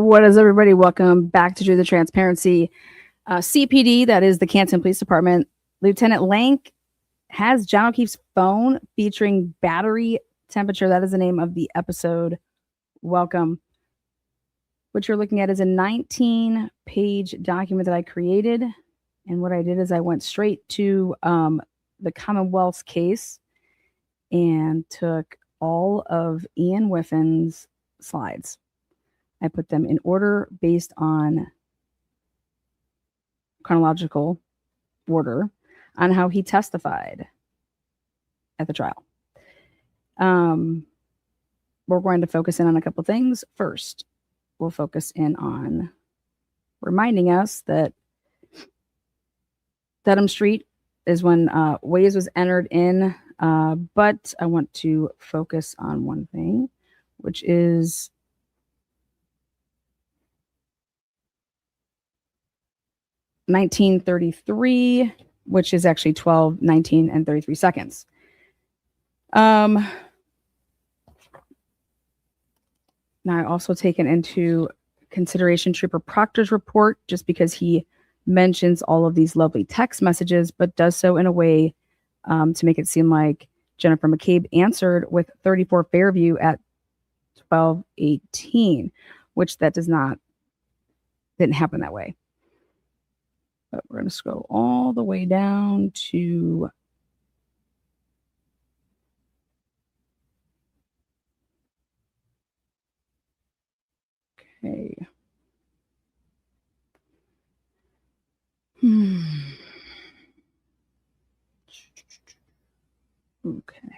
What is everybody? Welcome back to Do the Transparency. CPD, that is the Canton Police Department. Lieutenant Lank has John O'Keefe's phone featuring battery temperature. That is the name of the episode. Welcome. What you're looking at is a 19-page document that I created. And what I did is I went straight to the Commonwealth's case and took all of Ian Whiffin's slides. I put them in order based on chronological order on how he testified at the trial. We're going to focus in on a couple things. First, we'll focus in on reminding us that Dedham Street is when Waze was entered in, but I want to focus on one thing, which is $19.33, which is actually 12, 19, and 33 seconds. Now, I also taken into consideration Trooper Proctor's report, just because he mentions all of these lovely text messages, but does so in a way to make it seem like Jennifer McCabe answered with 34 Fairview at 12:18, which that didn't happen that way. But we're going to scroll all the way down to okay. Okay.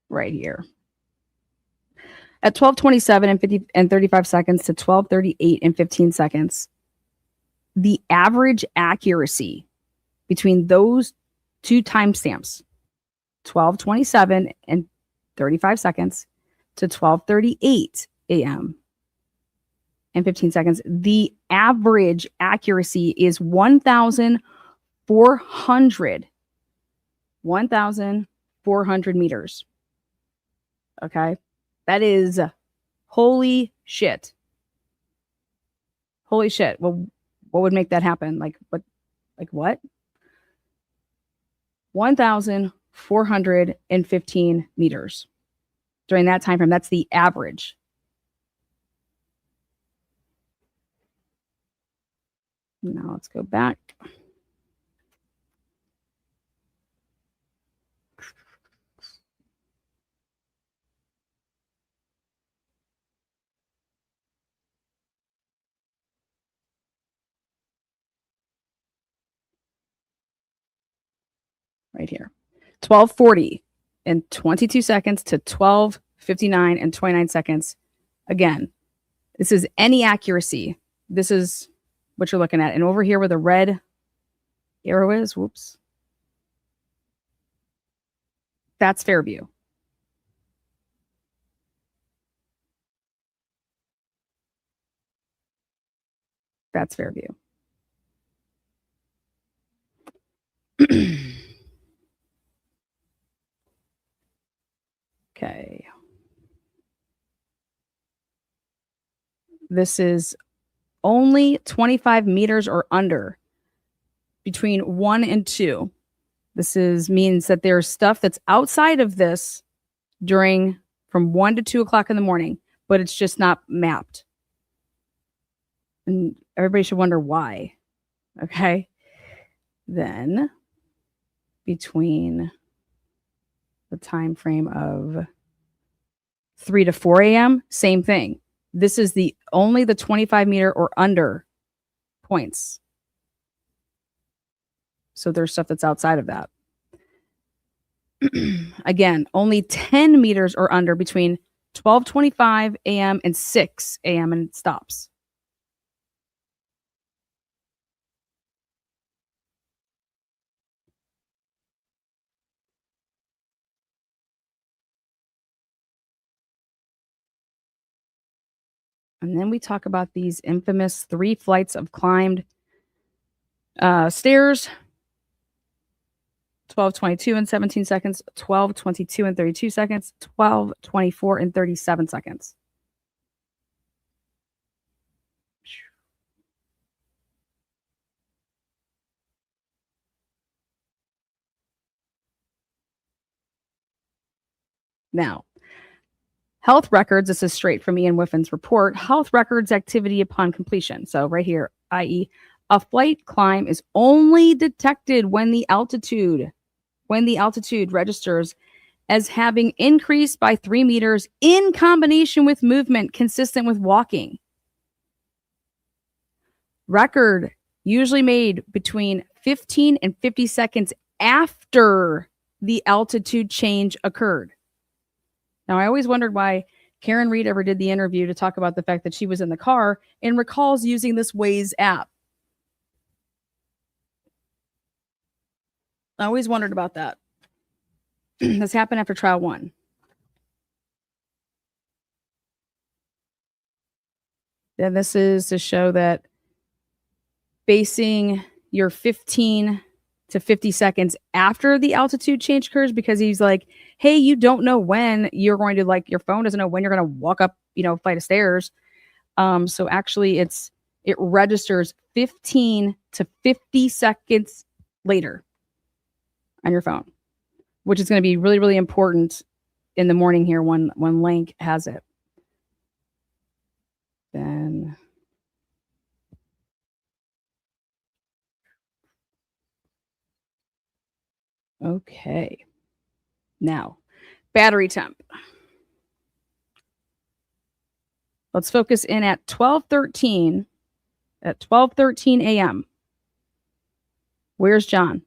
Right here. At 12:27 and 35 seconds to 12:38 and 15 seconds, the average accuracy between those two timestamps, 12:27 and 35 seconds to 12:38 a.m. and 15 seconds, the average accuracy is 1,400 meters. Okay. That is holy shit. Holy shit. Well, what would make that happen? Like what? 1,415 meters during that time frame. That's the average. Now let's go back. Right here. 12:40 and 22 seconds to 12:59 and 29 seconds. Again, this is any accuracy. This is what you're looking at. And over here where the red arrow is, whoops, that's Fairview. That's Fairview. Okay. This is only 25 meters or under between 1 and 2. This means that there's stuff that's outside of this during from 1 to 2 o'clock in the morning, but it's just not mapped. And everybody should wonder why. Okay. Then between the time frame of 3 to 4 a.m., same thing. This is only the 25 meter or under points. So there's stuff that's outside of that. Again, only 10 meters or under between 12:25 a.m. and 6 a.m. and it stops. And then we talk about these infamous 3 flights of climbed stairs 12:22 and 17 seconds, 12:22 and 32 seconds, 12:24 and 37 seconds. Now, health records, this is straight from Ian Whiffin's report, health records activity upon completion. So right here, i.e., a flight climb is only detected when the altitude registers as having increased by 3 meters in combination with movement consistent with walking. Record usually made between 15 and 50 seconds after the altitude change occurred. Now, I always wondered why Karen Reed ever did the interview to talk about the fact that she was in the car and recalls using this Waze app. I always wondered about that. This happened after trial 1. Then this is to show that basing your 15 to 50 seconds after the altitude change occurs, because he's like, hey, you don't know when you're going to, like, your phone doesn't know when you're going to walk up, flight of stairs. So actually it registers 15 to 50 seconds later on your phone, which is going to be really, really important in the morning here when Lank has it. Then okay. Now, battery temp. Let's focus in at 12:13 a.m. Where's John?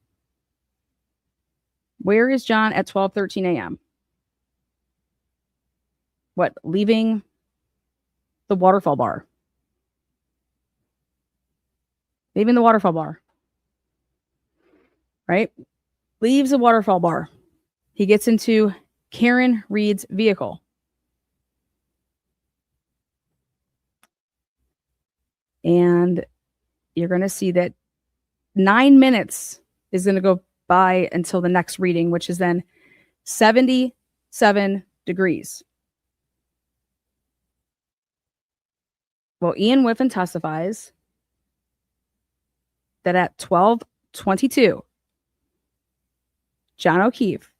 Where is John at 12:13 a.m.? What, leaving the waterfall bar? Leaving the waterfall bar. Right? Leaves the waterfall bar. He gets into Karen Reed's vehicle. And you're going to see that 9 minutes is going to go by until the next reading, which is then 77 degrees. Well, Ian Whiffin testifies that at 12:22, John O'Keefe,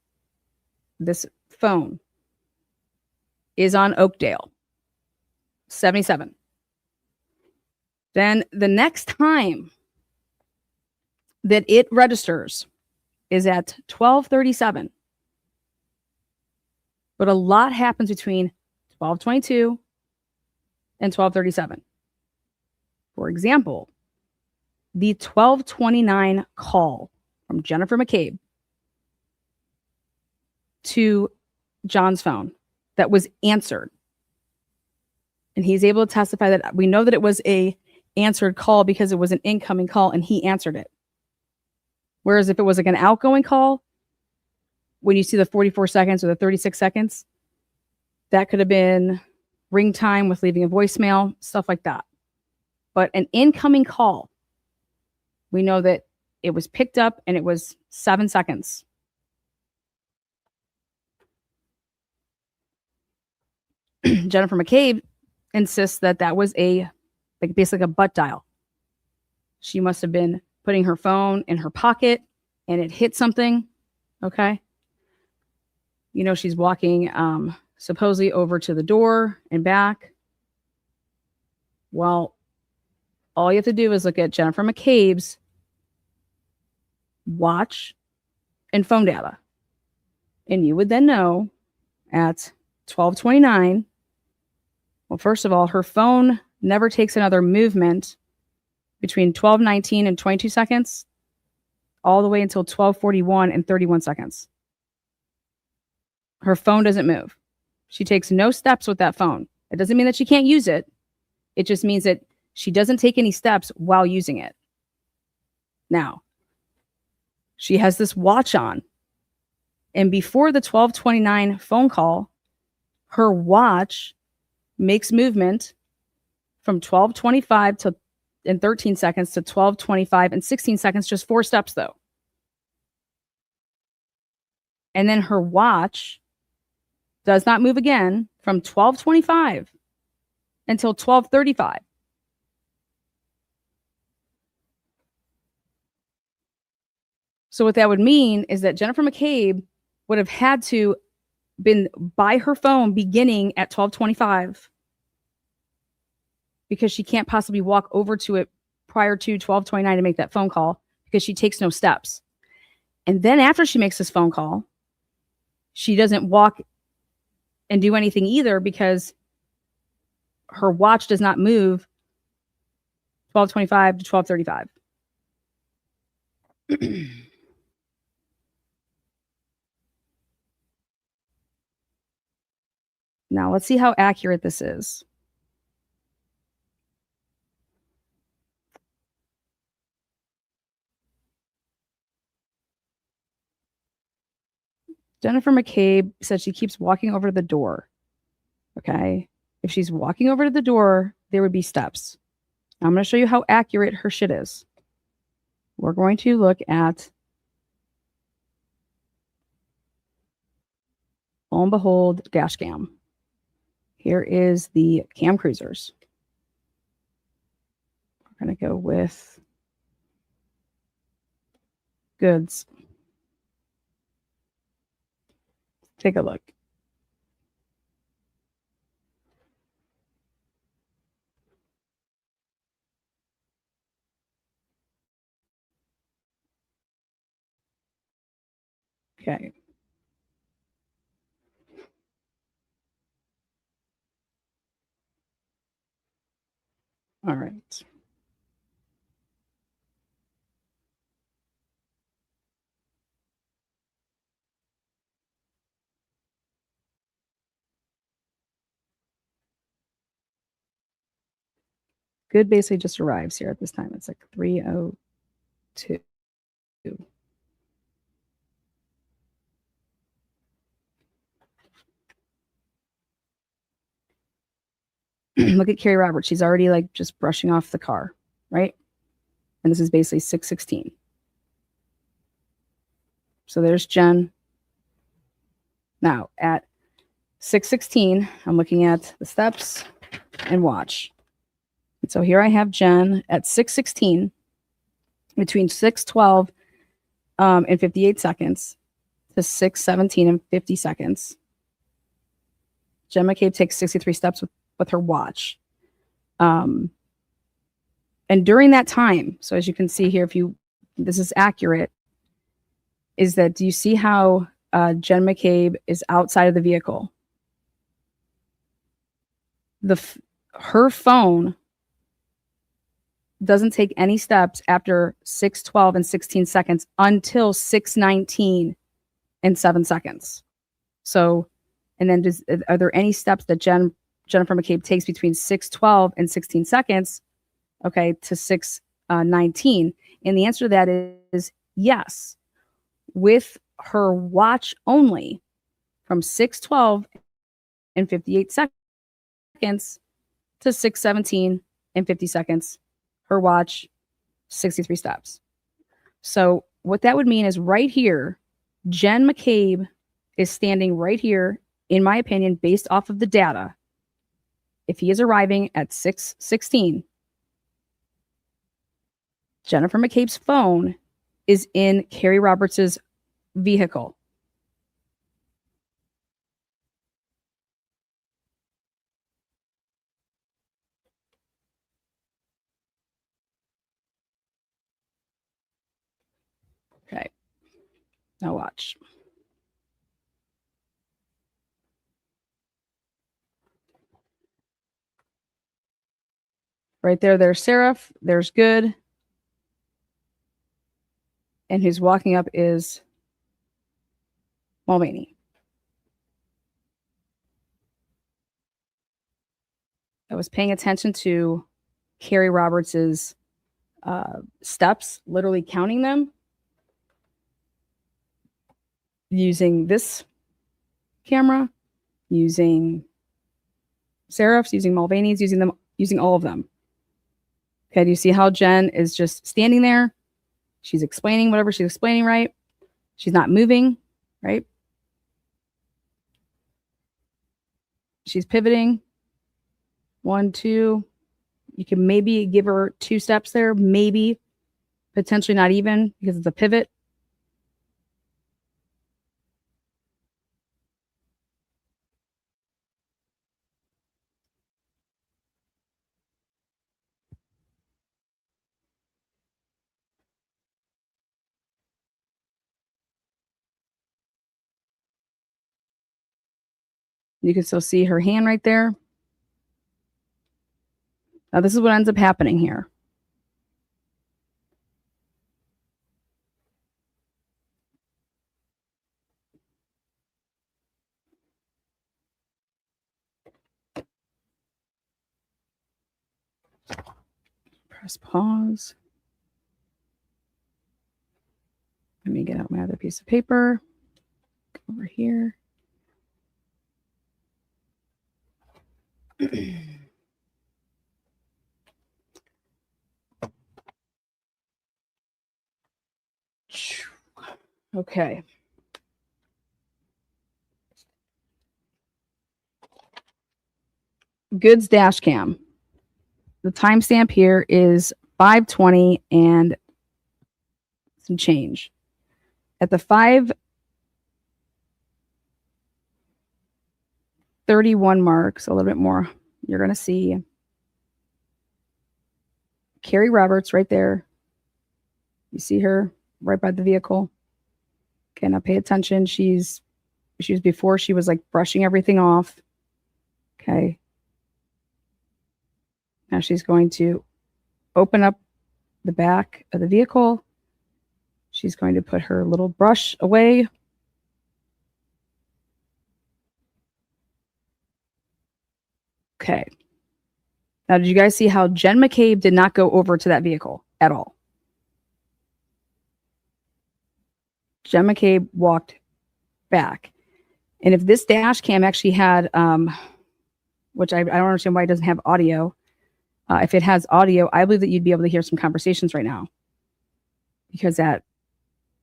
this phone, is on Oakdale, 77. Then the next time that it registers is at 12:37. But a lot happens between 12:22 and 12:37. For example, the 12:29 call from Jennifer McCabe to John's phone that was answered. And he's able to testify that we know that it was a answered call because it was an incoming call and he answered it. Whereas if it was like an outgoing call, when you see the 44 seconds or the 36 seconds, that could have been ring time with leaving a voicemail, stuff like that. But an incoming call, we know that it was picked up and it was 7 seconds. Jennifer McCabe insists that that was basically a butt dial. She must have been putting her phone in her pocket and it hit something. Okay. She's walking supposedly over to the door and back. Well, all you have to do is look at Jennifer McCabe's watch and phone data. And you would then know at 12:29, well, first of all, her phone never takes another movement between 12:19 and 22 seconds, all the way until 12:41 and 31 seconds. Her phone doesn't move. She takes no steps with that phone. It doesn't mean that she can't use it. It just means that she doesn't take any steps while using it. Now, she has this watch on. And before the 12:29 phone call, her watch makes movement from 12:25 and 13 seconds to 12:25 and 16 seconds, just 4 steps though. And then her watch does not move again from 12:25 until 12:35. So what that would mean is that Jennifer McCabe would have had to been by her phone beginning at 12:25 because she can't possibly walk over to it prior to 12:29 to make that phone call because she takes no steps. And then after she makes this phone call, she doesn't walk and do anything either because her watch does not move 12:25 to 12:35. Now, let's see how accurate this is. Jennifer McCabe said she keeps walking over to the door. Okay. If she's walking over to the door, there would be steps. Now, I'm going to show you how accurate her shit is. We're going to look at, lo and behold, dash cam. Here is the cam cruisers. We're going to go with goods. Take a look. Okay. All right. Good basically just arrives here at this time. It's like 3:02. Look at Carrie Roberts. She's already like just brushing off the car, right? And this is basically 6:16. So there's Jen. Now at 6:16, I'm looking at the steps and watch. And so here I have Jen at 6:16, between 6:12 and 58 seconds to 6:17 and 50 seconds. Jen McCabe takes 63 steps with her watch. And during that time, so as you can see here, this is accurate, is that, do you see how Jen McCabe is outside of the vehicle? Her phone doesn't take any steps after 6:12 and 16 seconds until 6:19 and 7 seconds. So, and then are there any steps that Jennifer McCabe takes between 6:12 and 16 seconds, okay, to 6:19? And the answer to that is yes. With her watch only, from 6:12 and 58 seconds to 6:17 and 50 seconds, her watch, 63 steps. So what that would mean is right here, Jen McCabe is standing right here, in my opinion, based off of the data. If he is arriving at 6:16, Jennifer McCabe's phone is in Carrie Roberts's vehicle. Okay. Now watch. Right there's Seraph. There's Good. And who's walking up is Mulvaney. I was paying attention to Carrie Roberts's steps, literally counting them using this camera, using Seraph's, using Mulvaney's, using all of them. Okay, do you see how Jen is just standing there? She's explaining whatever she's explaining, right? She's not moving, right? She's pivoting. 1, 2. You can maybe give her 2 steps there, maybe, potentially not even because it's a pivot. You can still see her hand right there. Now, this is what ends up happening here. Press pause. Let me get out my other piece of paper. Go over here. Okay. Goods dash cam. The timestamp here is 5:20 and some change. At the 5:31 mark, so a little bit more, you're going to see Carrie Roberts right there. You see her right by the vehicle. Okay, now pay attention. She was before she was like brushing everything off. Okay. Now she's going to open up the back of the vehicle. She's going to put her little brush away. Okay. Now, did you guys see how Jen McCabe did not go over to that vehicle at all? Jen McCabe walked back. And if this dash cam actually had, which I don't understand why it doesn't have audio. If it has audio, I believe that you'd be able to hear some conversations right now. Because at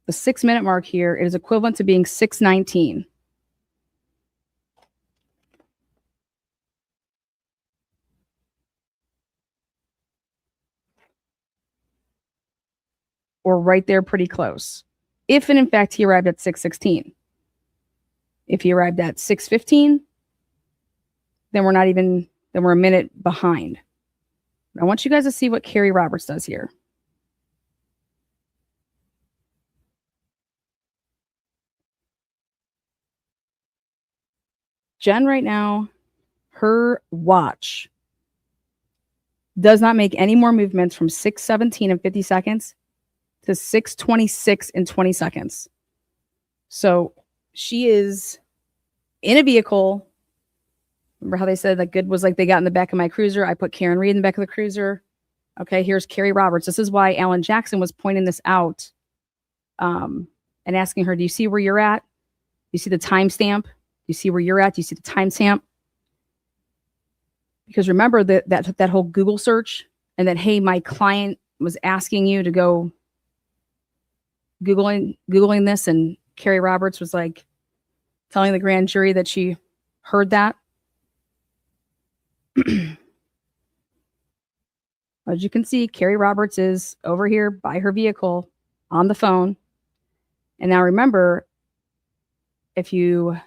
the 6-minute mark here, it is equivalent to being 6:19. Or right there pretty close. If and in fact he arrived at 6:16. If he arrived at 6:15, then we're a minute behind. I want you guys to see what Carrie Roberts does here. Jen right now, her watch does not make any more movements from 6:17 and 50 seconds to 6:26 and 20 seconds. So she is in a vehicle. Remember how they said that good was like they got in the back of my cruiser. I put Karen Reed in the back of the cruiser. Okay, here's Carrie Roberts. This is why Alan Jackson was pointing this out and asking her, do you see where you're at? Do you see the timestamp? Do you see where you're at? Do you see the timestamp? Because remember that whole Google search and that, hey, my client was asking you to go Googling this, and Carrie Roberts was like telling the grand jury that she heard that. As you can see, Carrie Roberts is over here by her vehicle on the phone. And now remember, if you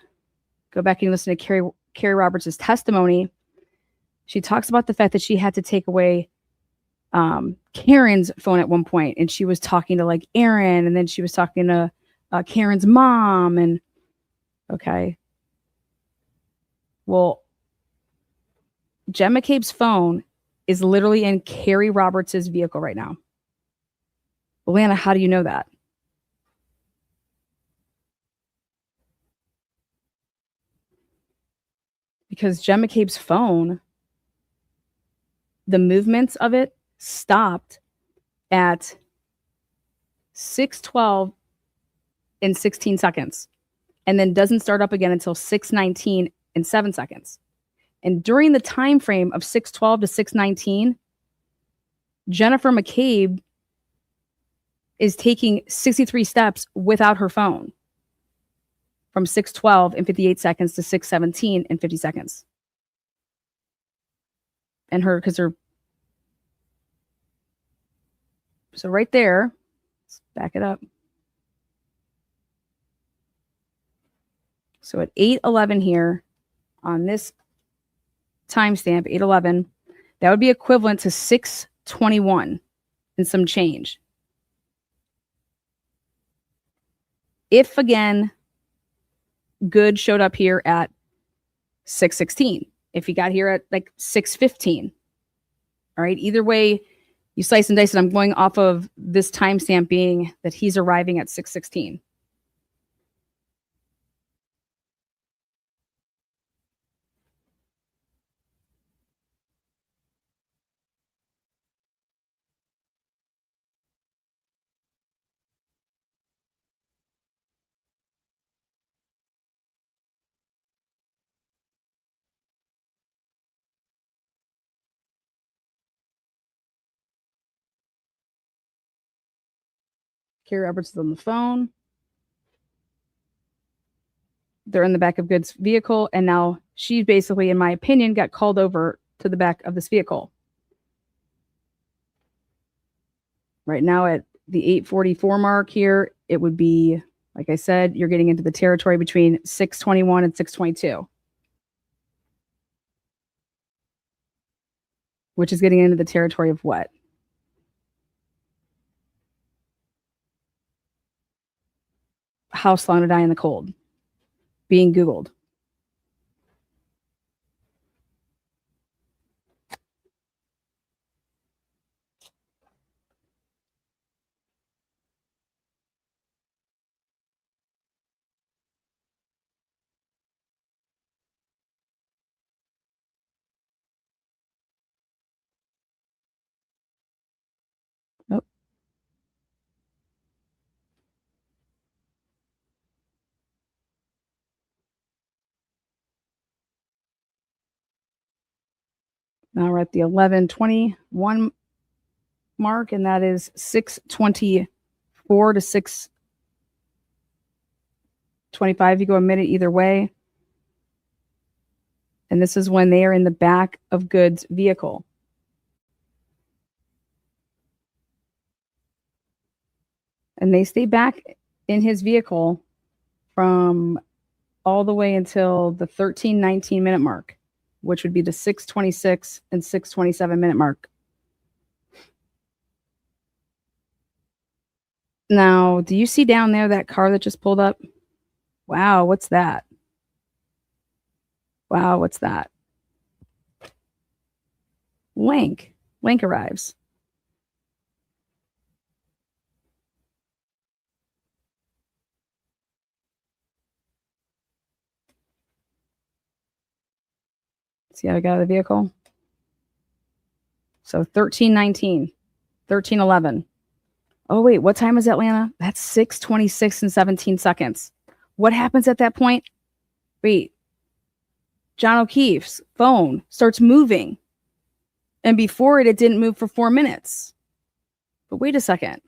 go back and listen to Carrie Roberts' testimony, she talks about the fact that she had to take away Karen's phone at one point, and she was talking to like Aaron, and then she was talking to Karen's mom. And okay, well, Jen McCabe's phone is literally in Carrie Roberts' vehicle right now. Lana, how do you know that? Because Jen McCabe's phone, the movements of it stopped at 6:12 and 16 seconds, and then doesn't start up again until 6:19 and 7 seconds. And during the time frame of 6:12 to 6:19, Jennifer McCabe is taking 63 steps without her phone from 6:12 and 58 seconds to 6:17 and 50 seconds. and her, because her, so right there, let's back it up. So at 8:11 here on this timestamp, 8:11, that would be equivalent to 6:21 and some change. If again, Good showed up here at 6:16, if he got here at like 6:15, all right, either way you slice and dice it, I'm going off of this timestamp being that he's arriving at 6:16. Carrie Roberts is on the phone. They're in the back of Good's vehicle, and now she basically, in my opinion, got called over to the back of this vehicle. Right now at the 8:44 mark here, it would be, like I said, you're getting into the territory between 6:21 and 6:22, which is getting into the territory of what? House long to die in the cold, being Googled. Oh. Now we're at the 11:21 mark, and that is 6:24 to 6:25. You go a minute either way. And this is when they are in the back of Good's vehicle. And they stay back in his vehicle from all the way until the 13:19 minute mark, which would be the 6:26 and 6:27 minute mark. Now, do you see down there that car that just pulled up? Wow, what's that? Wow, what's that? Lank. Lank arrives. See how I got out of the vehicle? So 13:19, 13:11. Oh, wait, what time is Atlanta? That's 6:26 and 17 seconds. What happens at that point? Wait, John O'Keefe's phone starts moving. And before it didn't move for 4 minutes. But wait a second.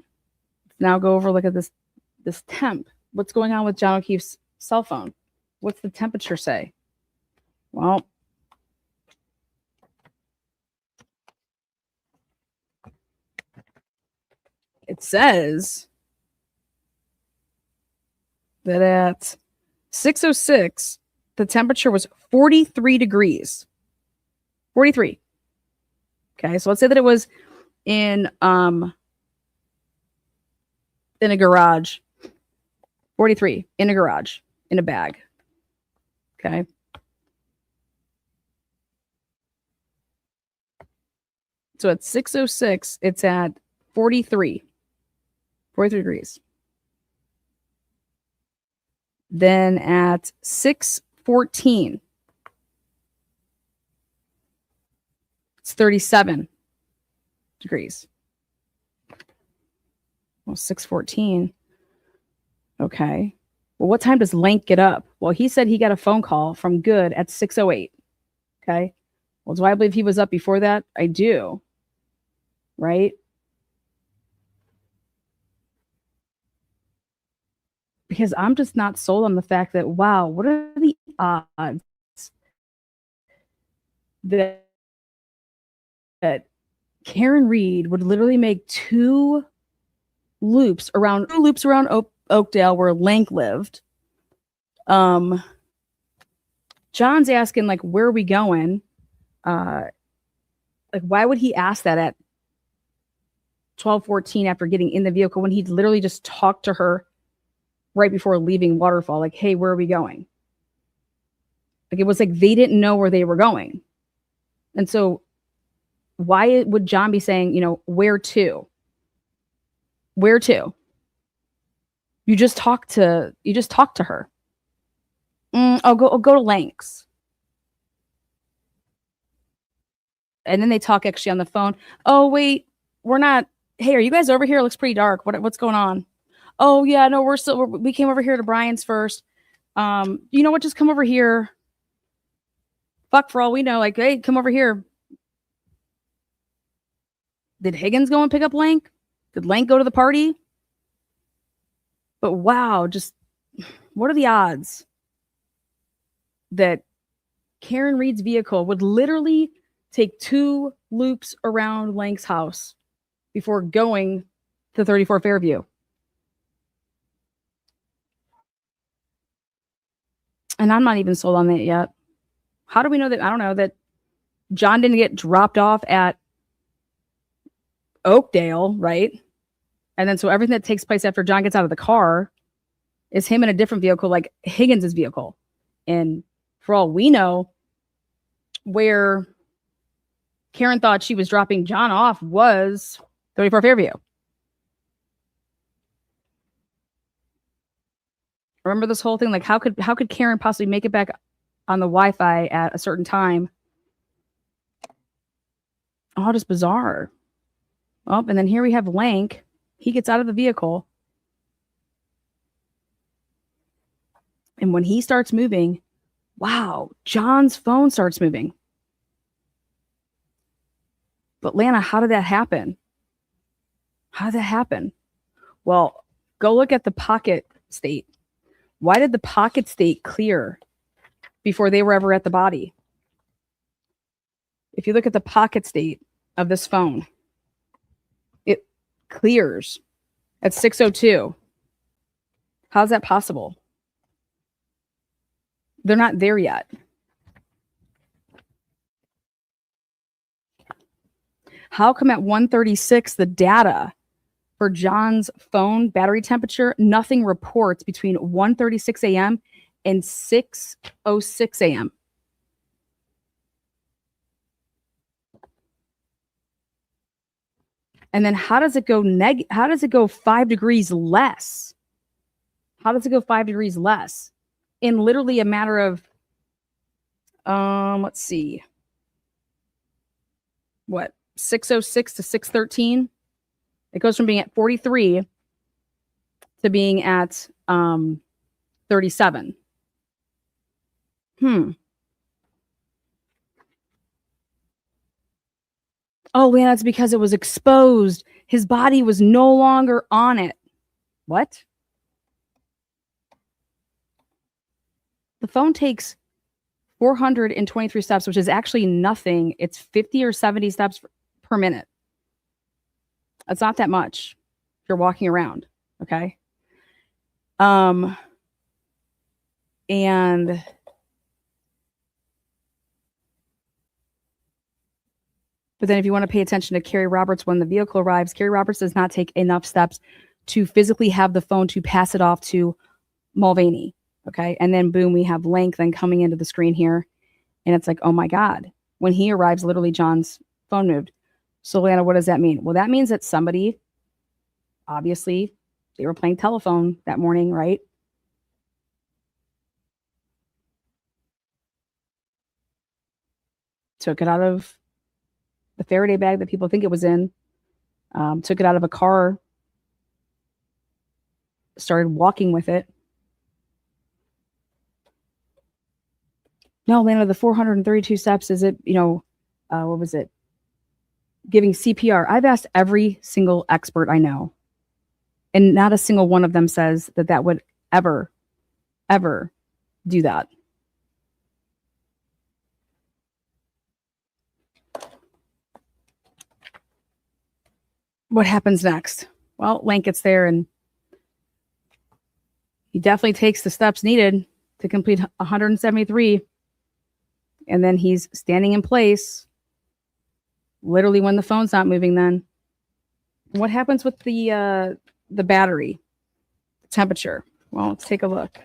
Let's now go over, look at this temp. What's going on with John O'Keefe's cell phone? What's the temperature say? Well, it says that at 6:06, the temperature was 43 degrees. 43. Okay, so let's say that it was in a garage. 43 in a garage, in a bag. Okay. So at 6:06, it's at 43 degrees. Then at 6:14, it's 37 degrees. Well, 6:14. Okay. Well, what time does Lank get up? Well, he said he got a phone call from Good at 6:08. Okay. Well, do I believe he was up before that? I do. Right? Because I'm just not sold on the fact that, wow, what are the odds that that Karen Reed would literally make two loops around Oakdale where Lank lived. John's asking, like, where are we going? Like, why would he ask that at 12:14 after getting in the vehicle when he'd literally just talked to her right before leaving Waterfall? Like, hey, where are we going? Like, it was like they didn't know where they were going. And so why would John be saying, where to? Where to? You just talked to her. I'll go to Lank's. And then they talk actually on the phone. Oh, wait, we're not. Hey, are you guys over here? It looks pretty dark. What's going on? Oh, yeah, no, we came over here to Brian's first. You know what? Just come over here. Fuck, for all we know, like, hey, come over here. Did Higgins go and pick up Lank? Did Lank go to the party? But wow, just what are the odds that Karen Reed's vehicle would literally take two loops around Lank's house before going to 34 Fairview? And I'm not even sold on that yet. How do we know that? I don't know, that John didn't get dropped off at Oakdale, right? And then so everything that takes place after John gets out of the car is him in a different vehicle, like Higgins' vehicle. And for all we know, where Karen thought she was dropping John off was 34 Fairview. Remember this whole thing? Like, how could Karen possibly make it back on the Wi-Fi at a certain time? Oh, just bizarre. Oh, and then here we have Lank. He gets out of the vehicle. And when he starts moving, wow, John's phone starts moving. But Lana, how did that happen? How did that happen? Well, go look at the pocket state. Why did the pocket state clear before they were ever at the body? If you look at the pocket state of this phone, it clears at 6:02. How's that possible? They're not there yet. How come at 1:36 the data for John's phone battery temperature, nothing reports between 1:36 a.m. and 6:06 a.m.? And then how does it go 5 degrees less? How does it go 5 degrees less in literally a matter of let's see. What? 6:06 to 6:13? It goes from being at 43 to being at 37. Oh, Lana, it's because it was exposed. His body was no longer on it. What? The phone takes 423 steps, which is actually nothing. It's 50 or 70 steps per minute. That's not that much if you're walking around, okay? And but then if you want to pay attention to Carrie Roberts when the vehicle arrives, Carrie Roberts does not take enough steps to physically have the phone to pass it off to Mulvaney, okay? And then boom, we have Lank then coming into the screen here. And it's like, oh my God. When he arrives, literally John's phone moved. So Lana, what does that mean? Well, that means that somebody, obviously, they were playing telephone that morning, right? Took it out of the Faraday bag that people think it was in, took it out of a car, started walking with it. No, Lana, the 432 steps, is it, what was it? Giving CPR. I've asked every single expert I know, and not a single one of them says that would ever do that. what happens next? Well, Lank gets there and he definitely takes the steps needed to complete 173. And then he's standing in place, literally when the phone's not moving then. What happens with the battery temperature? Well, let's take a look.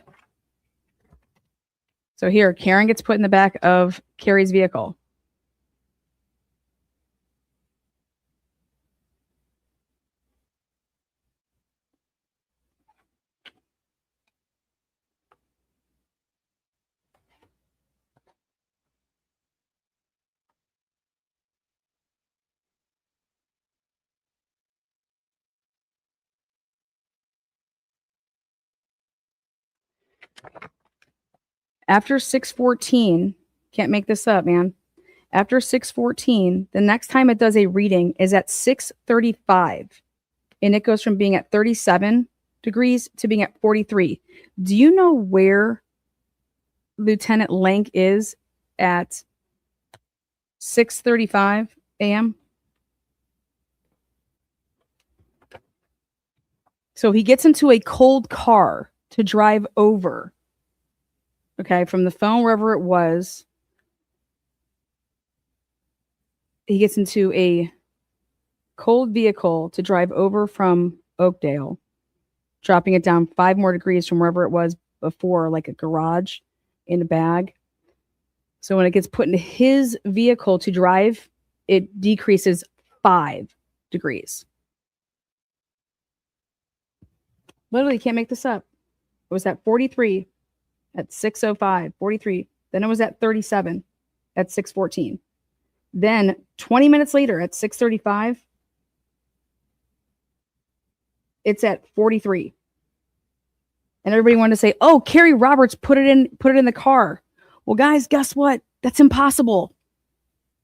So here, Karen gets put in the back of Carrie's vehicle. After 6:14, can't make this up, man. After 6:14, the next time it does a reading is at 6:35. And it goes from being at 37 degrees to being at 43. Do you know where Lieutenant Lank is at 6:35 a.m.? So he gets into a cold car to drive over, okay, from the phone, wherever it was. He gets into a cold vehicle to drive over from Oakdale, dropping it down 5 more degrees from wherever it was before, like a garage in a bag. So when it gets put into his vehicle to drive, it decreases 5 degrees. Literally, can't make this up. It was at 43 at 6:05, 43. Then it was at 37 at 6:14. Then 20 minutes later at 6:35, it's at 43. And everybody wanted to say, "Oh, Carrie Roberts put it in the car." Well, guys, guess what? That's impossible.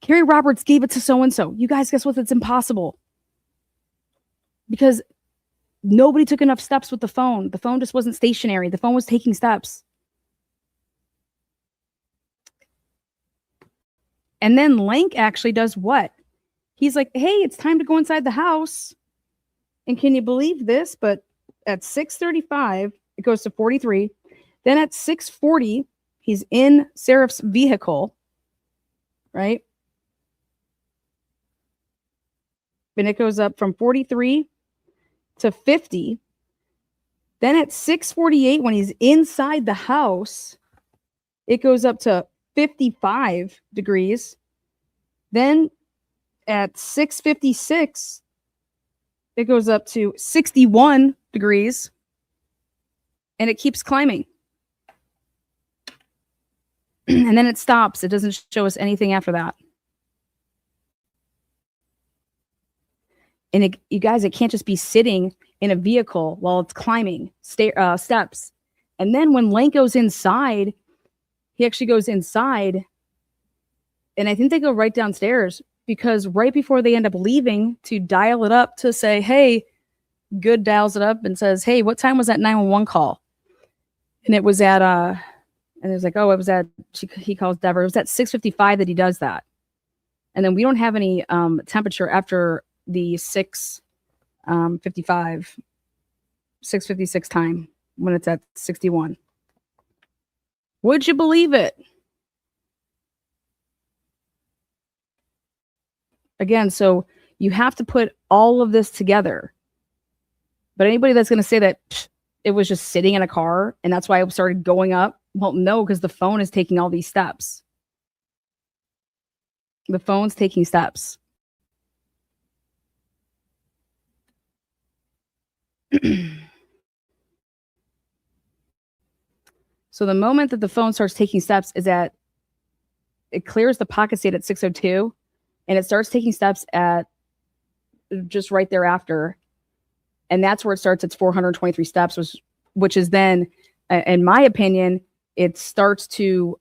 Carrie Roberts gave it to so-and-so. You guys, guess what? That's impossible. Because nobody took enough steps with the phone. The phone just wasn't stationary. The phone was taking steps. And then Lank actually does what? He's like, "Hey, it's time to go inside the house." And can you believe this? But at 6:35, it goes to 43. Then at 6:40, he's in Seraph's vehicle, right? And it goes up from 43 to 50. Then at 6:48, when he's inside the house, it goes up to 55 degrees. Then at 6:56, it goes up to 61 degrees. And it keeps climbing. And then it stops. It doesn't show us anything after that. And you guys, it can't just be sitting in a vehicle while it's climbing steps. And then when Lank goes inside, he actually goes inside. And I think they go right downstairs because right before they end up leaving to dial it up to say, "Hey," Good dials it up and says, "Hey, what time was that 911 call?" And it was at, and it was like, "Oh, it was at," he calls Dever. It was at 6:55 that he does that. And then we don't have any temperature after the 6:55, 6:56 time when it's at 61. Would you believe it? Again, so you have to put all of this together. But anybody that's going to say that it was just sitting in a car and that's why it started going up, well, no, because the phone is taking all these steps. The phone's taking steps. So the moment that the phone starts taking steps is at, it clears the pocket state at 6:02, and it starts taking steps at just right thereafter. And that's where it starts its 423 steps, which is then, in my opinion, it starts to,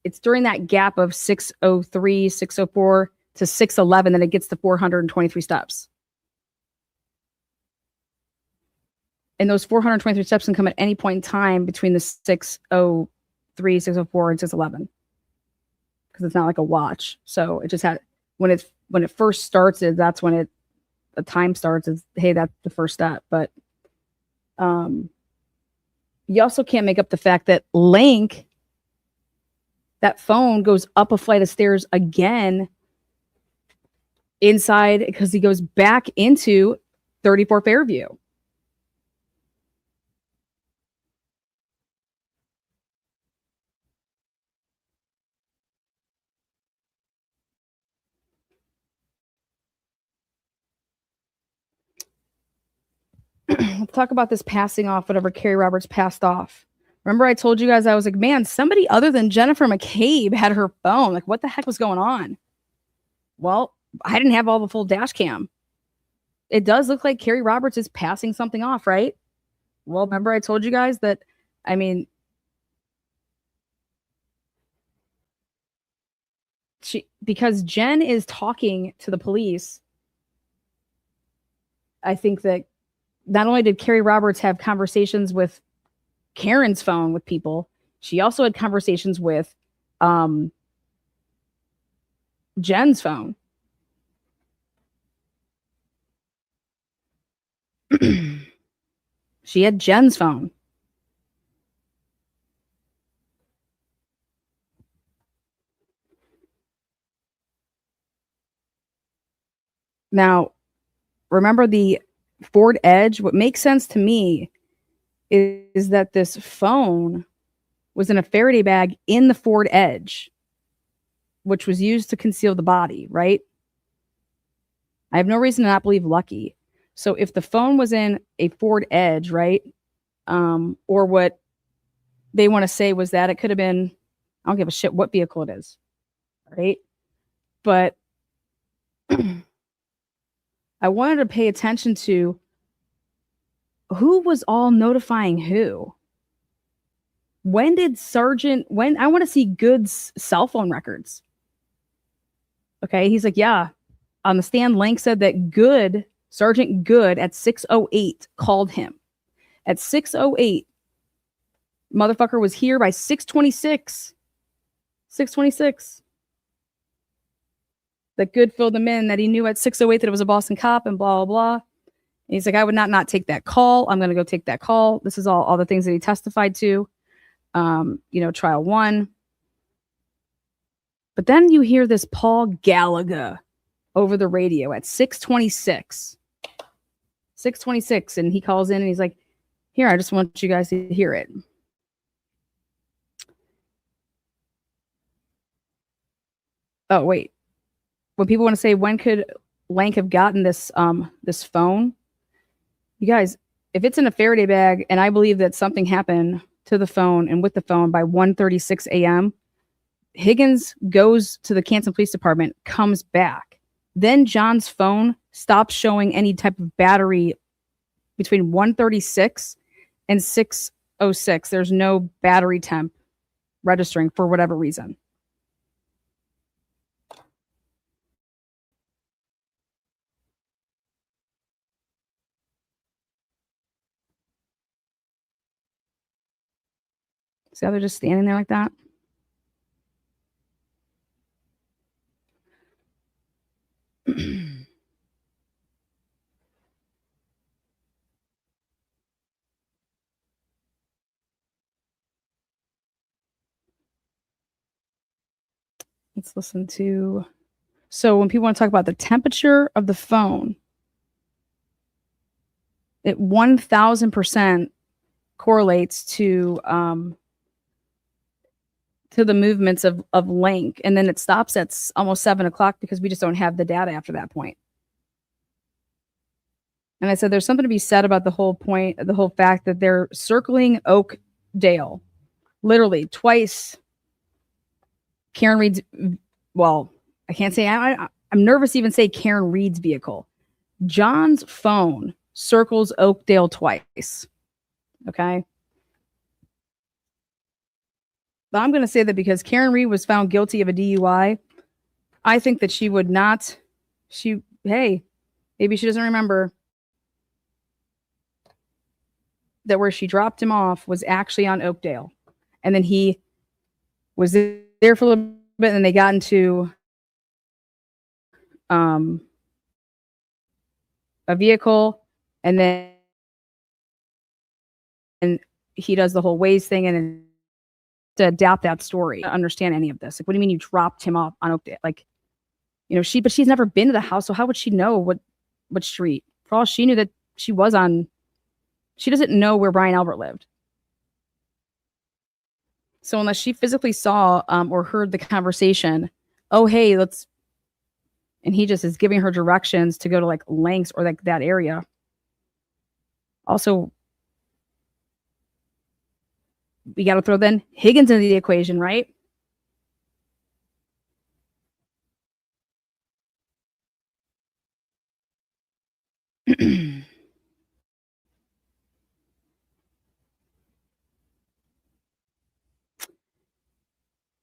it's during that gap of 6:03, 6:04 to 6:11 that it gets to 423 steps. And those 423 steps can come at any point in time between the 6:03, 6:04, and 6:11. Because it's not like a watch. So it just had, when it's when it first starts, that's when the time starts. Is hey, that's the first step. But you also can't make up the fact that Lank, that phone goes up a flight of stairs again inside because he goes back into 34 Fairview. Let's talk about this passing off, whatever Carrie Roberts passed off. Remember, I told you guys, I was like, man, somebody other than Jennifer McCabe had her phone. Like, what the heck was going on? Well, I didn't have all the full dash cam. It does look like Carrie Roberts is passing something off, right? Well, remember, I told you guys that, I mean, because Jen is talking to the police, I think that not only did Carrie Roberts have conversations with Karen's phone with people, she also had conversations with Jen's phone. She had Jen's phone. Now, remember the Ford Edge? What makes sense to me is that this phone was in a Faraday bag in the Ford Edge, which was used to conceal the body, right? I have no reason to not believe Lucky. So if the phone was in a Ford Edge, right? Or what they want to say was that it could have been, I don't give a shit what vehicle it is, right? But I wanted to pay attention to who was all notifying who. When did I want to see Good's cell phone records. Okay, he's like, yeah. On the stand, Lank said that Sergeant Good at 6:08 called him. At 6:08, motherfucker was here by 6:26. 6:26. That Good filled him in that he knew at 6:08 that it was a Boston cop and blah, blah, blah. And he's like, I would not take that call. I'm going to go take that call. This is all the things that he testified to. Trial 1. But then you hear this Paul Gallagher over the radio at 6:26. 6:26, and he calls in and he's like, here, I just want you guys to hear it. Oh, wait. When people want to say, when could Lank have gotten this phone? You guys, if it's in a Faraday bag, and I believe that something happened to the phone and with the phone by 1:36 a.m., Higgins goes to the Canton Police Department, comes back. Then John's phone stops showing any type of battery between 1:36 and 6:06. There's no battery temp registering for whatever reason. See how they're just standing there like that? Let's listen to. So when people want to talk about the temperature of the phone, it 1000% correlates to the movements of Lank, and then it stops at almost 7:00 because we just don't have the data after that point. And I said, there's something to be said about the whole fact that they're circling Oakdale, literally twice. Karen Reed's, well, I can't say, I'm nervous to even say Karen Reed's vehicle. John's phone circles Oakdale twice. Okay. But I'm going to say that because Karen Reed was found guilty of a DUI, I think that she would not, maybe she doesn't remember that where she dropped him off was actually on Oakdale. And then he was there for a little bit, and then they got into a vehicle, and then he does the whole Waze thing, and to adapt that story, to understand any of this. Like, what do you mean you dropped him off on Oakdale? Like, but she's never been to the house, so how would she know what street? For all she knew, that she doesn't know where Brian Albert lived. So unless she physically saw or heard the conversation, oh hey, and he just is giving her directions to go to like Lanks or like that area. Also, we got to throw then Higgins into the equation, right?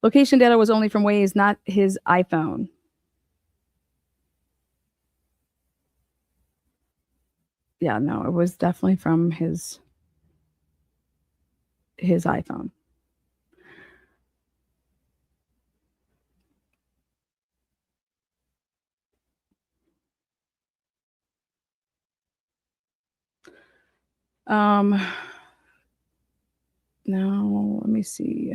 Location data was only from Waze, not his iPhone. Yeah, no, it was definitely from his iPhone. Now let me see.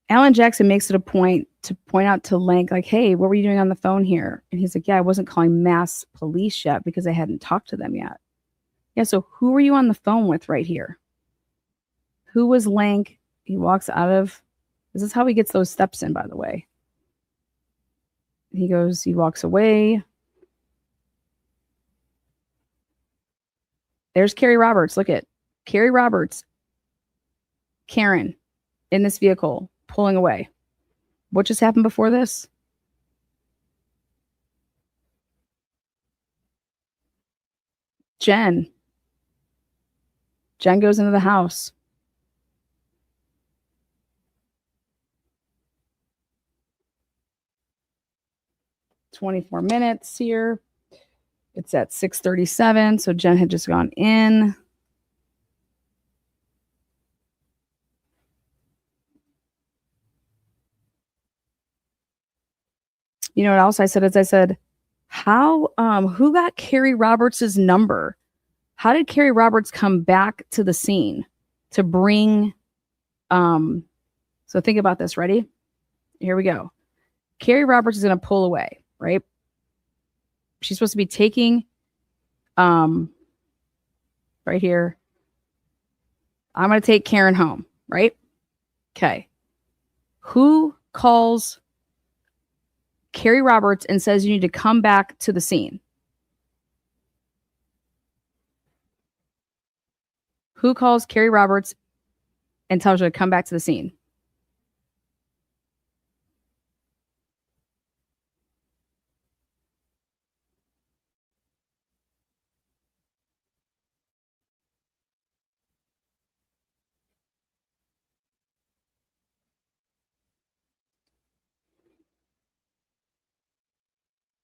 Alan Jackson makes it a point to point out to Lank, like, hey, what were you doing on the phone here? And he's like, yeah, I wasn't calling mass police yet because I hadn't talked to them yet. Yeah, so who were you on the phone with right here? Who was Lank? He walks out of, this is how he gets those steps in, by the way. He walks away. There's Carrie Roberts. Look at Carrie Roberts, Karen in this vehicle pulling away. What just happened before this? Jen goes into the house. "24 minutes here. It's at 6:37, so Jen had just gone in. You know what else I said? I said, who got Carrie Roberts' number? How did Carrie Roberts come back to the scene to bring, so think about this. Ready? Here we go. Carrie Roberts is going to pull away, right? She's supposed to be taking, right here. I'm going to take Karen home, right? Okay. Who calls Carrie Roberts and says you need to come back to the scene? Who calls Carrie Roberts and tells her to come back to the scene?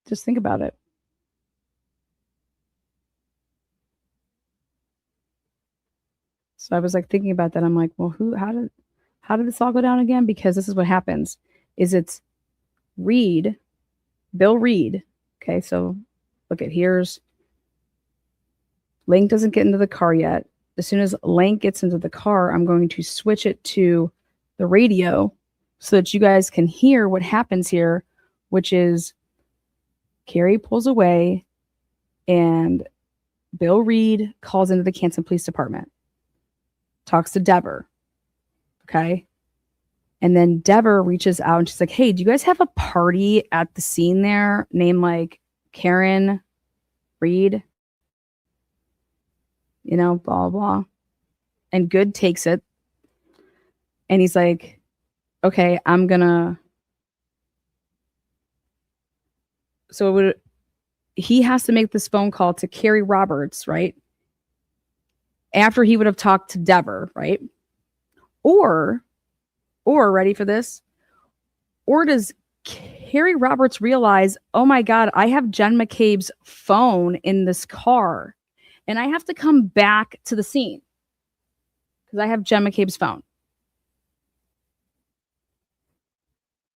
Just think about it. So I was like thinking about that. I'm like, well, how did this all go down again? Because this is what happens is it's Bill Reed. Okay. So look at here's Lank doesn't get into the car yet. As soon as Lank gets into the car, I'm going to switch it to the radio so that you guys can hear what happens here, which is Carrie pulls away and Bill Reed calls into the Canton Police Department, talks to Dever. Okay. And then Dever reaches out and she's like, hey, do you guys have a party at the scene there named like Karen Reed? Blah, blah. And Good takes it. And he's like, okay, he has to make this phone call to Carrie Roberts, right? After he would have talked to Dever, right? Or ready for this? Or does Harry Roberts realized, oh my God, I have Jen McCabe's phone in this car. And I have to come back to the scene because I have Jen McCabe's phone.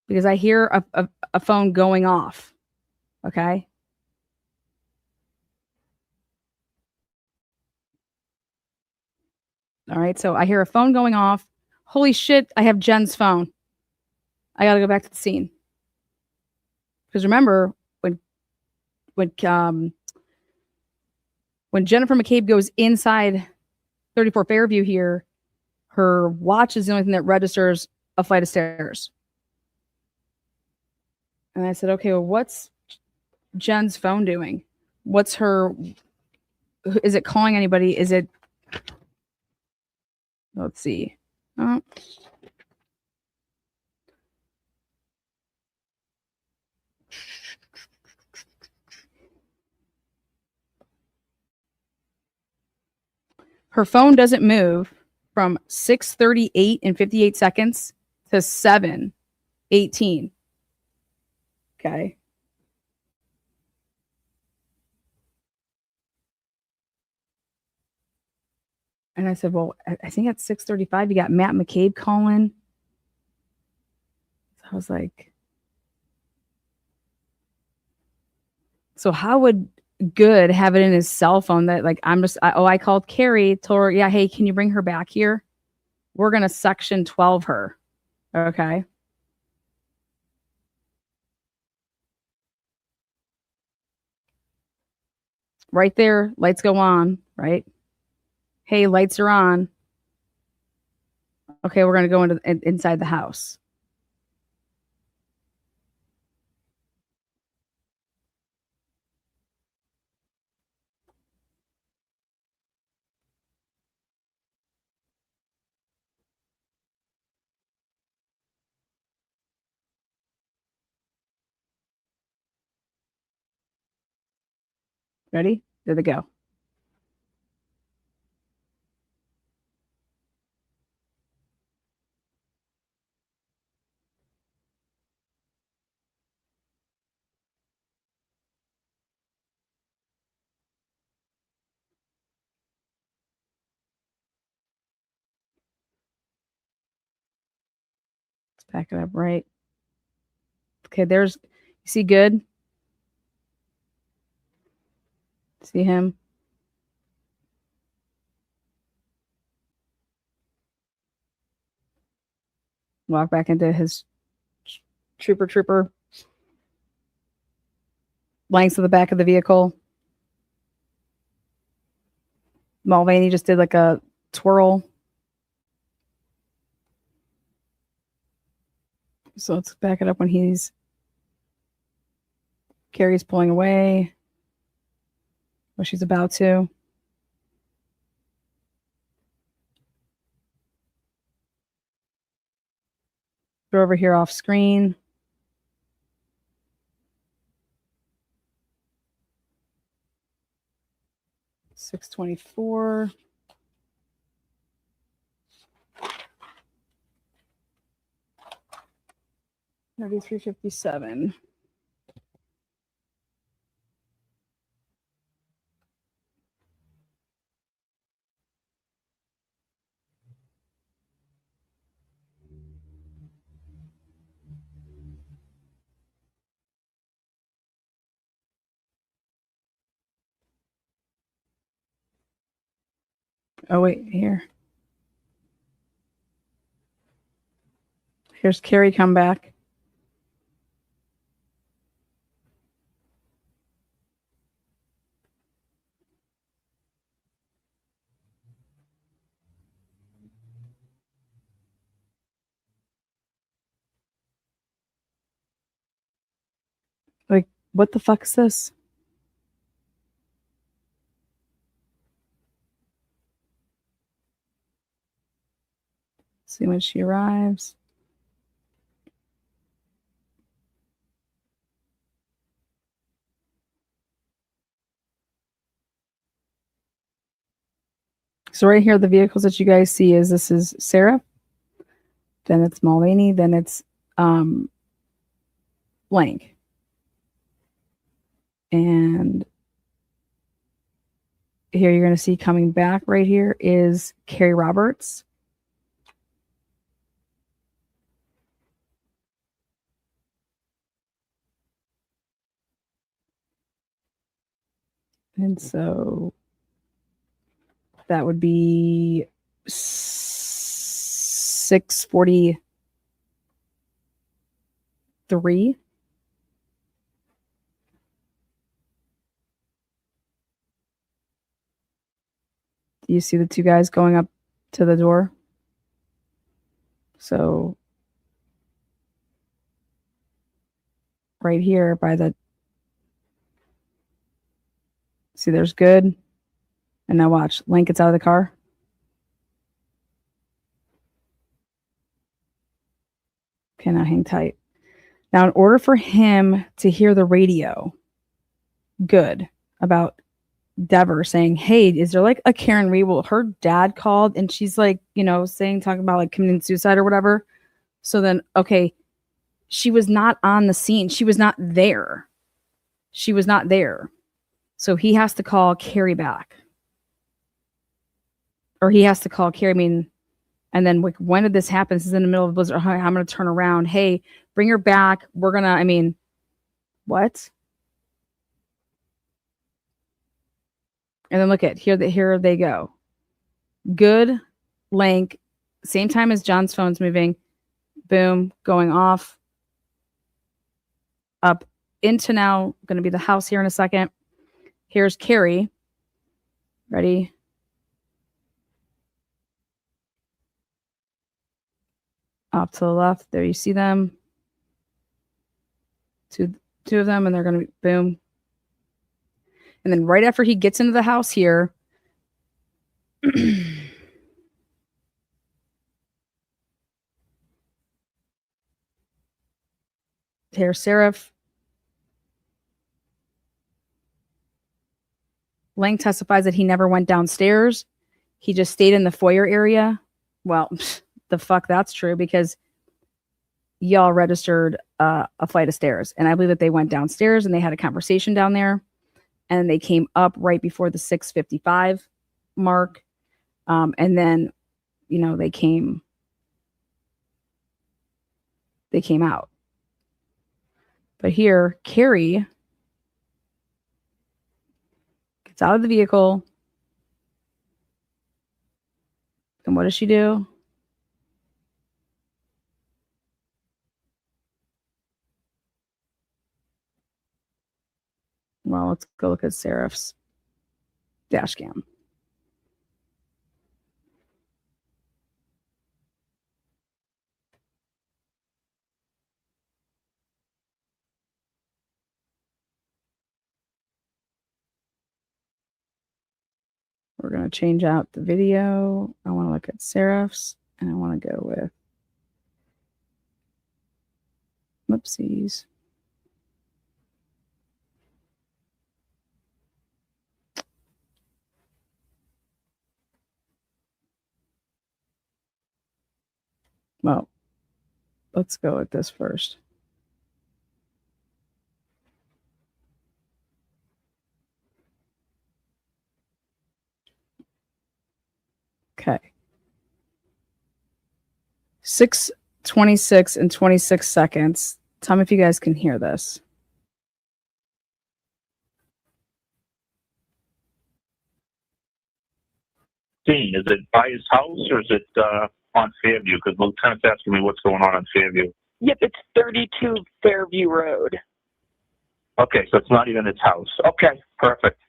Because I hear a phone going off. Okay. All right. So I hear a phone going off. Holy shit, I have Jen's phone. I got to go back to the scene. Because remember, when Jennifer McCabe goes inside 34 Fairview here, her watch is the only thing that registers a flight of stairs. And I said, okay, well, what's Jen's phone doing? What's her, is it calling anybody? Is it, let's see. Oh. Her phone doesn't move from 6:38 and 58 seconds to 7:18. Okay. And I said, well, I think at 6:35, you got Matt McCabe calling. So I was like, so how would Good have it in his cell phone that like, I called Carrie, told her, yeah, hey, can you bring her back here? We're going to section 12 her. Okay. Right there, lights go on, right? Hey, lights are on. Okay, we're going to go inside the house. Ready? There they go. Let's back it up right. Okay, there's, you see Good? See him? Walk back into his trooper lengths of the back of the vehicle. Mulvaney just did like a twirl. So let's back it up when Carrie's pulling away. Well, she's about to. They're over here off screen. $624. $33.57. Oh wait, here. Here's Carrie come back. Like, what the fuck is this? See when she arrives. So right here, the vehicles that you guys see this is Sarah. Then it's Mulvaney. Then it's Lank. And here you're going to see coming back right here is Carrie Roberts. And so that would be 6:43. Do you see the two guys going up to the door? So right here by the, see, there's Good. And now watch, Lank gets out of the car. Okay, now hang tight. Now, in order for him to hear the radio, Good, about Dever saying, hey, is there like a Karen Reed? Well, her dad called and she's like, talking about like committing suicide or whatever. So then, okay, she was not on the scene. She was not there. So he has to call Carrie back. Or he has to call Carrie. And then when did this happen? This is in the middle of the blizzard. I'm going to turn around. Hey, bring her back. We're going to, what? And then look at here they go. Good, Lank, same time as John's phone's moving. Boom, going off. Up into now, going to be the house here in a second. Here's Carrie. Ready? Off to the left. There you see them. Two of them, and they're going to be boom. And then right after he gets into the house here, here's Seraph. Lank testifies that he never went downstairs. He just stayed in the foyer area. Well, the fuck that's true, because y'all registered a flight of stairs. And I believe that they went downstairs and they had a conversation down there. And they came up right before the 6:55 mark. And then, they came out. But here, Carrie gets out of the vehicle. And what does she do? Well, let's go look at Seraph's dash cam. We're going to change out the video. I want to look at Seraph's, and I want to go with, whoopsies. Well, let's go with this first. Okay. 6:26 and 26 seconds. Tell me if you guys can hear this. Is it by his house or is it on Fairview? Because Lieutenant's asking me what's going on Fairview. Yep, it's 32 Fairview Road. Okay, so it's not even his house. Okay, perfect.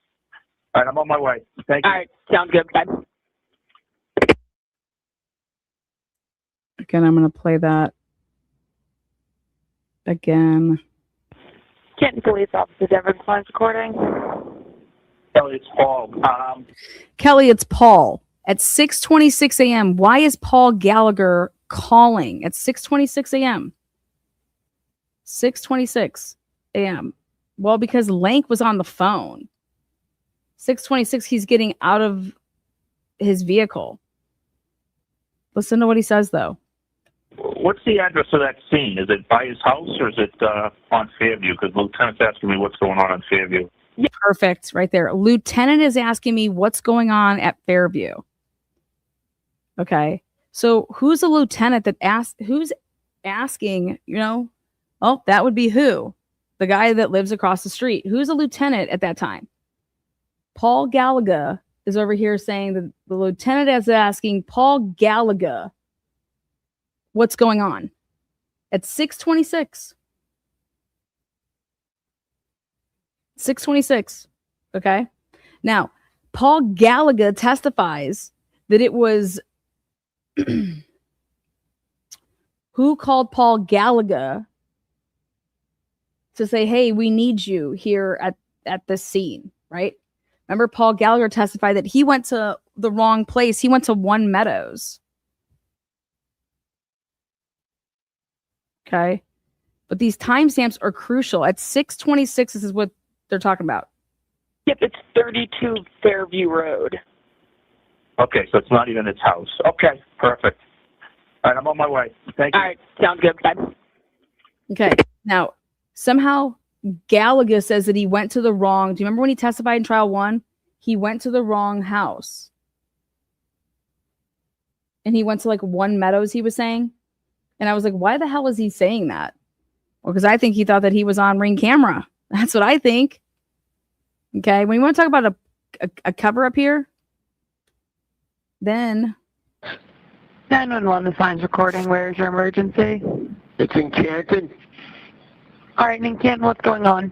All right, I'm on my way. Thank you. All right, sounds good. Bye. Again, I'm going to play that again. Canton Police Officer Denver Compliance recording. Kelly, it's Paul. Kelly, it's Paul. At 6:26 a.m., why is Paul Gallagher calling at 6:26 a.m.? 6:26 a.m. Well, because Lank was on the phone. 6:26, he's getting out of his vehicle. Listen to what he says, though. What what's the address of that scene? Is it by his house or is it on Fairview? Because Lieutenant's asking me what's going on Fairview. Yeah, perfect, right there. Lieutenant is asking me what's going on at Fairview. Okay, so who's the lieutenant that asked? Who's asking? You know, oh, that would be who? The guy that lives across the street. Who's a lieutenant at that time? Paul Gallagher is over here saying that the lieutenant is asking Paul Gallagher what's going on at 6:26. 6:26. Okay. Now, Paul Gallagher testifies that it was who called Paul Gallagher to say, hey, we need you here at this scene, right? Remember, Paul Gallagher testified that he went to the wrong place. He went to One Meadows. Okay. But these timestamps are crucial. At 6:26, this is what they're talking about. Yep, it's 32 Fairview Road. Okay, so it's not even his house. Okay, perfect. All right, I'm on my way. Thank you. All right, sounds good. Bye. Okay. Now, somehow Gallagher says that he went to the wrong. Do you remember when he testified in trial 1? He went to the wrong house. And he went to like One Meadows, he was saying. And I was like, why the hell is he saying that? Well, because I think he thought that he was on Ring camera. That's what I think. Okay. When you want to talk about a cover up here, then 911, the sign's recording. Where's your emergency? It's in Canton. All right, in Canton, what's going on?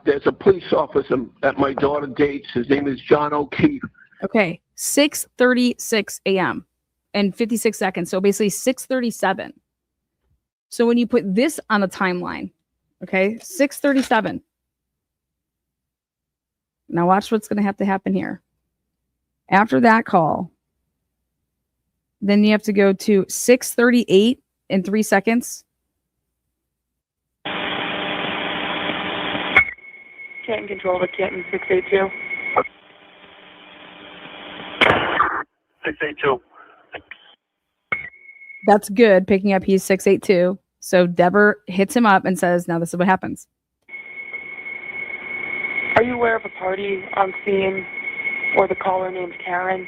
There's a police officer at my daughter dates. His name is John O'Keefe. okay, 6:36 a.m. and 56 seconds. So basically 6:37. So when you put this on the timeline, okay, 6:37. Now watch what's going to have to happen here. After that call, then you have to go to 6:38 in 3 seconds. Canton control to Canton 682. 682. That's good. Picking up, he's 682. So Deborah hits him up and says, now this is what happens. Are you aware of a party on scene or the caller named Karen?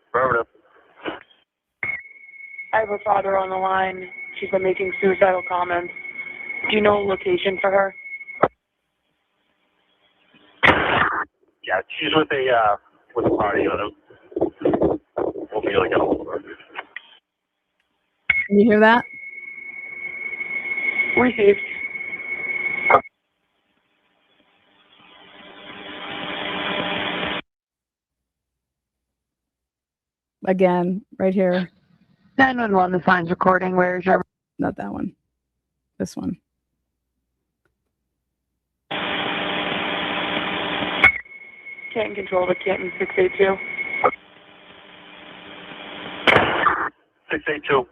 Affirmative. I have her father on the line. She's been making suicidal comments. Do you know a location for her? Yeah, she's with a party. We'll be able to get a hold of her. Can you hear that? Received. Again, right here. 911, the sign's recording. Where's your... Not that one. This one. Canton control to Canton 682. 682.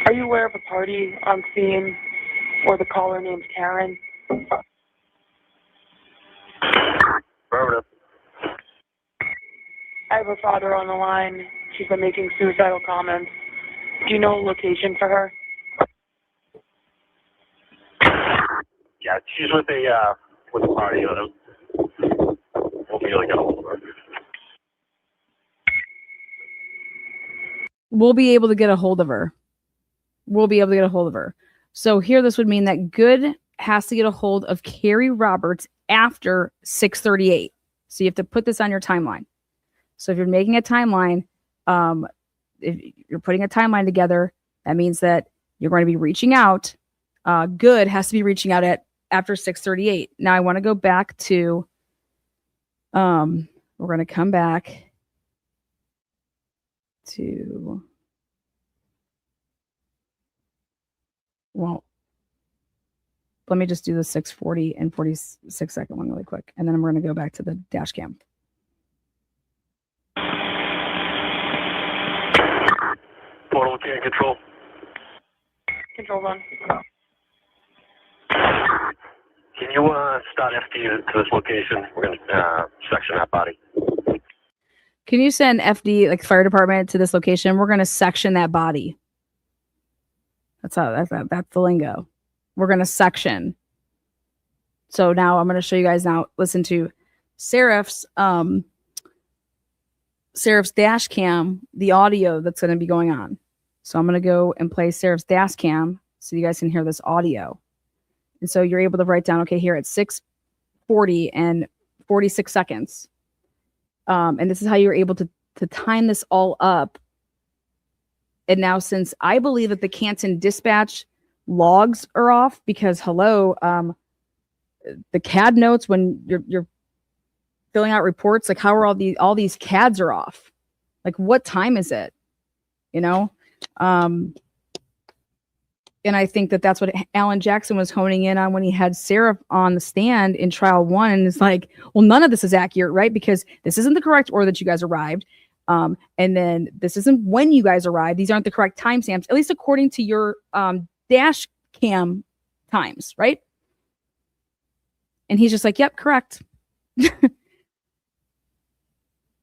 Are you aware of a party on scene or the caller named Karen? Affirmative. I have her father on the line. She's been making suicidal comments. Do you know a location for her? Yeah, she's with a party. We'll be able to get a hold of her. We'll be able to get a hold of her. We'll be able to get a hold of her. So here, this would mean that Good has to get a hold of Carrie Roberts after 6:38. So you have to put this on your timeline. So if you're making a timeline, if you're putting a timeline together, that means that you're going to be reaching out. Good has to be reaching out at after 6:38. Now I want to go back to, we're going to come back to, well, let me just do the 6:40 and 46 second one really quick. And then we're going to go back to the dash cam. Portal can control. Control 1. Can you FD to this location. We're going to section that body. Can you send FD, like fire department, to this location? We're going to section that body. That's the lingo. We're going to section. So now I'm going to show you guys now. Listen to Seraph's dash cam, the audio that's going to be going on. So I'm going to go and play Seraph's dash cam so you guys can hear this audio. And so you're able to write down, okay, here at 6:40 and 46 seconds. And this is how you're able to time this all up. And now, since I believe that the Canton dispatch logs are off, because the CAD notes when you're filling out reports, like how are all these CADs are off? Like what time is it? You know? And I think that that's what Alan Jackson was honing in on when he had Sarah on the stand in trial 1. And it's like, well, none of this is accurate, right? Because this isn't the correct order that you guys arrived. And then this isn't when you guys arrived. These aren't the correct timestamps, at least according to your dash cam times, right? And he's just like, yep, correct.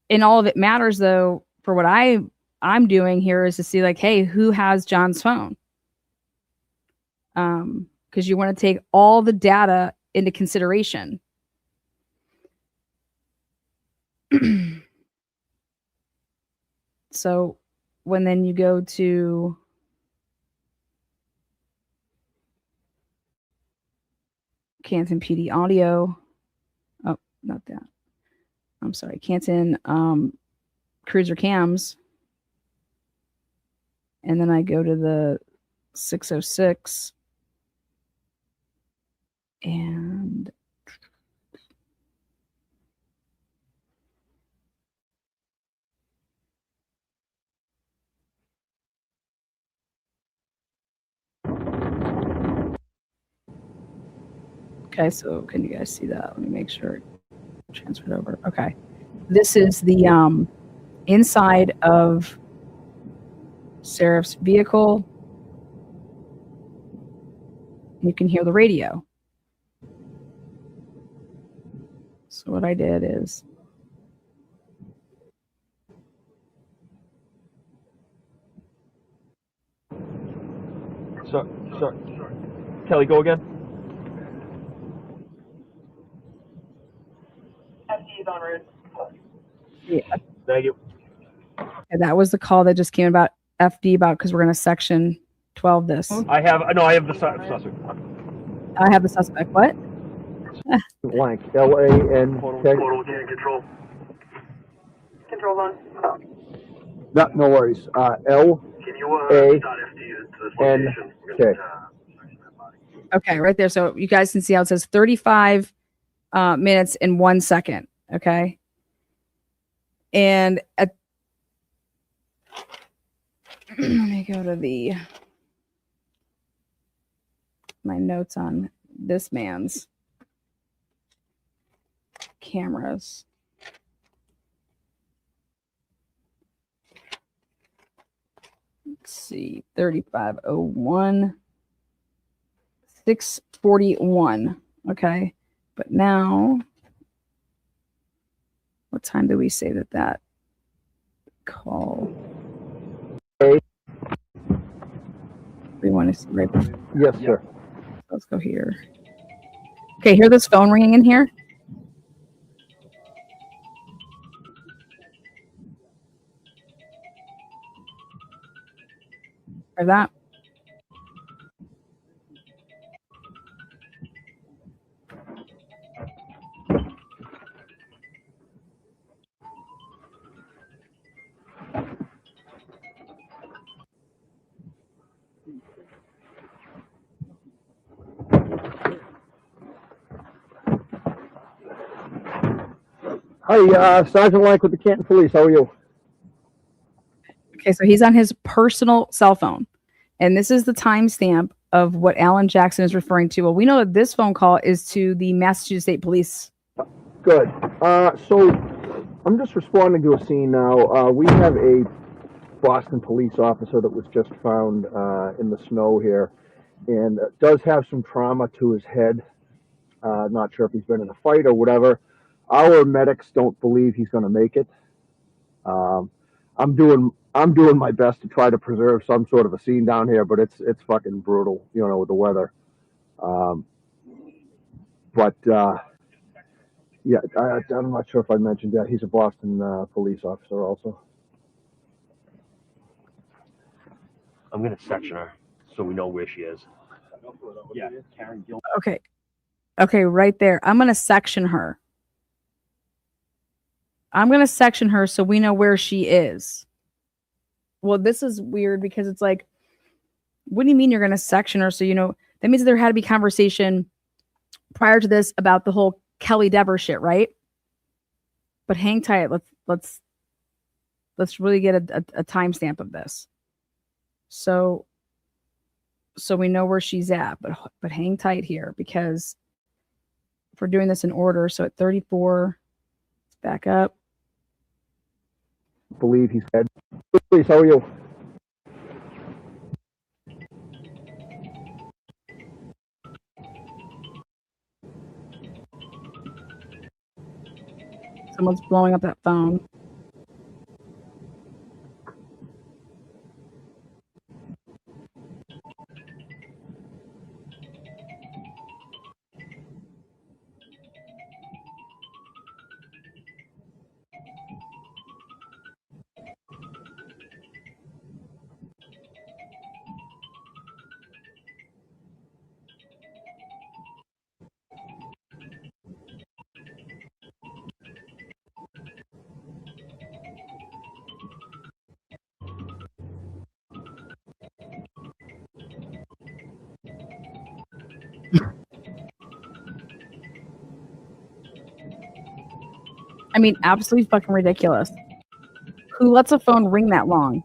And all of it matters, though, for what I'm doing here is to see, like, hey, who has John's phone? Because you want to take all the data into consideration. So when then you go to Canton PD audio, oh, not that. I'm sorry, Canton cruiser cams. And then I go to the 606 and okay, so can you guys see that? Let me make sure it transferred over. Okay. This is the inside of Seraph's vehicle. You can hear the radio. So what I did is Sorry. Kelly, go again. FD is on route. yeah. Thank you. And that was the call that just came about FD about because we're going to section 12 this. I have the suspect. I have the suspect. What? Lank. L-A-N-K. Control. Control on. No worries. L-A-N-K. Okay, right there. So you guys can see how it says 35 minutes and 1 second. Okay. And let me go to my notes on this man's cameras. Let's see, 3501, 641. Okay, but now, what time do we say that call? We want to see right before. Yes, sir. Let's go here. Okay, hear this phone ringing in here? Or that? Hi, Sergeant Lank with the Canton Police. How are you? Okay, so he's on his personal cell phone. And this is the timestamp of what Alan Jackson is referring to. Well, we know that this phone call is to the Massachusetts State Police. Good. So I'm just responding to a scene now. We have a Boston police officer that was just found in the snow here and does have some trauma to his head. Not sure if he's been in a fight or whatever. Our medics don't believe he's going to make it. I'm doing my best to try to preserve some sort of a scene down here, but it's fucking brutal, you know, with the weather. Yeah, I'm not sure if I mentioned that he's a Boston police officer also. I'm gonna section her so we know where she is. Yeah, Karen Gil. Okay. Okay, right there. I'm going to section her. I'm going to section her so we know where she is. Well, this is weird because it's like, what do you mean you're going to section her? So, you know, that means there had to be conversation prior to this about the whole Kelly Dever shit, right? But hang tight. Let's really get a timestamp of this. So we know where she's at, but hang tight here because if we're doing this in order, so at 34, let's back up. Believe he's dead. Please, how are you? Someone's blowing up that phone. I mean, absolutely fucking ridiculous. Who lets a phone ring that long?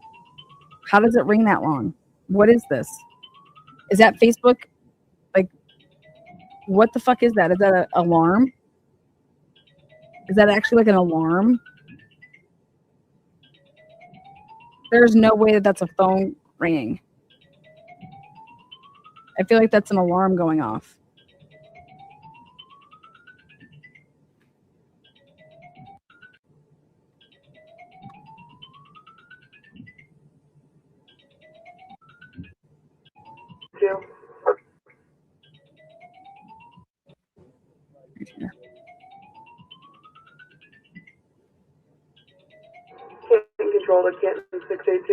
How does it ring that long? What is this? Is that Facebook? Like, what the fuck is that? Is that an alarm? Is that actually like an alarm? There's no way that that's a phone ringing. I feel like that's an alarm going off. Two. Right here. Can't control the Canton 682.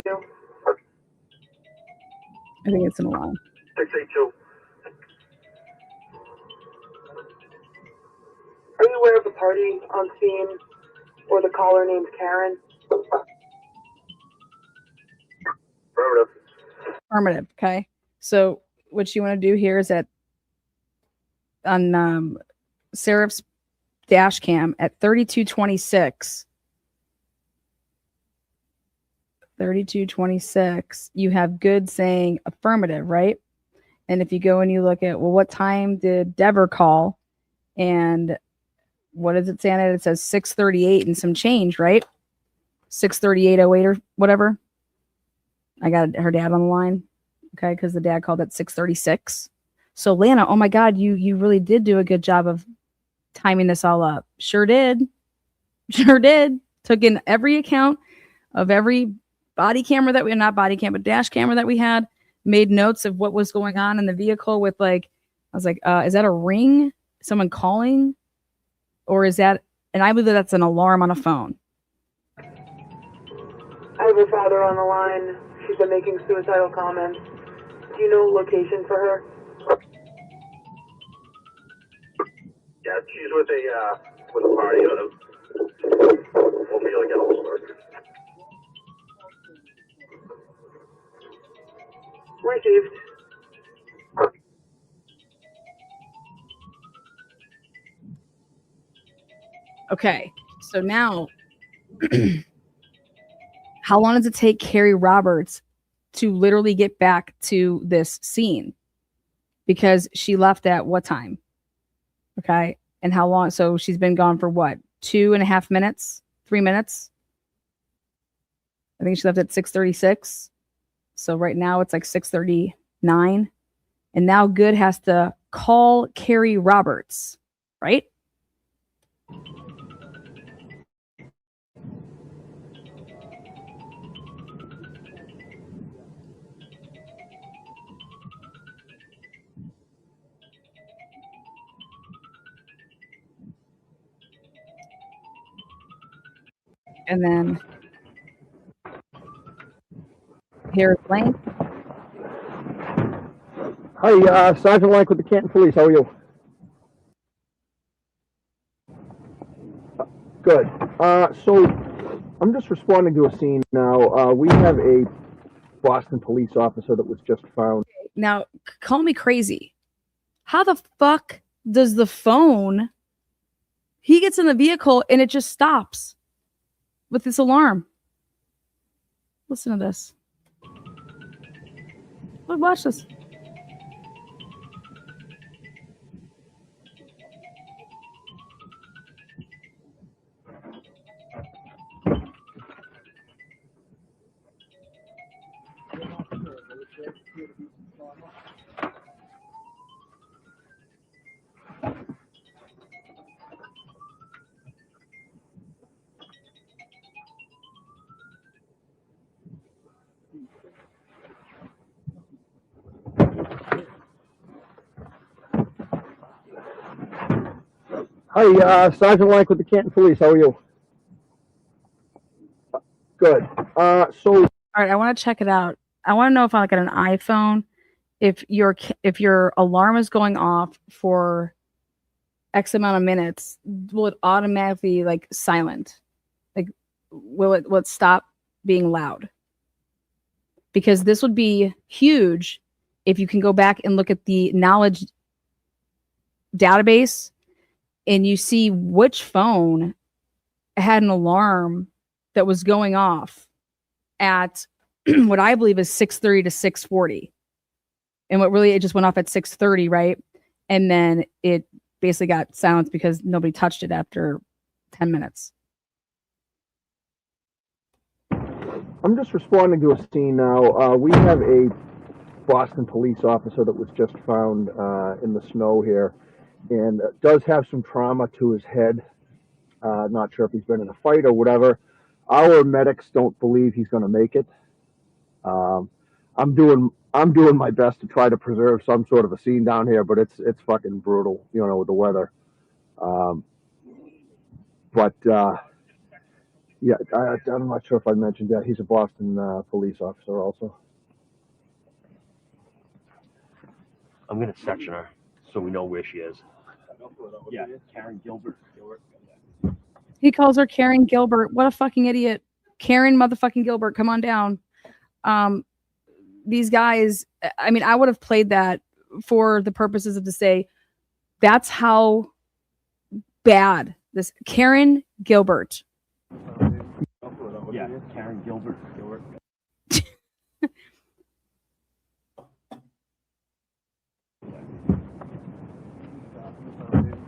I think it's an alarm. 682. Are you aware of the party on scene or the caller named Karen? Affirmative. Affirmative. Okay. So what you want to do here is that on Seraph's dash cam at 3226, you have good saying affirmative, right? And if you go and you look at, well, what time did Dever call? And what does it say on it? It says 6:38 and some change, right? 6:38:08 or whatever. I got her dad on the line, okay, because the dad called at 6:36. So Lana, oh my God, you really did do a good job of timing this all up. Sure did. Sure did. Took in every account of every body camera that we, not body cam, but dash camera that we had, made notes of what was going on in the vehicle with like, I was like, is that a ring? Someone calling? Or is that, and I believe that that's an alarm on a phone. I have her father on the line. She's been making suicidal comments. Do you know location for her? Yeah, she's with a party on a. We'll be able to get all sorts. Received. Okay, so now, how long does it take Carrie Roberts to literally get back to this scene? Because she left at what time? Okay, and how long? So she's been gone for what? 2.5 minutes? 3 minutes? I think she left at 6:36. So right now it's like 6:39. And now Good has to call Carrie Roberts right? And then here's Lank. Hi, Sergeant Lank with the Canton Police. How are you? Good. So I'm just responding to a scene now. We have a Boston police officer that was just found. Now, call me crazy. How the fuck does the phone? He gets in the vehicle and it just stops with this alarm. Listen to this. Look, watch this. Hi, Sergeant Lank with the Canton Police. How are you? Good. So All right, I want to check it out. I want to know if I like on an iPhone, if your alarm is going off for X amount of minutes, will it automatically like silent? Like, will it stop being loud? Because this would be huge if you can go back and look at the knowledge database and you see which phone had an alarm that was going off at what I believe is 6:30 to 6:40. And what really, it just went off at 6:30, right? And then it basically got silenced because nobody touched it after 10 minutes. I'm just responding to a scene now. We have a Boston police officer that was just found in the snow here and does have some trauma to his head. Not sure if he's been in a fight or whatever. Our medics don't believe he's going to make it. I'm doing my best to try to preserve some sort of a scene down here, but it's fucking brutal, you know, with the weather. Yeah, I'm not sure if I mentioned that he's a Boston police officer also. I'm gonna section her so we know where she is. Yeah, Karen Gilbert. He calls her Karen Gilbert. What a fucking idiot. Karen motherfucking Gilbert, come on down. These guys, I mean, I would have played that for the purposes of to say that's how bad this Karen Gilbert. Yeah, Karen Gilbert.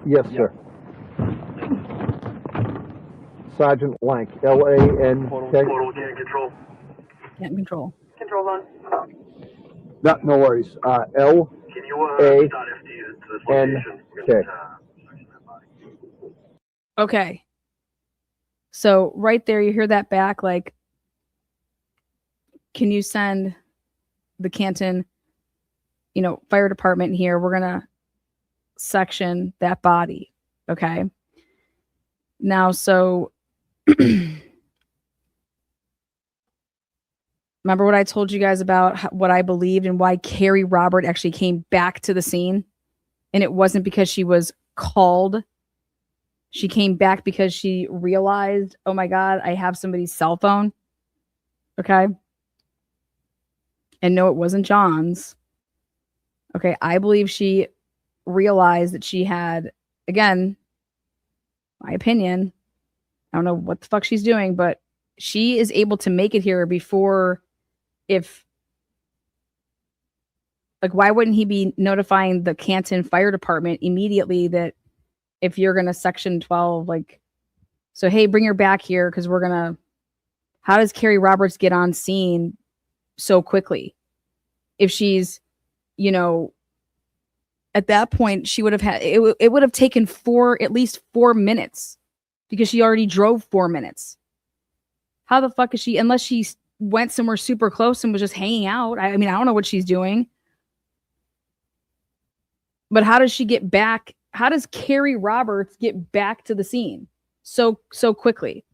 Yes, sir. Sergeant Lank, L-A-N-K. Total can control. Can't control. Control on. No worries. Can you A- start FD to this N- location? K. Okay. So right there, you hear that back, like, can you send the Canton, fire department here? We're going to section that body. Okay. Now, so remember what I told you guys about what I believed and why Carrie Robert actually came back to the scene? And it wasn't because she was called. She came back because she realized, oh my God, I have somebody's cell phone. Okay. And no, it wasn't John's. Okay. I believe she realized that she had, again, my opinion, I don't know what the fuck she's doing, but she is able to make it here before why wouldn't he be notifying the Canton Fire Department immediately that if you're going to section 12, so, hey, bring her back here because we're going to, how does Carrie Roberts get on scene so quickly? If she's, at that point, she would have had it would have taken at least 4 minutes because she already drove 4 minutes. How the fuck is she, unless she went somewhere super close and was just hanging out? I mean, I don't know what she's doing. But how does she get back? How does Carrie Roberts get back to the scene so quickly?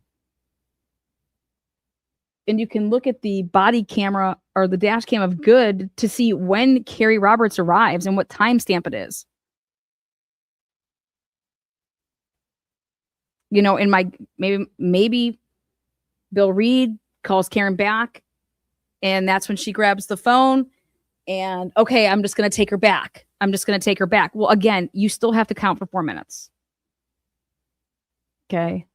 And you can look at the body camera or the dash cam of Good to see when Carrie Roberts arrives and what timestamp it is. You know, in my maybe Bill Reed calls Karen back, and that's when she grabs the phone and, okay, I'm just going to take her back. Well, again, you still have to count for 4 minutes. Okay.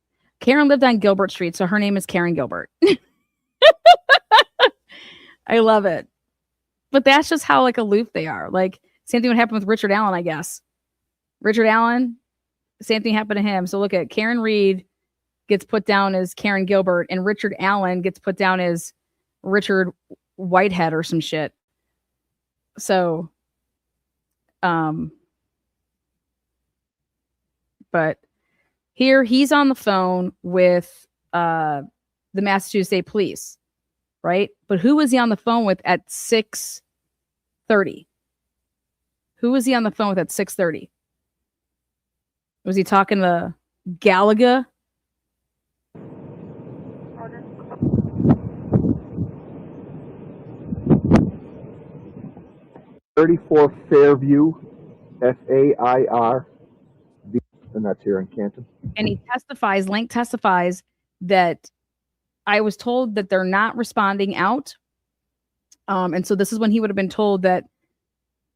Karen lived on Gilbert Street, so her name is Karen Gilbert. I love it. But that's just how like aloof they are. Like, same thing would happen with Richard Allen, I guess. Richard Allen, same thing happened to him. So look at Karen Reed gets put down as Karen Gilbert, and Richard Allen gets put down as Richard Whitehead or some shit. So, but here he's on the phone with the Massachusetts State Police, right? But who was he on the phone with at 6:30? Who was he on the phone with at 6:30? Was he talking to Gallagher? Roger. 34 Fairview, Fair, and that's here in Canton. And he testifies, Lank testifies that I was told that they're not responding out. And so this is when he would have been told that,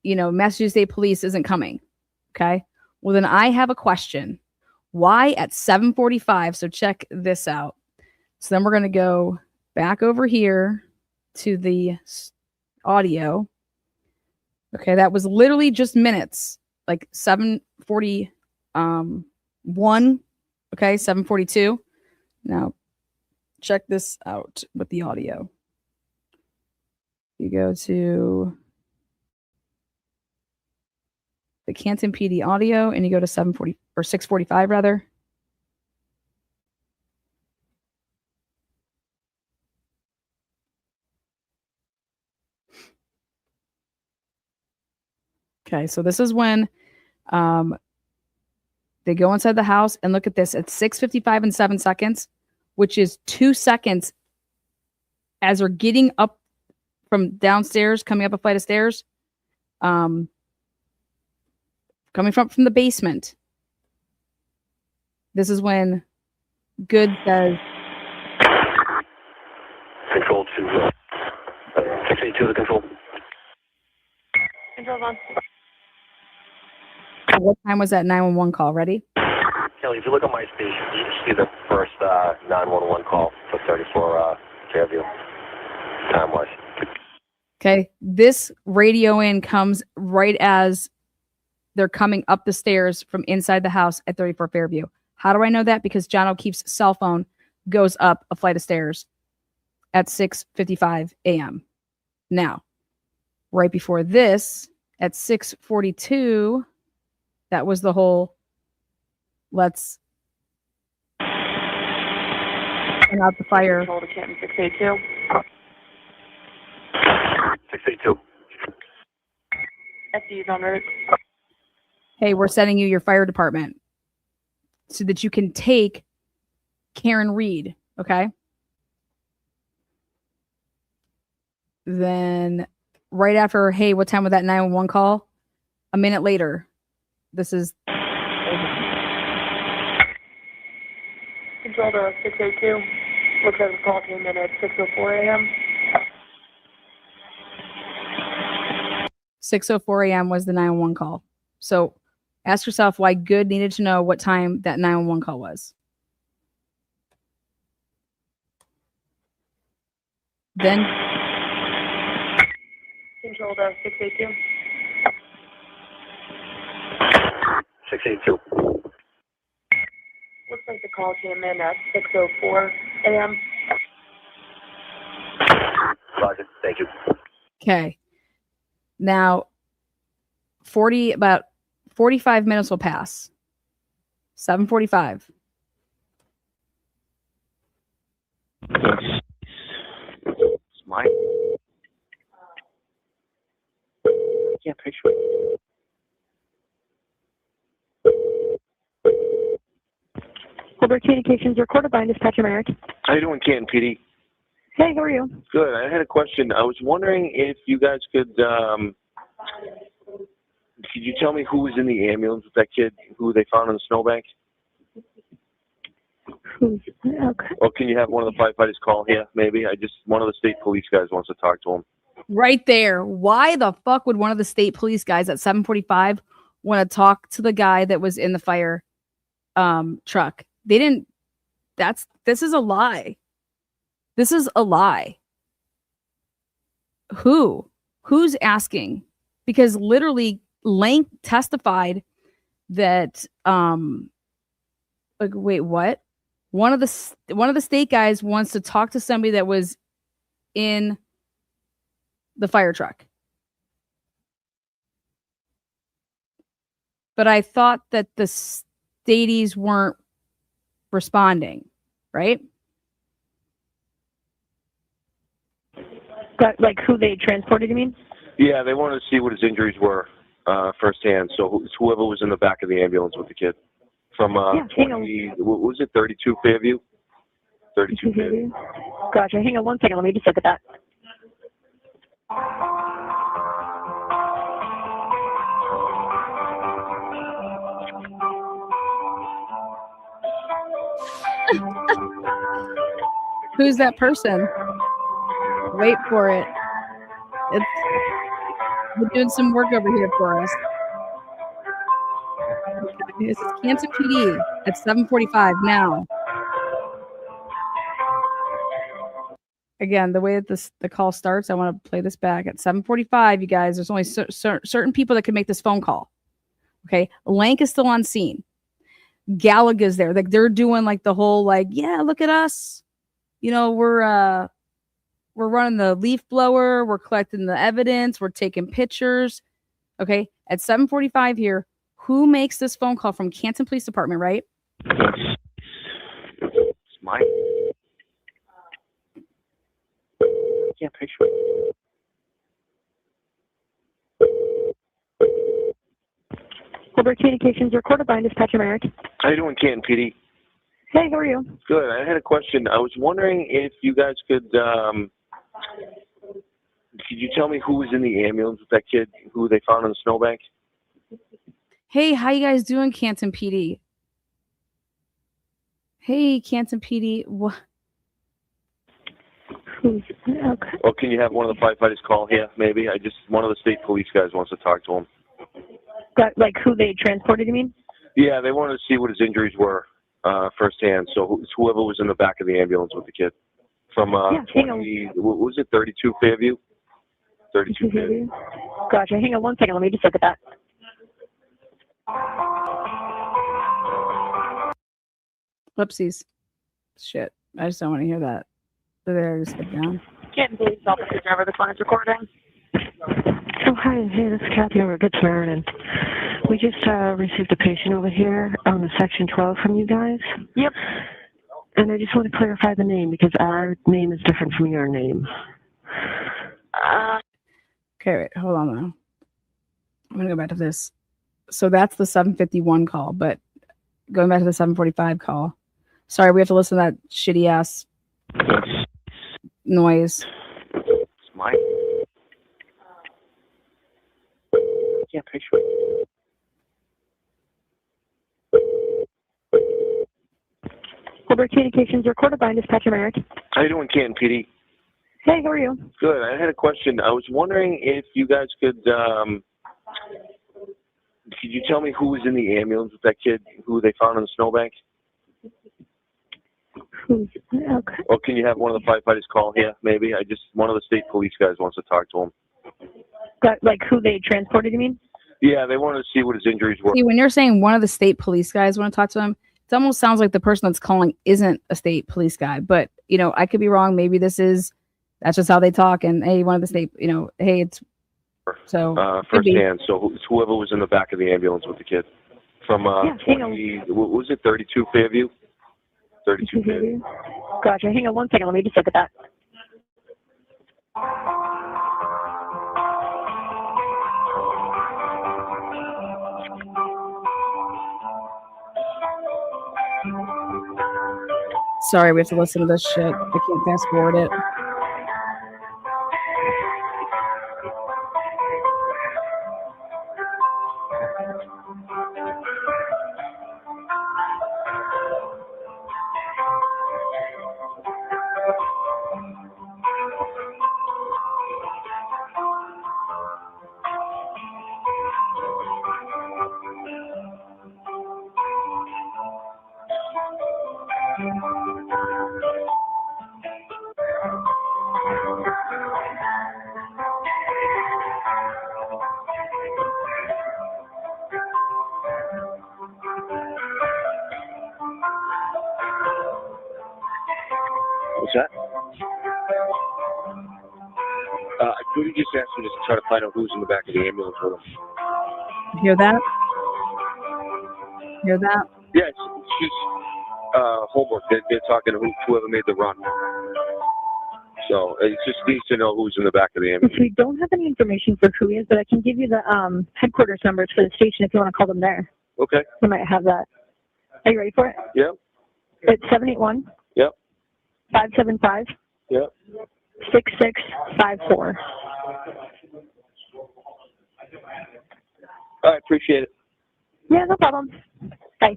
you know, Massachusetts State Police isn't coming. Okay. Well, then I have a question. Why at 7:45? So check this out. So then we're going to go back over here to the audio. Okay. That was literally just minutes, like 7:41. Okay. 7:42. Now check this out with the audio. You go to the Canton PD audio and you go to 7:40 or 6:45 rather. Okay, so this is when they go inside the house, and look at this at 6:55 and 7 seconds, which is 2 seconds as they're getting up from downstairs, coming up a flight of stairs, coming from the basement. This is when Good says, Control to 682 the control. Control's on. what time was that 911 call? Ready? Kelly, if you look on my station, you can see the first 911 call for 34 Fairview, time-wise. Okay, this radio in comes right as they're coming up the stairs from inside the house at 34 Fairview. How do I know that? Because John O'Keefe's cell phone goes up a flight of stairs at 6:55 a.m. Now, right before this, at 6:42, that was the whole let's turn out the fire. Control to Canton 682. 682. FD's on route. Hey, we're sending you your fire department so that you can take Karen Reed, okay? Then right after, hey, what time was that 911 call? A minute later, this is... Control to 682. Looks like the call came in at 6:04 a.m. 6:04 a.m. was the 911 call. So ask yourself why Good needed to know what time that 911 call was. Then Control to 682. 682. Looks like the call came in at 6:04 a.m. Roger, thank you. okay. Now, about 45 minutes will pass. 7:45. Mine. Yeah, picture it. Corporate Communications recorded by Dispatcher Merrick. How you doing, Canton PD? Hey, how are you? Good. I had a question. I was wondering if you guys could you tell me who was in the ambulance with that kid who they found on the snowbank? Okay. Or can you have one of the firefighters call here, maybe? One of the state police guys wants to talk to him. Right there. Why the fuck would one of the state police guys at 7:45 want to talk to the guy that was in the fire truck? They didn't. This is a lie. This is a lie. Who's asking? Because literally Lank testified that like, wait, what? One of the state guys wants to talk to somebody that was in the fire truck. But I thought that the staties weren't responding, right? But like who they transported, you mean? Yeah, they wanted to see what his injuries were firsthand. So it's whoever was in the back of the ambulance with the kid. From 20, what was it, 32 Fairview? 32 Fairview. Gotcha. Hang on one second. Let me just look at that. Who's that person? Wait for it. We're doing some work over here for us. This is Canton PD at 7:45 now. Again, the way that the call starts, I want to play this back at 7:45. You guys, there's only certain people that can make this phone call. Okay, Lank is still on scene. Gallagher's there. Like they're doing like the whole like, yeah, look at us. You know, we're running the leaf blower. We're collecting the evidence. We're taking pictures. Okay, at 7:45 here. Who makes this phone call from Canton Police Department, right? It's mine. Yeah, picture it. Corporate Communications recorded by Dispatcher Merrick. How you doing, Canton PD? Hey, how are you? Good. I had a question. I was wondering if you guys could you tell me who was in the ambulance with that kid who they found on the snowbank? Hey, how you guys doing, Canton PD? Hey, Canton PD. What? Okay. Or can you have one of the firefighters call here, maybe? One of the state police guys wants to talk to him. But like who they transported, you mean? Yeah, they wanted to see what his injuries were firsthand. So it's whoever was in the back of the ambulance with the kid. From 20, what was it, 32 Fairview? 32 Fairview. Gotcha. Hang on one second. Let me just look at that. Whoopsies. Shit. I just don't want to hear that. So there, just get down. Canton Police Officer Driver, the client's recording. Oh, hi. Hey, this is Kathy over at Good Samaritan. We just received a patient over here on the Section 12 from you guys. Yep. And I just want to clarify the name because our name is different from your name. Okay, wait. Hold on, though. I'm going to go back to this. So that's the 7:51 call, but going back to the 7:45 call. Sorry, we have to listen to that shitty ass noise. It's mine. Yeah, picture it. Corporate Communications recorded by Dispatcher Merrick. How you doing, Canton PD? Hey, how are you? Good. I had a question. I was wondering if you guys could you tell me who was in the ambulance with that kid who they found on the snowbank? Okay. Or can you have one of the firefighters call here, maybe? One of the state police guys wants to talk to him. But like who they transported, you mean? Yeah, they wanted to see what his injuries were. See, when you're saying one of the state police guys want to talk to him, it almost sounds like the person that's calling isn't a state police guy. But, you know, I could be wrong. Maybe that's just how they talk. And, hey, one of the state, you know, hey, it's So could first be. hand. So it's whoever was in the back of the ambulance with the kid. From Yeah, hang 20, what was it, 32 Fairview? 32 Fairview. Gotcha. Hang on 1 second. Let me just look at that. Sorry, we have to listen to this shit. I can't fast forward it. What's that? Could you just ask me to try to find out who's in the back of the ambulance with him? Hear that? Hear that? Yeah, it's just homework. They're talking to whoever made the run. So it just needs to know who's in the back of the ambulance. We don't have any information for who he is, but I can give you the headquarters numbers for the station if you want to call them there. Okay. You might have that. Are you ready for it? Yep. It's 781. Yep. 575. Yep. 6654. All right, appreciate it. Yeah, no problem. Bye.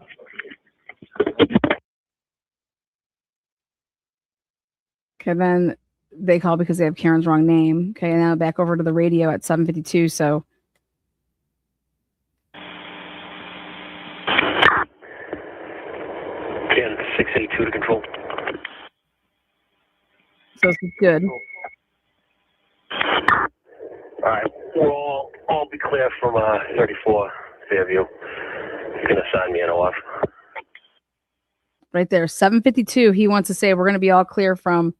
Okay, then they call because they have Karen's wrong name. Okay, and now back over to the radio at 7:52. So 682 to control. so this is good. All right, we'll all be clear from 34 Fairview. You can assign me an OF. Right there, 7:52. He wants to say we're going to be all clear from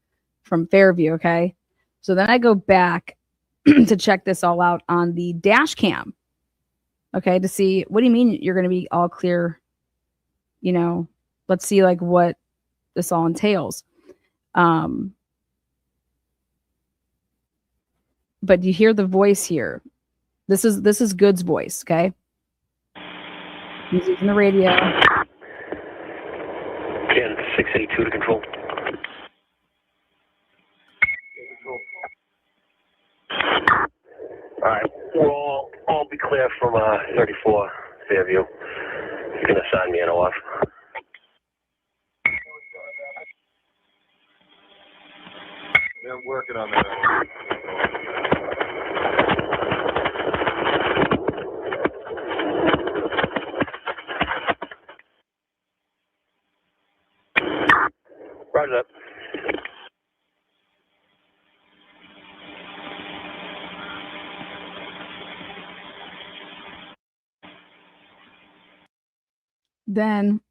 Fairview. Okay, so then I go back to check this all out on the dash cam. Okay, to see what do you mean you're going to be all clear. You know, let's see like what this all entails. But you hear the voice here. This is Good's voice. Okay, he's using the radio. 682 to control. All right, we'll all be clear from 34 Fairview. You can assign me an OF. They're working on that. Roger that. Then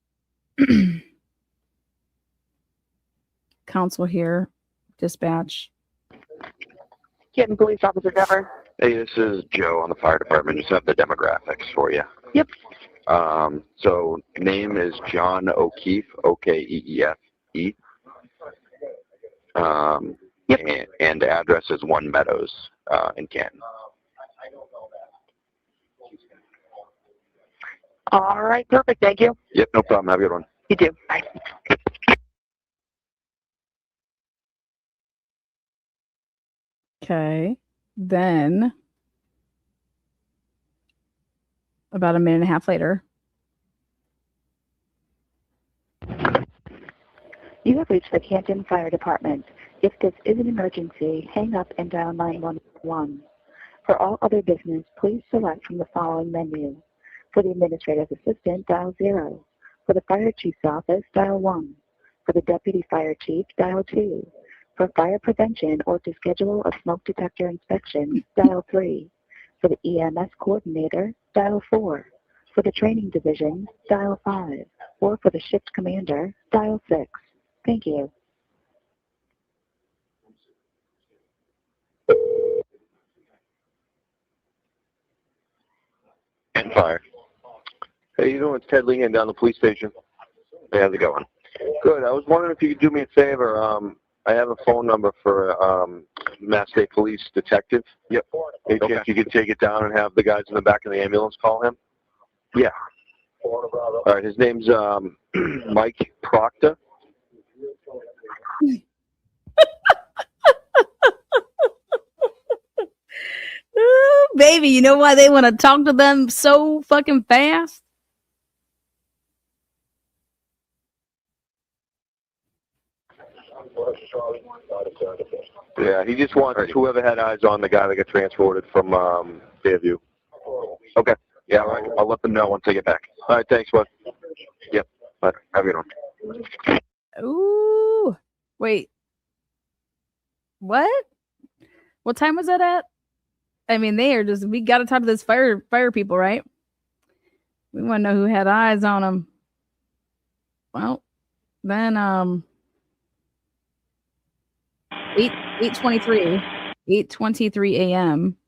council here, dispatch. Getting police officer Dever. Hey, this is Joe on the fire department. Just have the demographics for you. Yep. So name is John O'Keefe, Okeefe. Yep. And address is One Meadows in Canton. All right, perfect. Thank you. Yep, no problem. Have a good one. You too. Bye. Okay. Then about a minute and a half later. You have reached the Canton Fire Department. If this is an emergency, hang up and dial 911. For all other business, please select from the following menu. For the administrative assistant, dial 0. For the fire chief's office, dial 1. For the deputy fire chief, dial 2. For fire prevention or to schedule a smoke detector inspection, dial 3. For the EMS coordinator, dial 4. For the training division, dial 5. Or for the shift commander, dial 6. Thank you. Canton Fire. Hey, you doing? It's Ted Lehan down the police station. Hey, how's it going? Good. I was wondering if you could do me a favor. I have a phone number for Mass State Police detective. Yep. Any chance you could take it down and have the guys in the back of the ambulance call him? Yeah. All right. His name's Mike Proctor. Ooh, baby, you know why they want to talk to them so fucking fast? Yeah, he just wants whoever had eyes on the guy that got transported from Fairview. Okay. Yeah, All right. I'll let them know once I get back. All right, thanks, bud. Yep. Have a good one. Ooh, wait, what? What time was that at? I mean, we got to talk to this fire people, right? We want to know who had eyes on them. Well, then 8:23 a.m.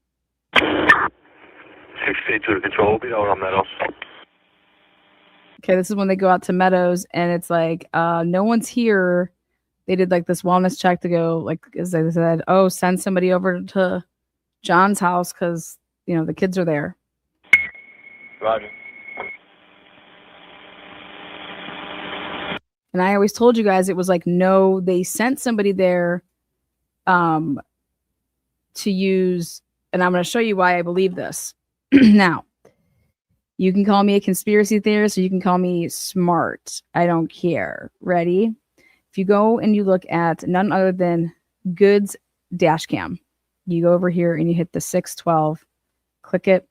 682 to control, be out on Meadows. Okay, this is when they go out to Meadows, and it's like no one's here. They did like this wellness check to go, like as they said, oh, send somebody over to John's house because the kids are there. Roger. And I always told you guys it was like, no, they sent somebody there to use, and I'm going to show you why I believe this. Now, you can call me a conspiracy theorist or you can call me smart. I don't care. Ready? If you go and you look at none other than Goods dash cam, you go over here and you hit the 612, click it,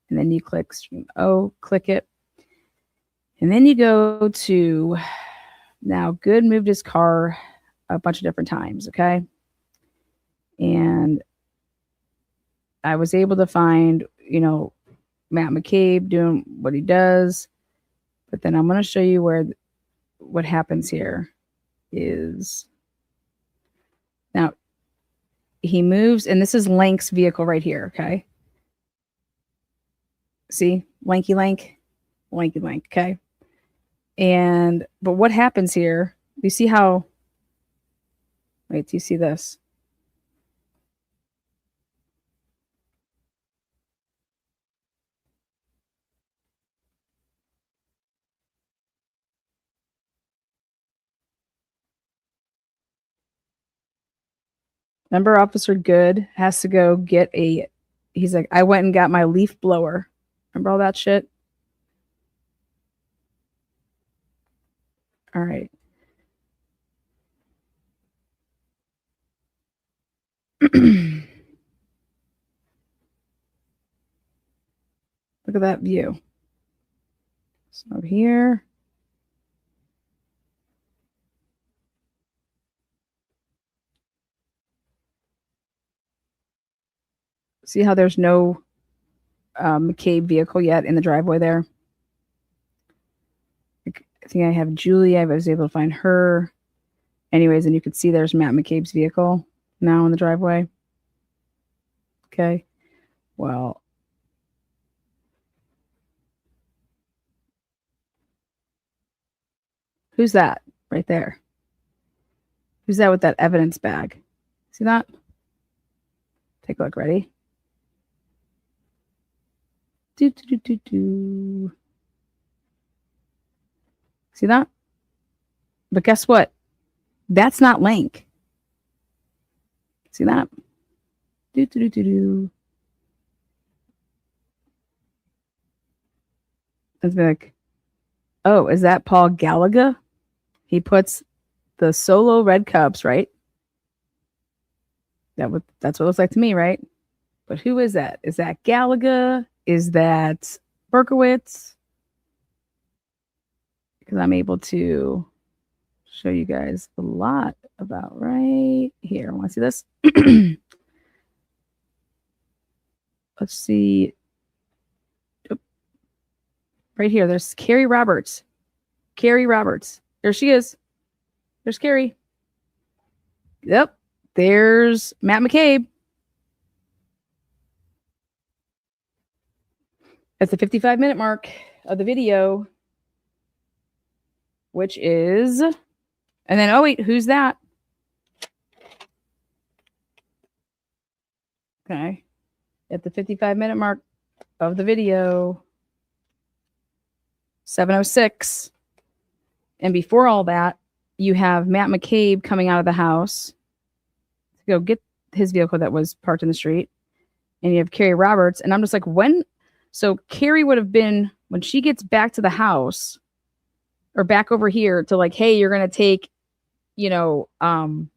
and then you click stream O, click it. And then you go to, now Good moved his car a bunch of different times, okay? And I was able to find, Matt McCabe doing what he does. But then I'm going to show you what happens here is, now he moves, and this is Lank's vehicle right here, okay? See? Lanky Lank, okay? But what happens here, you see how, wait, do you see this? Remember, Officer Good has to go get he's like, I went and got my leaf blower. Remember all that shit? All right. Look at that view. So here. See how there's no McCabe vehicle yet in the driveway there? I think I have Julie. I was able to find her. Anyways, and you can see there's Matt McCabe's vehicle now in the driveway. Okay. Well, who's that right there? Who's that with that evidence bag? See that? Take a look. Ready? Do. See that? But guess what? That's not Lank. See that? Do. It's like, oh, is that Paul Gallagher? He puts the solo red cups, right? That's what it looks like to me, right? But who is that? Is that Gallagher? Is that Berkowitz? Because I'm able to show you guys a lot about right here. Want to see this? Let's see. Oh. Right here, there's Carrie Roberts. Carrie Roberts. There she is. There's Carrie. Yep. There's Matt McCabe. That's the 55-minute mark of the video, which is, and then, oh wait, who's that? Okay. At the 55-minute mark of the video, 7:06. And before all that, you have Matt McCabe coming out of the house to go get his vehicle that was parked in the street. And you have Carrie Roberts. And I'm just like, when? So Carrie would have been, when she gets back to the house or back over here to like, hey, you're going to take, Karen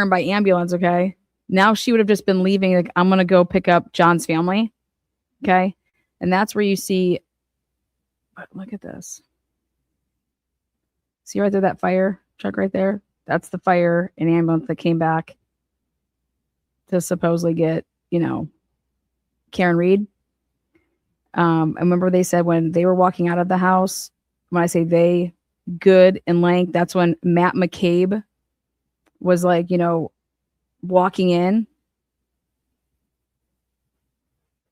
by ambulance. Okay. Now she would have just been leaving. Like, I'm going to go pick up John's family. Okay. And that's where you see, look at this. See right there, that fire truck right there? That's the fire and ambulance that came back to supposedly get, Karen Reed. I remember they said when they were walking out of the house, when I say they, Good and Lank, that's when Matt McCabe was like, walking in.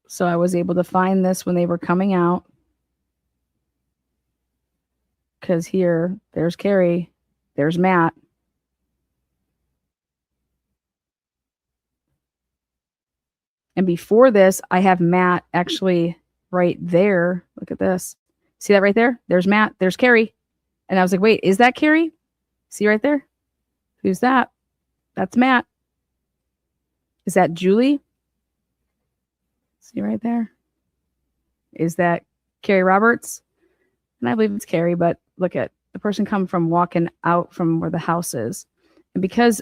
So I was able to find this when they were coming out. Because here, there's Carrie, there's Matt. And before this, I have Matt actually right there. Look at this. See that right there? There's Matt, there's Carrie. And I was like, wait, is that Carrie? See right there? Who's that? That's Matt. Is that Julie? See right there? Is that Carrie Roberts? And I believe it's Carrie, but look at the person come from walking out from where the house is. And because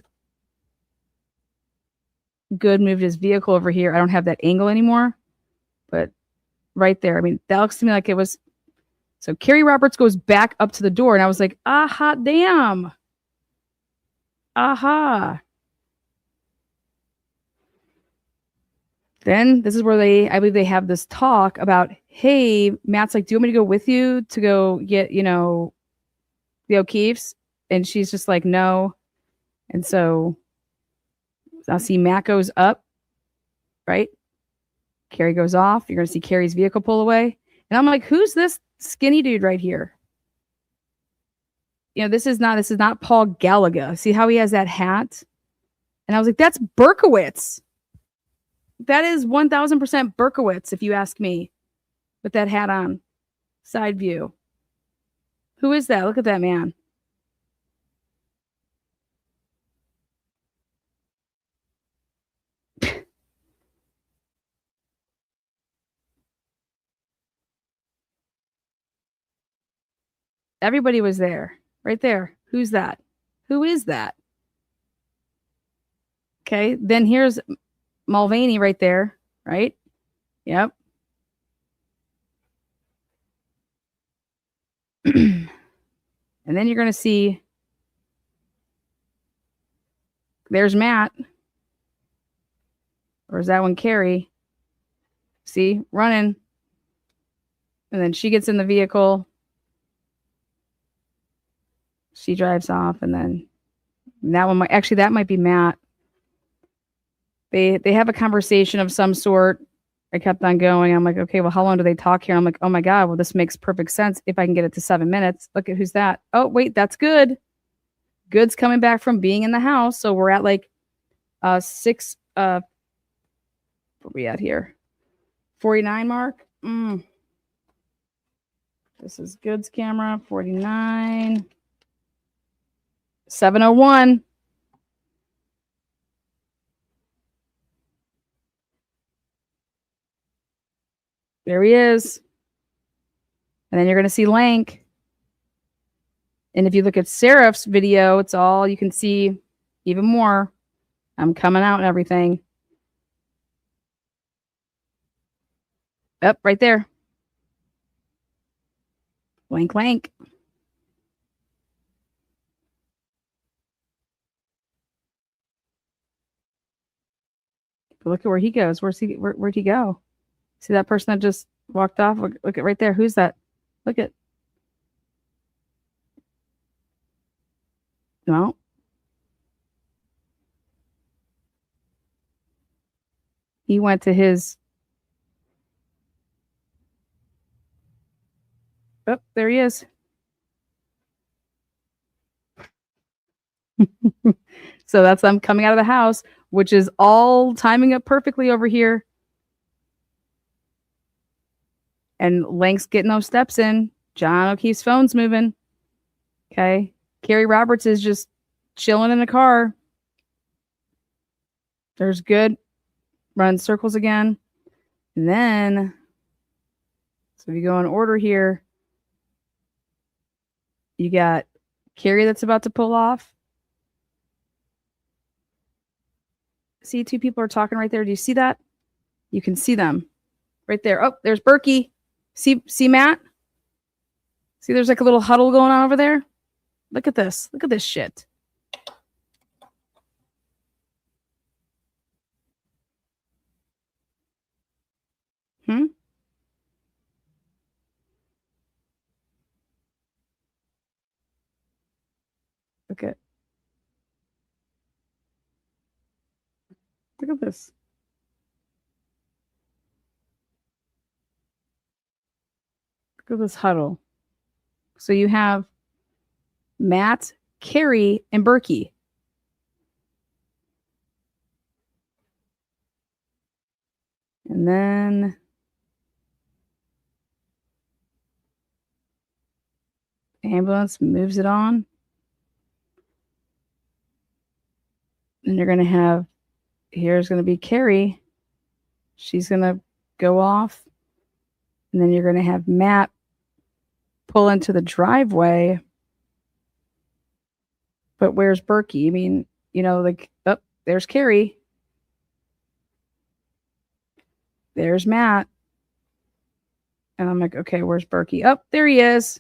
Good moved his vehicle over here, I don't have that angle anymore. But right there, I mean, that looks to me like it was. So Carrie Roberts goes back up to the door, and I was like, aha, damn. Aha. Then this is where I believe they have this talk about, hey, Matt's like, do you want me to go with you to go get, the O'Keefes? And she's just like, no. And so I'll see Matt goes up, right? Carrie goes off. You're going to see Carrie's vehicle pull away. And I'm like, who's this skinny dude right here? This is not Paul Gallagher. See how he has that hat? And I was like, that's Berkowitz. That is 1000% Berkowitz, if you ask me, with that hat on. Side view. Who is that? Look at that man. Everybody was there. Right there. Who's that? Who is that? Okay. Then here's Mulvaney right there. Right? Yep. And then you're going to see there's Matt. Or is that one Carrie? See? Running. And then she gets in the vehicle. She drives off, and then that one that might be Matt. They have a conversation of some sort. I kept on going. I'm like, okay, well, how long do they talk here? I'm like, oh my God, well, this makes perfect sense if I can get it to 7 minutes. Look at who's that. Oh, wait, that's Good. Good's coming back from being in the house. So we're at like 6, where are we at here? 49 mark. This is Good's camera, 49. 7:01. There he is. And then you're going to see Lank. And if you look at Seraph's video, it's all you can see even more. I'm coming out and everything. Up right there. Lank. But look at where he goes. Where'd he go? See that person that just walked off? Look at right there. Who's that? Look at. No. He went to his Oh, there he is. So that's them coming out of the house, which is all timing up perfectly over here. And Lank's getting those steps in. John O'Keefe's phone's moving. Okay. Carrie Roberts is just chilling in the car. There's good. Run circles again. And then, so if you go in order here, you got Carrie that's about to pull off. See, two people are talking right there. Do you see that? You can see them right there. Oh, there's Berkey. See Matt? See, there's like a little huddle going on over there. Look at this. Look at this shit. Look at this. Look at this huddle. So you have Matt, Carrie, and Berkey. And then ambulance moves it on. And you're going to have, here's going to be Carrie. She's going to go off. And then you're going to have Matt pull into the driveway. But where's Berkey? I mean, you know, like, oh, there's Carrie. There's Matt. And I'm like, okay, where's Berkey? Oh, there he is.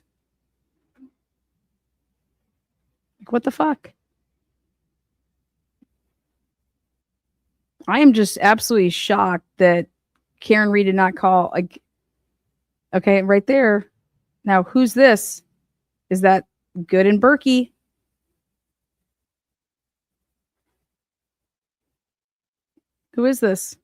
Like, what the fuck? I am just absolutely shocked that Karen Reed did not call. Like, okay, right there. Now, who's this? Is that Good and Berkey? Who is this?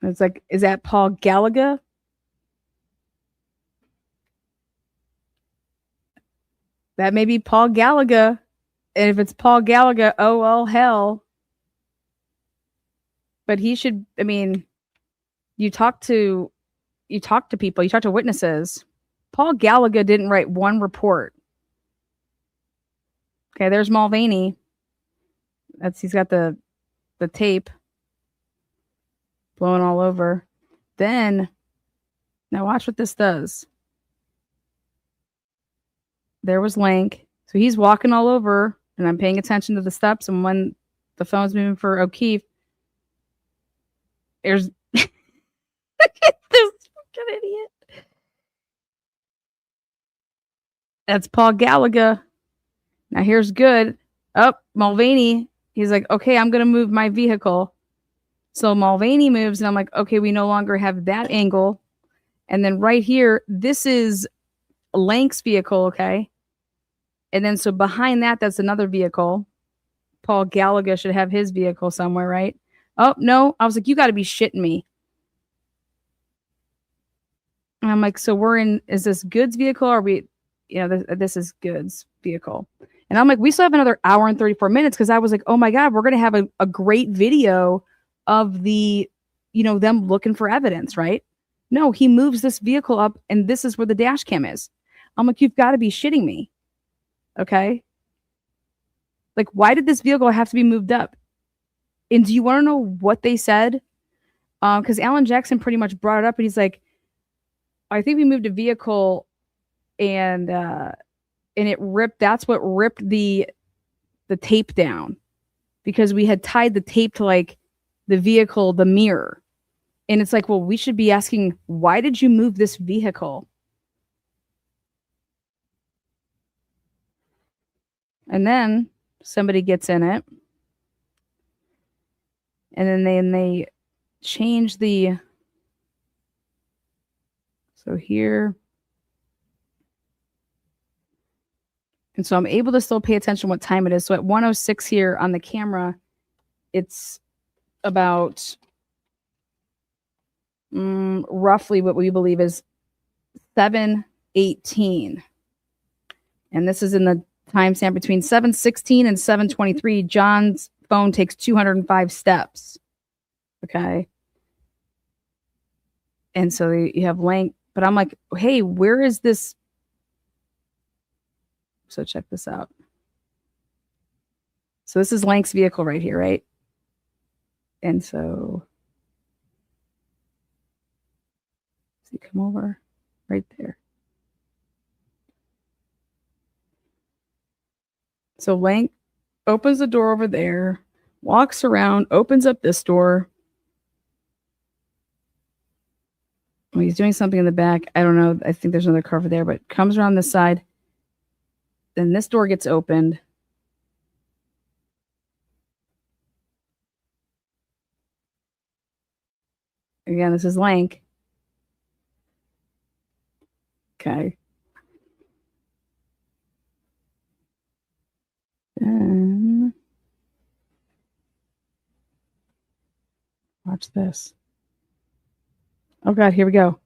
It's like, is that Paul Gallagher? That may be Paul Gallagher. And if it's Paul Gallagher, oh, well, hell. But he should, I mean, you talk to people, you talk to witnesses. Paul Gallagher didn't write one report. Okay, there's Mulvaney. He's got the tape blowing all over. Then, now watch what this does. There was Lank. So he's walking all over, and I'm paying attention to the steps. And when the phone's moving for O'Keefe, there's look at this fucking idiot. That's Paul Gallagher. Now here's Good. Oh, Mulvaney. He's like, okay, I'm gonna move my vehicle. So Mulvaney moves, and I'm like, okay, we no longer have that angle. And then right here, this is Lank's vehicle, okay? And then so behind that, that's another vehicle. Paul Gallagher should have his vehicle somewhere, right? Oh, no. I was like, you got to be shitting me. And I'm like, so is this Good's vehicle? Or this is Good's vehicle. And I'm like, we still have another hour and 34 minutes because I was like, oh my God, we're going to have a great video of them looking for evidence, right? No, he moves this vehicle up and this is where the dash cam is. I'm like, you've got to be shitting me. Okay. Like, why did this vehicle have to be moved up? And do you want to know what they said? Because Alan Jackson pretty much brought it up and he's like, I think we moved a vehicle and it ripped. That's what ripped the tape down because we had tied the tape to like the vehicle, the mirror. And it's like, well, we should be asking, why did you move this vehicle? And then somebody gets in it. And then they change the. So here. And so I'm able to still pay attention what time it is. So at 1:06 here on the camera, it's about roughly what we believe is 7:18. And this is in the timestamp between 7:16 and 7:23. John's phone takes 205 steps. Okay. And so you have Lank, but I'm like, hey, where is this? So check this out. So this is Lank's vehicle right here, right? And so, see, come over right there. So Lank opens the door over there, walks around, opens up this door. Well, he's doing something in the back. I don't know. I think there's another car over there, but comes around this side. Then this door gets opened. Again, this is Lank. Okay. Then watch this. Oh God, here we go.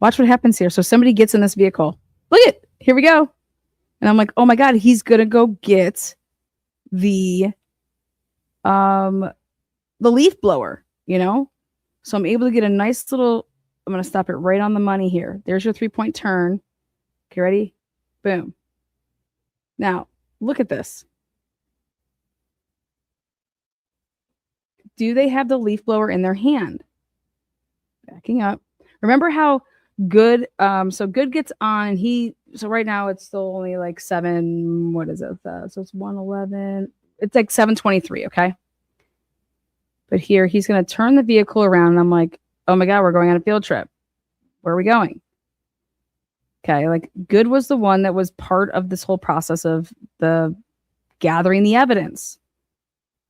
Watch what happens here. So somebody gets in this vehicle. Look at, here we go. And I'm like, oh my God, he's gonna go get the leaf blower, you know? So I'm able to get a nice little, I'm gonna stop it right on the money here. There's your 3-point turn. Okay, ready? Boom. Now, look at this. Do they have the leaf blower in their hand? Backing up. Remember how Good, so Good gets on and so right now it's still only like 7, what is it? So it's 1:11. It's like 7:23, okay? But here he's going to turn the vehicle around and I'm like, oh my God, we're going on a field trip. Where are we going? Okay, like Good was the one that was part of this whole process of the gathering the evidence.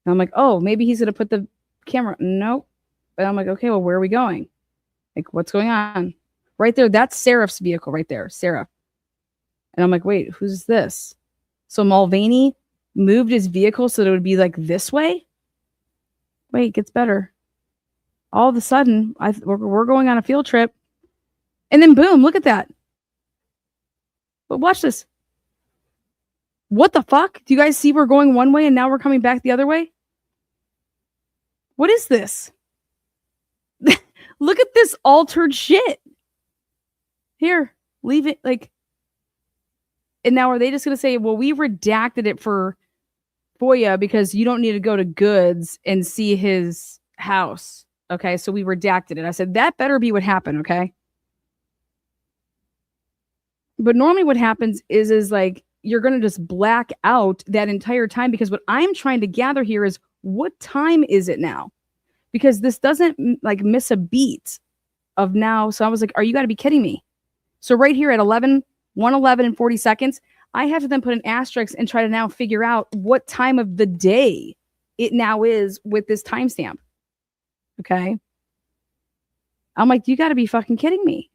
And I'm like, oh, maybe he's going to put the camera. Nope. But I'm like, okay, well, where are we going? Like, what's going on? Right there, that's Seraph's vehicle right there, Seraph. And I'm like, wait, who's this? So Mulvaney moved his vehicle so that it would be like this way? Wait, it gets better. All of a sudden, we're going on a field trip. And then boom, look at that. But watch this. What the fuck? Do you guys see we're going one way and now we're coming back the other way? What is this? Look at this altered shit. Here, leave it like. And now are they just going to say, well, we redacted it for FOIA because you don't need to go to Goods and see his house. Okay, so we redacted it. I said, that better be what happened, okay? But normally what happens is like you're going to just black out that entire time because what I'm trying to gather here is what time is it now? Because this doesn't like miss a beat of now. So I was like, are you got to be kidding me? So right here at 1:11 and 40 seconds, I have to then put an asterisk and try to now figure out what time of the day it now is with this timestamp. Okay. I'm like, you got to be fucking kidding me.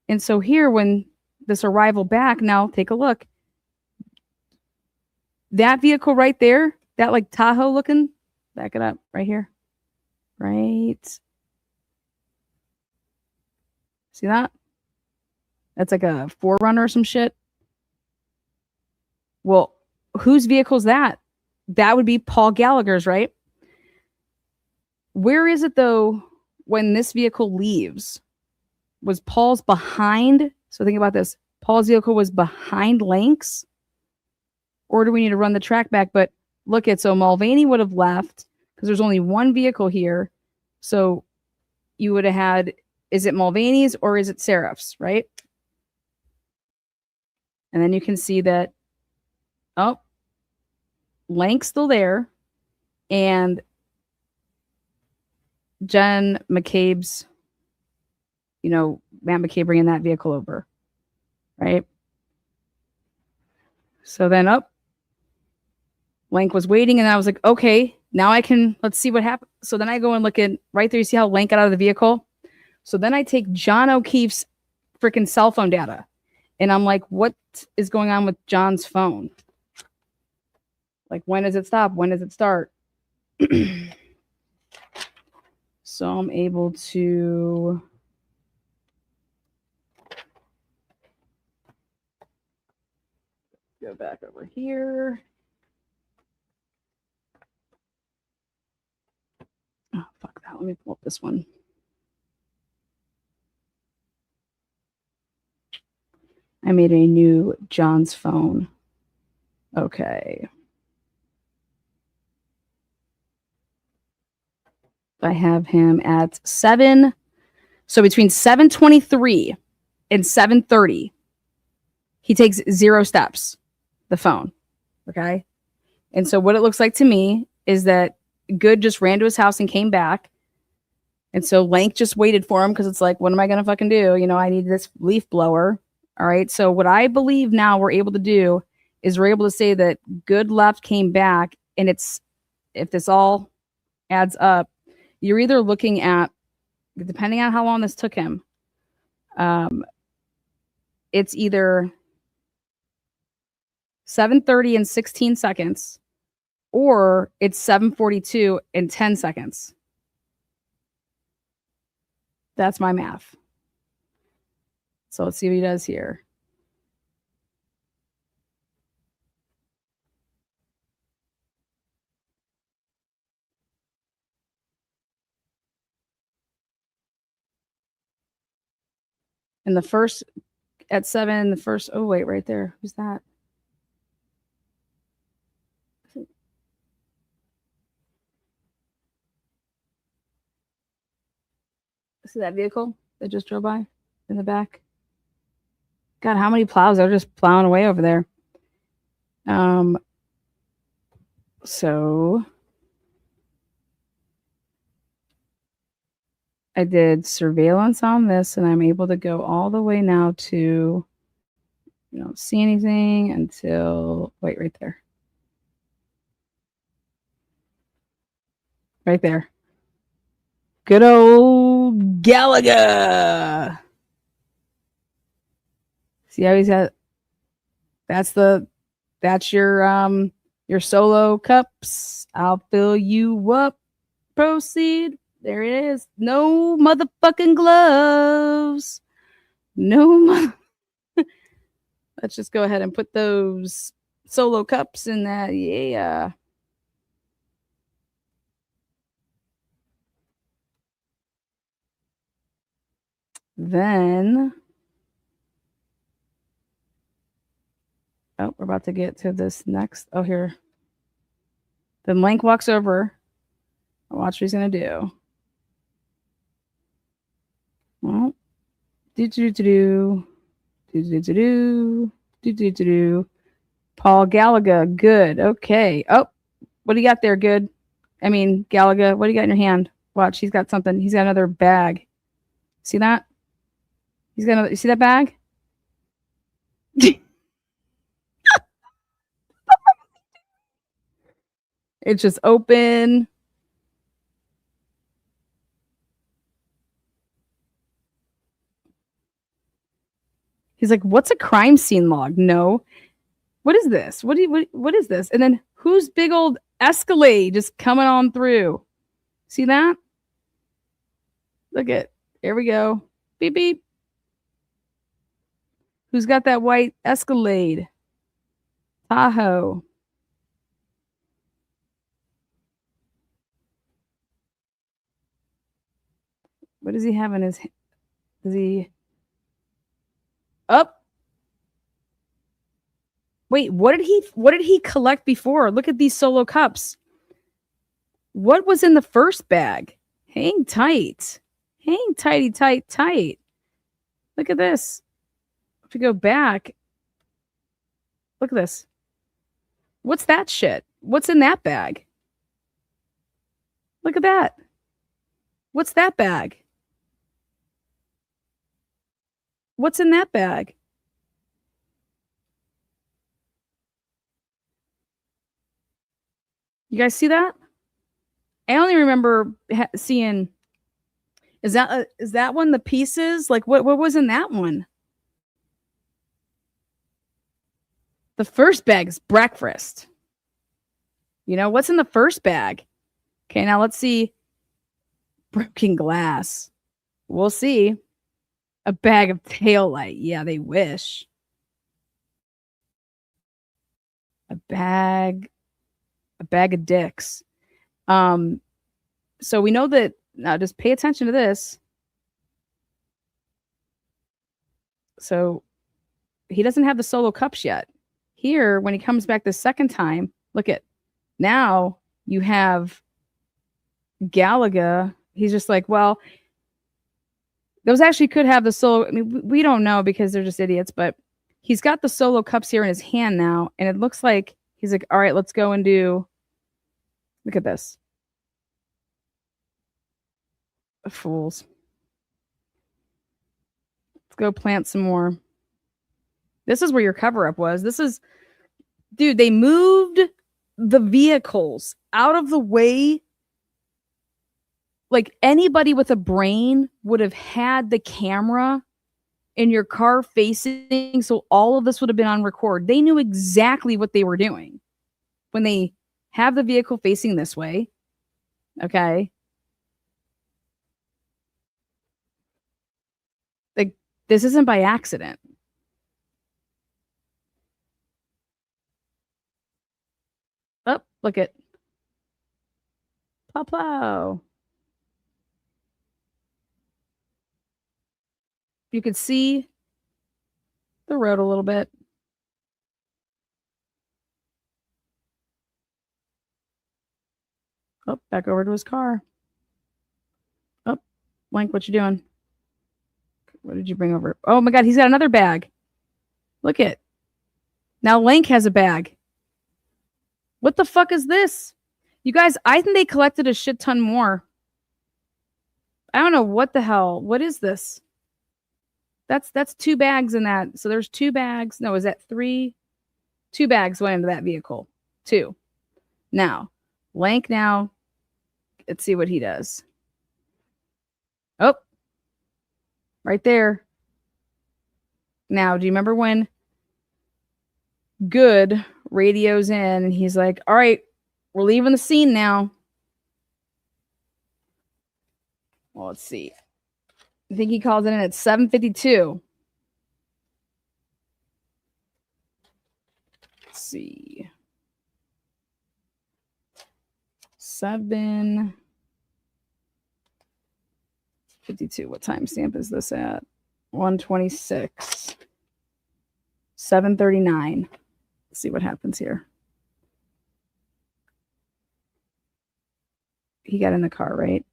And so here, when this arrival back, now take a look. That vehicle right there, that like Tahoe looking, back it up right here. Right. See that? That's like a 4Runner or some shit. Well, whose vehicle is that? That would be Paul Gallagher's, right? Where is it though when this vehicle leaves? Was Paul's behind? So think about this. Paul's vehicle was behind Lank's? Or do we need to run the track back? But look at, so Mulvaney would have left because there's only one vehicle here. So you would have had, is it Mulvaney's or is it Seraph's, right? And then you can see that, oh, Lank's still there. And Jen McCabe's, you know, Matt McCabe bringing that vehicle over, right? So then up, Lank was waiting, and I was like, okay, now I can, let's see what happened. So then I go and look at right there. You see how Lank got out of the vehicle? So then I take John O'Keefe's freaking cell phone data, and I'm like, what is going on with John's phone? Like, when does it stop? When does it start? So I'm able to go back over here. Oh, fuck that. Let me pull up this one. I made a new John's phone. Okay. I have him at 7. So between 7:23 and 7:30, he takes 0 steps, the phone. Okay. And so what it looks like to me is that Good just ran to his house and came back. And so Lank just waited for him because it's like, what am I going to fucking do? You know, I need this leaf blower. All right. So what I believe now we're able to do is we're able to say that Good left, came back. And it's, if this all adds up, you're either looking at, depending on how long this took him, it's either 7:30 and 16 seconds, or it's 7:42 and 10 seconds. That's my math. So let's see what he does here. And the first at 7, the first, oh wait, right there. Who's that? See that vehicle that just drove by in the back? God, how many plows? They're just plowing away over there. So I did surveillance on this, and I'm able to go all the way now to, you don't see anything until, wait, right there. Right there. Good old Gallagher. See how he's got, that's your solo cups. I'll fill you up. Proceed. There it is. No motherfucking gloves. No. Let's just go ahead and put those solo cups in that. Yeah. Then, oh, we're about to get to this next. Oh, here. Then Lank walks over. Watch what he's going to do. Well, Paul Gallagher, Good. Okay. Oh, what do you got there, Good? I mean, Gallagher, what do you got in your hand? Watch, he's got something. He's got another bag. See that? He's got another, you see that bag? It's just open. He's like, what's a crime scene log? No. What is this? What is this? And then who's big old Escalade just coming on through? See that? Look at, here we go. Beep, beep. Who's got that white Escalade? Tahoe. What does he have in his, does he, up? Wait, what did he collect before? Look at these solo cups. What was in the first bag? Hang tight. Hang tighty, tight, tight. Look at this. If we go back, look at this. What's that shit? What's in that bag? Look at that. What's that bag? What's in that bag? You guys see that? I only remember seeing. Is that one the pieces? Like what was in that one? The first bag is breakfast. You know what's in the first bag? Okay, now let's see. Broken glass. We'll see. A bag of taillight. Yeah, they wish. A bag of dicks. So we know that now just pay attention to this. So he doesn't have the solo cups yet. Here, when he comes back the second time, look at now you have Galaga. He's just like, well, those actually could have the solo. I mean, we don't know because they're just idiots, but he's got the solo cups here in his hand now, and it looks like he's like, all right, let's go and do. Look at this. Fools. Let's go plant some more. This is where your cover up was. This is, dude, they moved the vehicles out of the way. Like anybody with a brain would have had the camera in your car facing, so all of this would have been on record. They knew exactly what they were doing when they have the vehicle facing this way. Okay. Like, this isn't by accident. Oh, look at plow. You could see the road a little bit. Oh, back over to his car. Oh, Lank, what you doing? What did you bring over? Oh my God, he's got another bag. Look it. Now Lank has a bag. What the fuck is this? You guys, I think they collected a shit ton more. I don't know what the hell. What is this? That's 2 bags in that. So there's 2 bags. No, is that 3? 2 bags went into that vehicle. 2. Now, Lank now. Let's see what he does. Oh, right there. Now, do you remember when Good radios in and he's like, all right, we're leaving the scene now. Well, let's see. I think he calls it in at 7:52. Let's see. 7:52. What timestamp is this at? 1:26. 7:39. Let's see what happens here. He got in the car, right?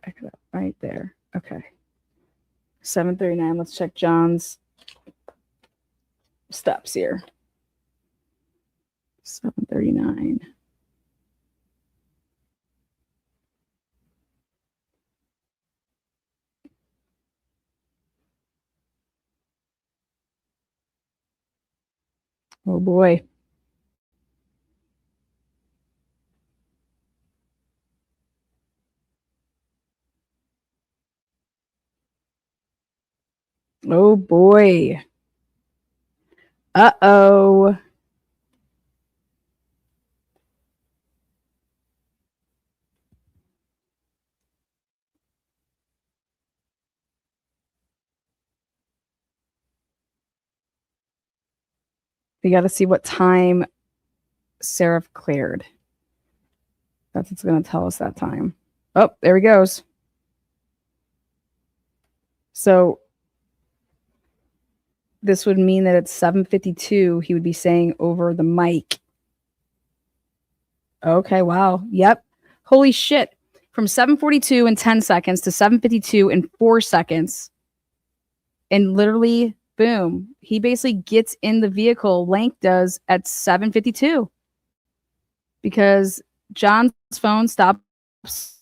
Back it up right there. Okay. 7:39. Let's check John's steps here. 7:39. Oh boy. Oh boy. Uh-oh. We got to see what time Seraph cleared. That's what's going to tell us that time. Oh, there he goes. So this would mean that at 7:52, he would be saying over the mic. Okay, wow. Yep. Holy shit. From 7:42 in 10 seconds to 7:52 in 4 seconds. And literally, boom, he basically gets in the vehicle. Lank does at 7:52 because John's phone stops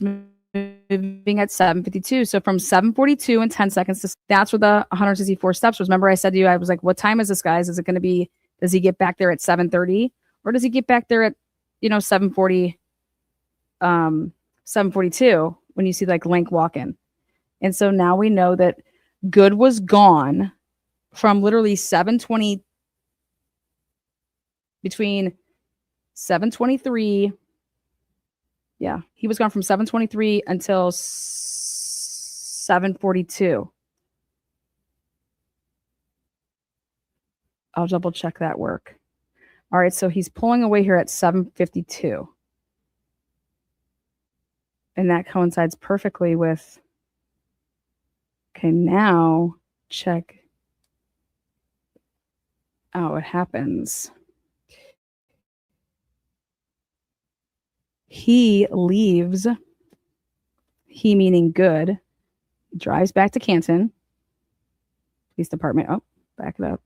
moving at 7:52. So from 7:42 and 10 seconds to that's where the 164 steps was. Remember I said to you, I was like, what time is this, guys? Is it going to be, does he get back there at 7:30 or does he get back there at, 7:40, 7:42 when you see like Lank walking? And so now we know that Good was gone from literally 7:20 between 7:23. Yeah, he was gone from 7:23 until 7:42. I'll double check that work. All right, so he's pulling away here at 7:52. And that coincides perfectly with, okay, now check out what happens. He leaves, he meaning good, drives back to Canton Police Department. Oh, back it up.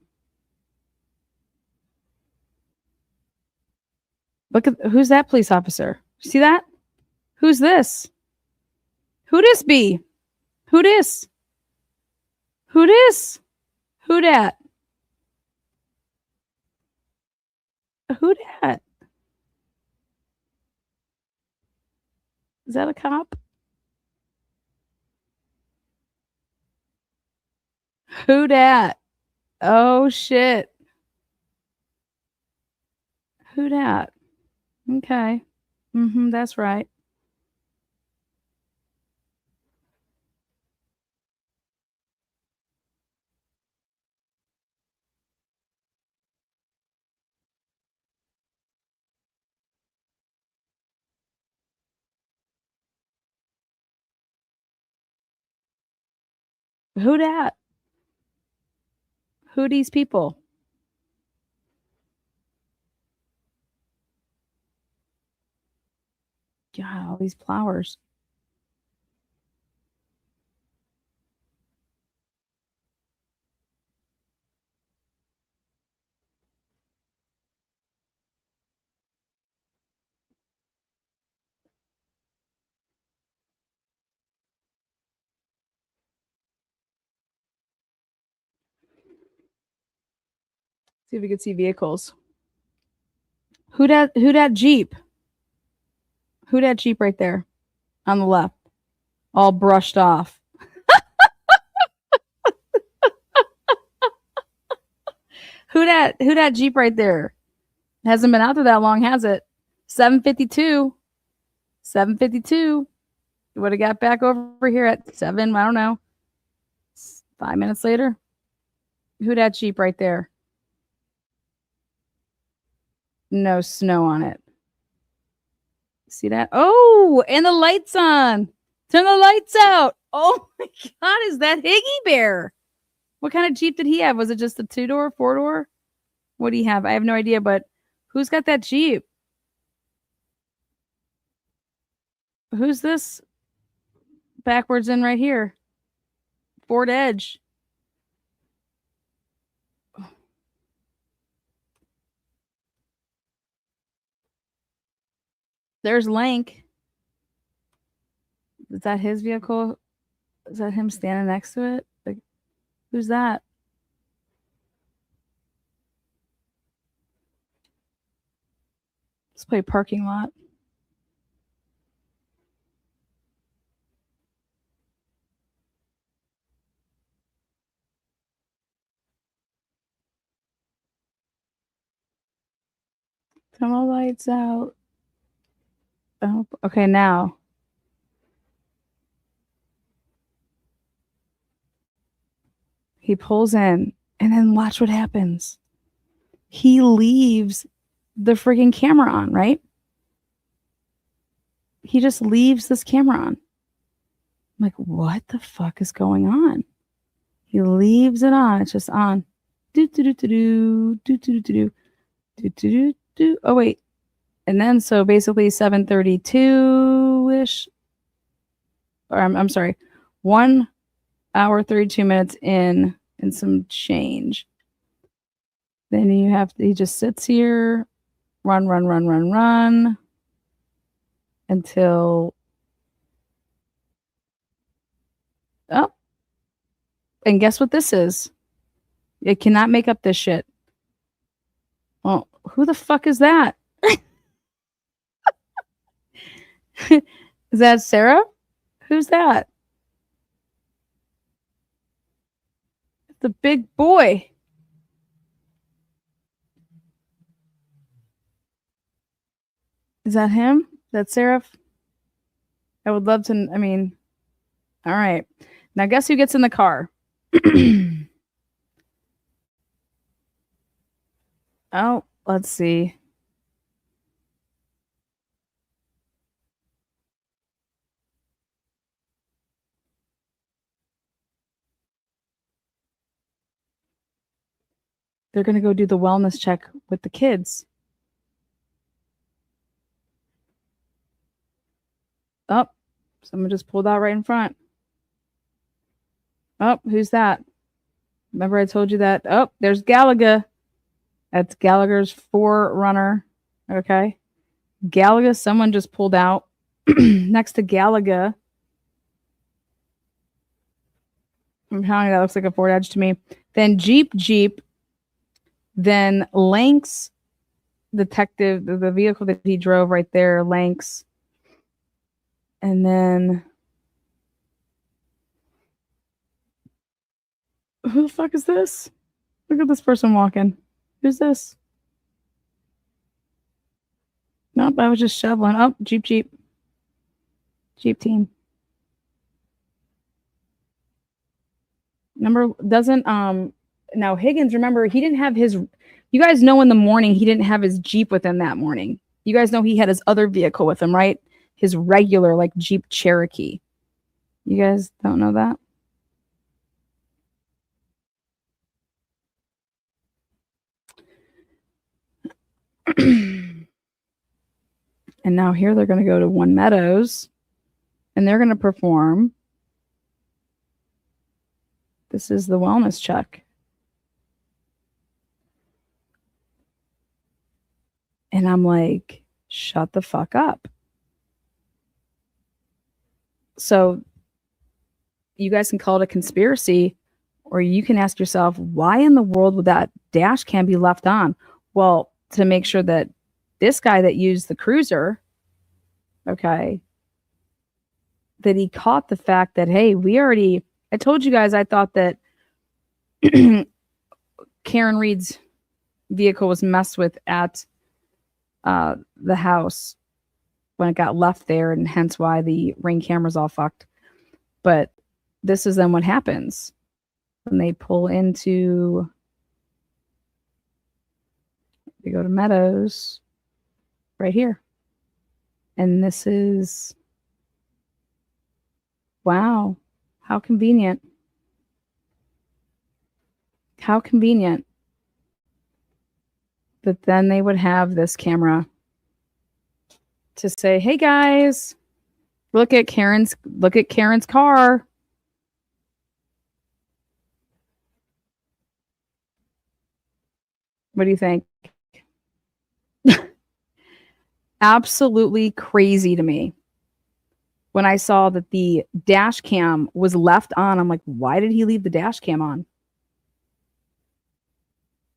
Look at, who's that police officer? See that? Who's this? Who this be? Who this? Who this? Who that? Who that? Is that a cop? Who dat? Oh shit. Who dat? Okay. That's right. Who dat? Who these people? God, all these flowers. See if we can see vehicles. Who that Jeep? Who that Jeep right there on the left? All brushed off. Who that Jeep right there? Hasn't been out there that long, has it? 7:52. 7:52. You would have got back over here at 7, I don't know. 5 minutes later. Who that Jeep right there? No snow on it. See that? Oh, and the lights on. Turn the lights out. Oh my God, is that Higgy Bear? What kind of Jeep did he have? Was it just a 2-door, 4-door? What do you have? I have no idea, but who's got that Jeep? Who's this backwards in right here? Ford Edge. There's Lank. Is that his vehicle? Is that him standing next to it? Like, who's that? Let's play parking lot. Turn the lights out. Oh, okay, now. He pulls in, and then watch what happens. He leaves the freaking camera on, right? He just leaves this camera on. I'm like, what the fuck is going on? He leaves it on. It's just on. Do do do do do do do do do do do. Oh wait, and then so basically 7:32 ish. Or I'm sorry, 1 hour 32 minutes in and some change. Then he just sits here, run until oh, and guess what this is? It cannot make up this shit. Well, who the fuck is that? Is that Sarah? Who's that? The big boy. Is that him? That Seraph? I would love to. I mean, all right. Now, guess who gets in the car? Oh, let's see. They're going to go do the wellness check with the kids. Oh, someone just pulled out right in front. Oh, who's that? Remember I told you that? Oh, there's Gallagher. That's Gallagher's forerunner. Okay. Gallagher, someone just pulled out. Next to Gallagher. I'm telling you, that looks like a Ford Edge to me. Then Jeep. Then Lank's detective, the vehicle that he drove right there, Lank's. And then who the fuck is this? Look at this person walking. Who's this? Nope, I was just shoveling. Oh, Jeep team. Number doesn't now Higgins, remember, he didn't have his, you guys know in the morning he didn't have his Jeep with him that morning. You guys know he had his other vehicle with him, right? His regular like Jeep Cherokee. You guys don't know that? And now here they're going to go to One Meadows and they're going to perform. This is the wellness check. And I'm like, shut the fuck up. So you guys can call it a conspiracy, or you can ask yourself, why in the world would that dash cam be left on? Well, to make sure that this guy that used the cruiser, okay, that he caught the fact that, hey, I told you guys I thought that Karen Reed's vehicle was messed with at the house when it got left there, and hence why the Ring camera's all fucked. But this is then what happens when they pull into, they go to Meadows right here. And this is, wow, how convenient. How convenient that then they would have this camera to say, hey guys, look at Karen's car. What do you think? Absolutely crazy to me. When I saw that the dash cam was left on, I'm like, why did he leave the dash cam on?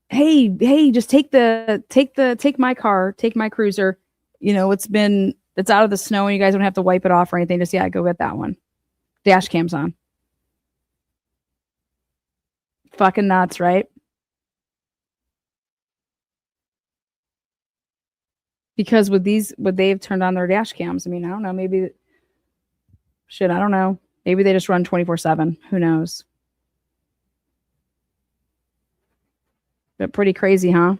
Hey, just take my car, take my cruiser. You know, it's out of the snow and you guys don't have to wipe it off or anything. Just, go get that one. Dash cam's on. Fucking nuts, right? Because would they have turned on their dash cams? I mean, I don't know. Maybe, I don't know. Maybe they just run 24/7. Who knows? But pretty crazy, huh?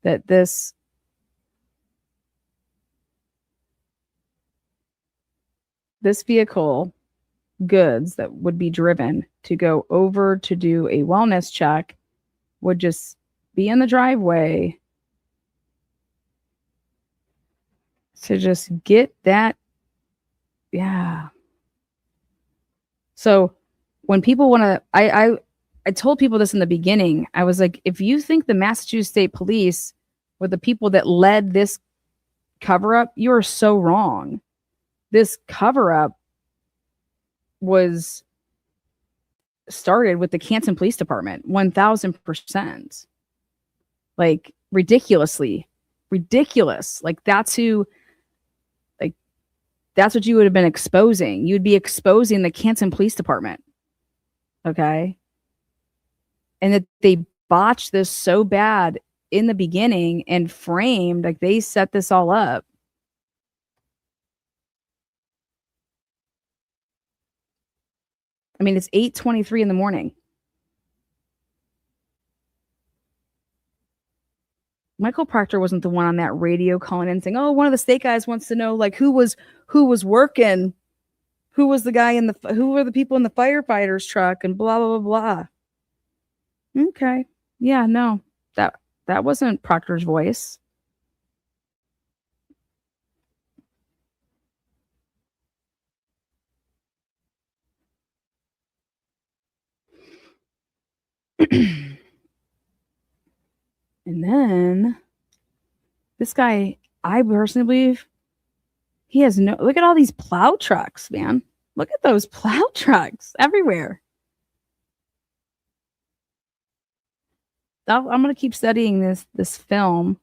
That this vehicle goods that would be driven to go over to do a wellness check would just be in the driveway to just get that. Yeah. So when people want to, I told people this in the beginning. I was like, if you think the Massachusetts State Police were the people that led this cover up, you are so wrong. This cover up was started with the Canton Police Department, 1000%. Like ridiculously ridiculous. Like that's what you would have been exposing. You'd be exposing the Canton Police Department. Okay. And that they botched this so bad in the beginning and framed, like they set this all up. I mean, it's 8:23 in the morning. Michael Proctor wasn't the one on that radio calling in saying, "Oh, one of the state guys wants to know like who was working, who was the guy in the who were the people in the firefighter's truck and blah blah blah blah." Okay, yeah, no, that wasn't Proctor's voice. And then this guy, I personally believe he has no, look at all these plow trucks, man. Look at those plow trucks everywhere. I'm going to keep studying this film,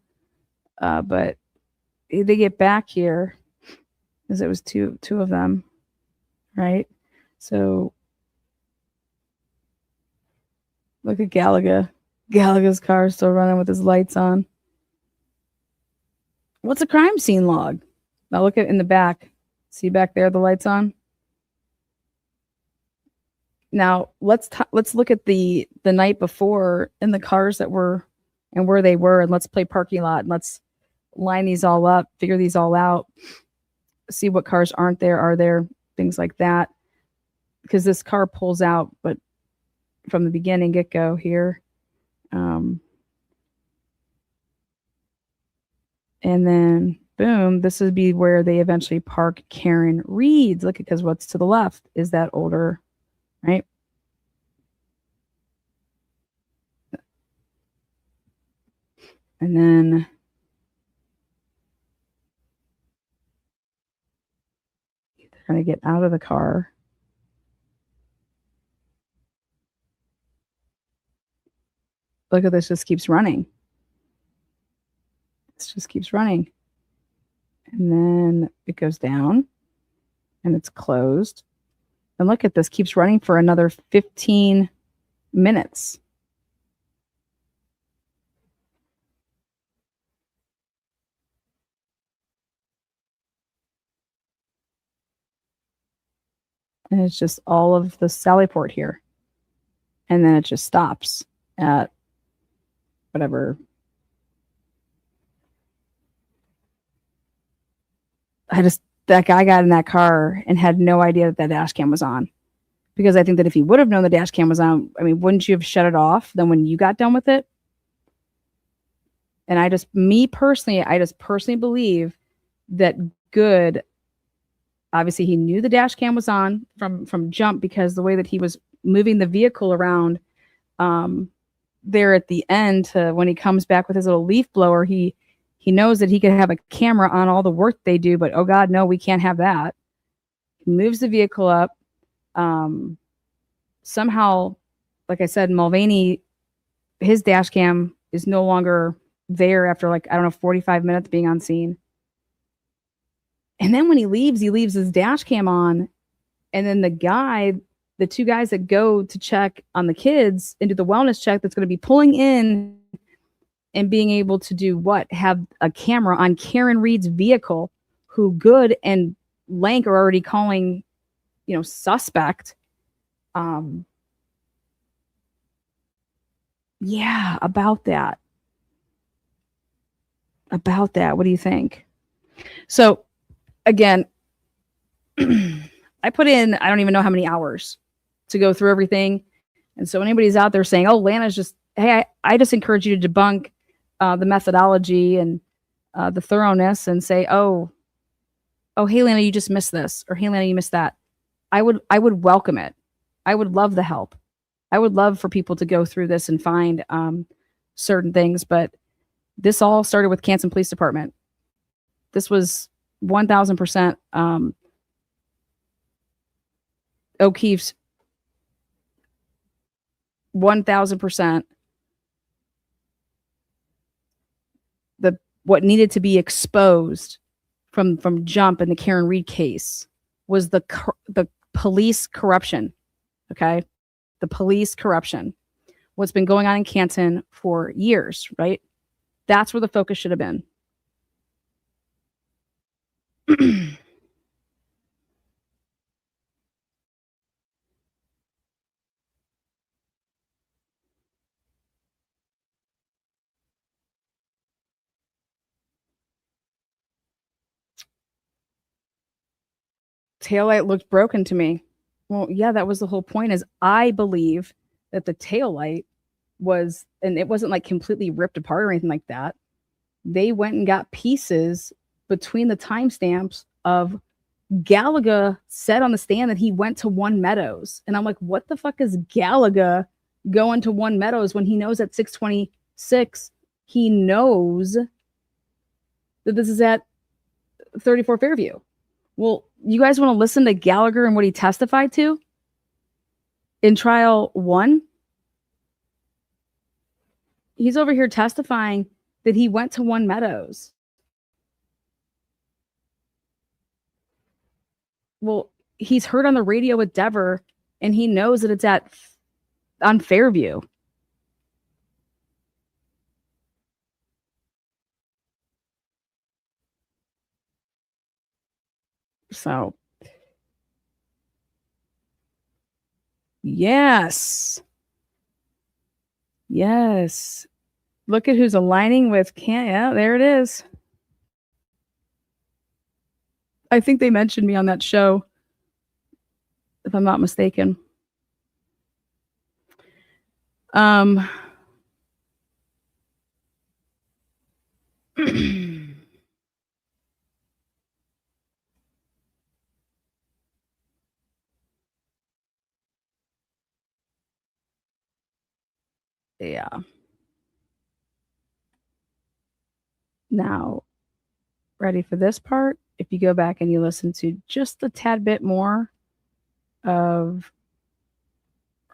but they get back here because it was two of them, right? So look at Gallagher. Gallagher's car is still running with his lights on. What's a crime scene log? Now look at in the back. See back there the lights on? Now let's look at the night before and the cars that were and where they were, and let's play parking lot and let's line these all up, figure these all out, see what cars aren't there, are there, things like that. Because this car pulls out, but from the beginning get-go here. And then boom, this would be where they eventually park Karen Reed's. Look, because what's to the left is that older, right? And then they're going to get out of the car. Look at this, just keeps running. This just keeps running. And then it goes down and it's closed. And look at this, keeps running for another 15 minutes. And it's just all of the Sallyport here. And then it just stops at whatever. That guy got in that car and had no idea that dash cam was on. Because I think that if he would have known the dash cam was on, I mean, wouldn't you have shut it off then when you got done with it? And I just personally believe that Good, obviously he knew the dash cam was on from jump, because the way that he was moving the vehicle around there at the end to when he comes back with his little leaf blower, he knows that he could have a camera on all the work they do, but oh God, no, we can't have that. He moves the vehicle up. Somehow, like I said, Mulvaney, his dash cam is no longer there after 45 minutes being on scene. And then when he leaves his dash cam on. And then the two guys that go to check on the kids and do the wellness check, that's going to be pulling in and being able to do what? Have a camera on Karen Reed's vehicle, who Good and Lank are already calling, suspect. Yeah, about that. What do you think? So again, I put in, I don't even know how many hours to go through everything. And so anybody's out there saying, oh, Lana's just, hey, I just encourage you to debunk the methodology and the thoroughness and say, oh, hey, Lana, you just missed this. Or hey, Lana, you missed that. I would welcome it. I would love the help. I would love for people to go through this and find certain things. But this all started with Canton Police Department. This was 1,000% O'Keefe's 1,000% what needed to be exposed from jump in the Karen Reed case was the police corruption. Okay, the police corruption. What's been going on in Canton for years, right? That's where the focus should have been. Taillight looked broken to me. Well, yeah, that was the whole point. Is I believe that the taillight was, and it wasn't like completely ripped apart or anything like that. They went and got pieces between the timestamps of Gallagher said on the stand that he went to One Meadows. And I'm like, what the fuck is Gallagher going to One Meadows when he knows at 626, he knows that this is at 34 Fairview? Well, you guys want to listen to Gallagher and what he testified to in trial 1? He's over here testifying that he went to One Meadows. Well, he's heard on the radio with Dever, and he knows that it's on Fairview. So, yes. Yes. Look at who's aligning with yeah, there it is. I think they mentioned me on that show, if I'm not mistaken. Yeah. Now, ready for this part? If you go back and you listen to just a tad bit more of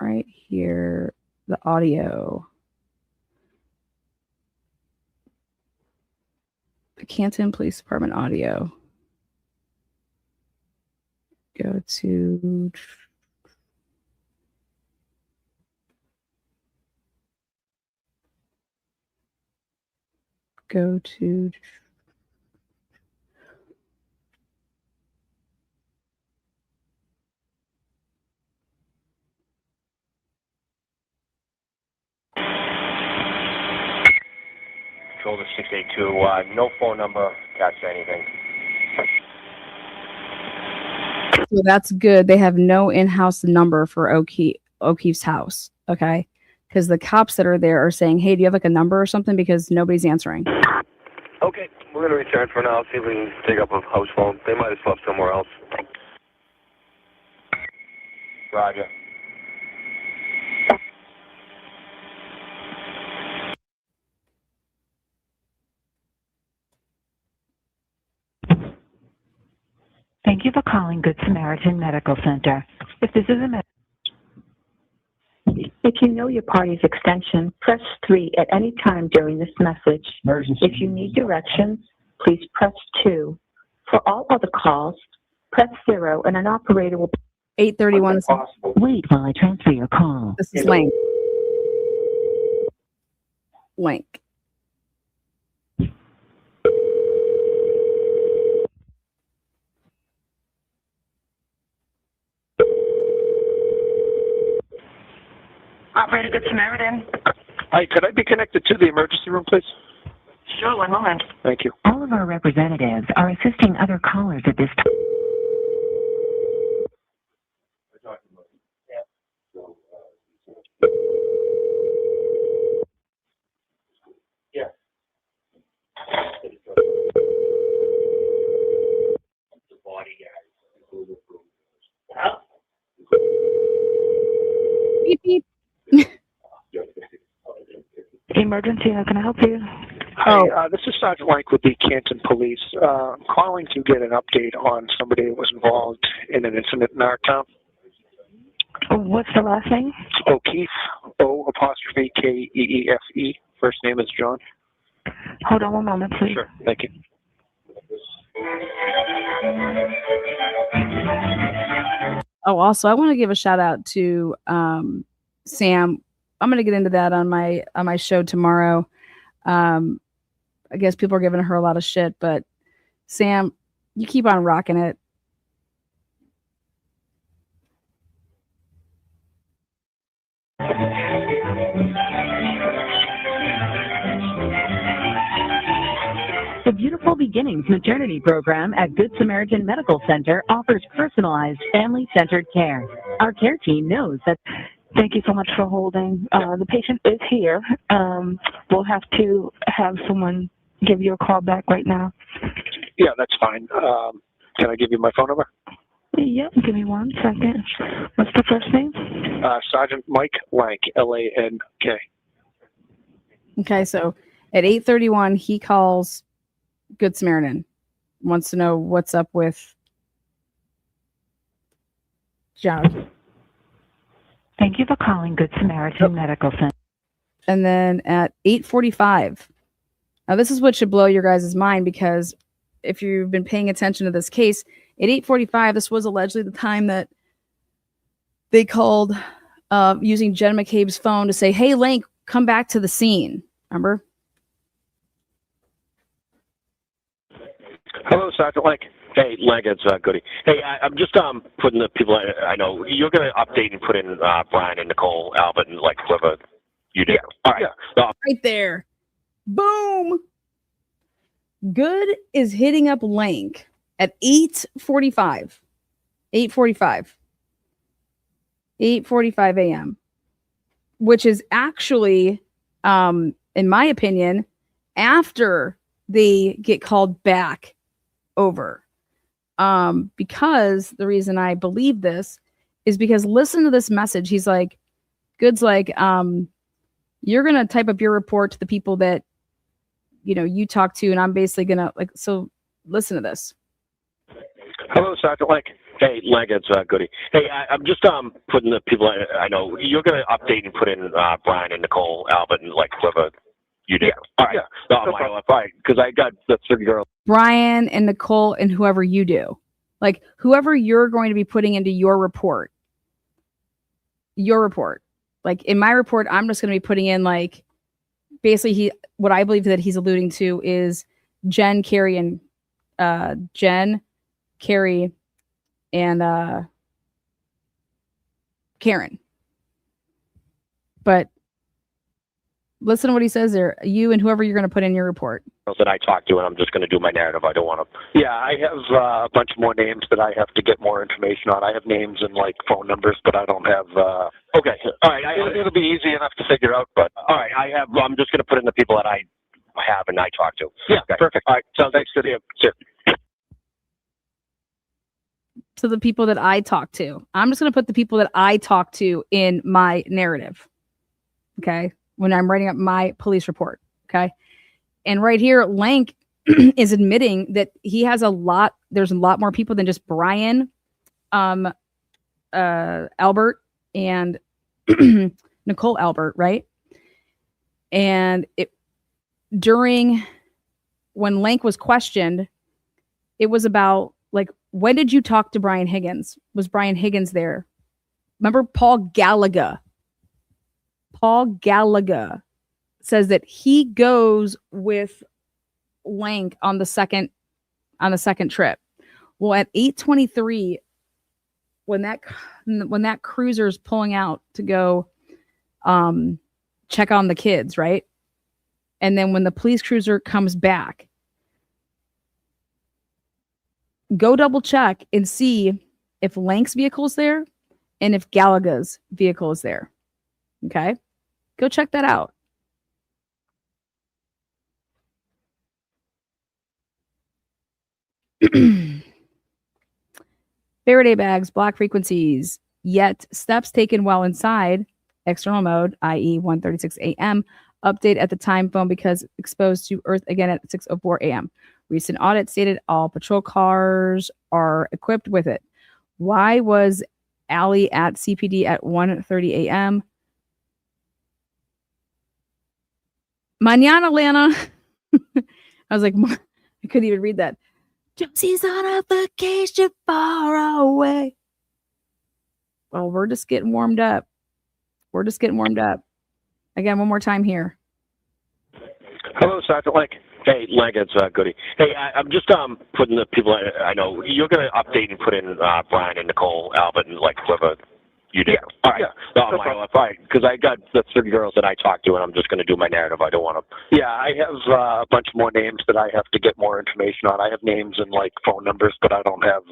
right here, the audio. The Canton Police Department audio. Go to Control to 682, no phone number, catch anything. So that's good. They have no in-house number for O'Keefe's house. Okay. Because the cops that are there are saying, hey, do you have like a number or something? Because nobody's answering. Okay, we're going to return for now, see if we can dig up a house phone. They might have slept somewhere else. Roger. Thank you for calling Good Samaritan Medical Center. If this is a If you know your party's extension, press 3 at any time during this message. If you need directions, please press 2. For all other calls, press 0 and an operator will... 831. Wait while I transfer your call. This is Lank. Lank. Operator Good Samaritan. Hi, could I be connected to the emergency room, please? Sure, one moment. Thank you. All of our representatives are assisting other callers at this time. Beep, beep. Emergency, how can I help you? Hi, this is Sergeant Lank with the Canton Police. I'm calling to get an update on somebody that was involved in an incident in our town. What's the last name? O'Keefe, O''Keefe. First name is John. Hold on one moment, please. Sure, thank you. Oh, also, I want to give a shout out to Sam. I'm going to get into that on my show tomorrow. I guess people are giving her a lot of shit, but Sam, you keep on rocking it. The Beautiful Beginnings maternity program at Good Samaritan Medical Center offers personalized, family-centered care. Our care team knows that. Thank you so much for holding. The patient is here. We'll have to have someone give you a call back right now. Yeah, that's fine. Can I give you my phone number? Yep, give me 1 second. What's the first name? Sergeant Mike Lank, Lank. Okay, so at 8:31, he calls Good Samaritan, wants to know what's up with JOK. Thank you for calling Good Samaritan Medical Center. And then at 8:45, now this is what should blow your guys' mind, because if you've been paying attention to this case, at 8:45, this was allegedly the time that they called using Jen McCabe's phone to say, hey, Lank, come back to the scene. Remember? Hello, Sergeant Lank. Hey, Lank, it's Goody. Hey, I'm just putting the people I know. You're going to update and put in Brian and Nicole, Albert, and like whoever you do. Yeah. All right. Yeah. Right there. Boom. Good is hitting up Lank at 8:45. 8:45 a.m., which is actually, in my opinion, after they get called back over. Because the reason I believe this is because listen to this message. He's like, Good's like, you're going to type up your report to the people that, you know, you talk to, and I'm basically going to like, so listen to this. Hello, Sergeant Lank. Hey, Lank, it's Goody. Hey, I'm just putting the people I know. You're going to update and put in Brian and Nicole, Albert, and like whoever you do. Yeah. All right. Yeah. All right. Because I got the 3 girls. Brian and Nicole and whoever you do. Like whoever you're going to be putting into your report. Your report. Like in my report, I'm just going to be putting in like basically what I believe that he's alluding to is Jen, Carrie, and Karen. But listen to what he says there. You and whoever you're going to put in your report. That I talked to, and I'm just going to do my narrative. I don't want to. Yeah, I have a bunch more names that I have to get more information on. I have names and like phone numbers, but I don't have. Okay, all right. It'll be easy enough to figure out. But all right, I'm just going to put in the people that I have and I talk to. Yeah, okay. Perfect. All right, sounds thanks to you. Sure. To the people that I talk to, I'm just going to put the people that I talk to in my narrative. Okay, when I'm writing up my police report. Okay. And right here, Lank is admitting that he has there's a lot more people than just Brian, Albert, and Nicole Albert, right? And when Lank was questioned, it was about like, when did you talk to Brian Higgins? Was Brian Higgins there? Remember Paul Gallagher? Paul Gallagher says that he goes with Lank on the second trip. Well, at 8:23, when that cruiser's pulling out to go check on the kids, right? And then when the police cruiser comes back, go double check and see if Lank's vehicle is there and if Gallagher's vehicle is there. Okay? Go check that out. Faraday bags, block frequencies, yet steps taken while inside external mode, i.e. 1:36 a.m. Update at the time phone because exposed to Earth again at 6:04 a.m. Recent audit stated all patrol cars are equipped with it. Why was Allie at CPD at 1:30 a.m.? Mañana, Lana. I was like, I couldn't even read that. Josie's on a vacation far away. Well, we're just getting warmed up. Again, one more time here. Hello, Sergeant Lank. Hey, Lank, it's Goody. Hey, I'm just putting the people I know. You're going to update and put in Brian and Nicole, Albert, and like whoever you do. Yeah. All right. Yeah. No, all right. Because I got the 3 girls that I talked to, and I'm just going to do my narrative. I don't want to. Yeah, I have a bunch more names that I have to get more information on. I have names and like phone numbers, but I don't have.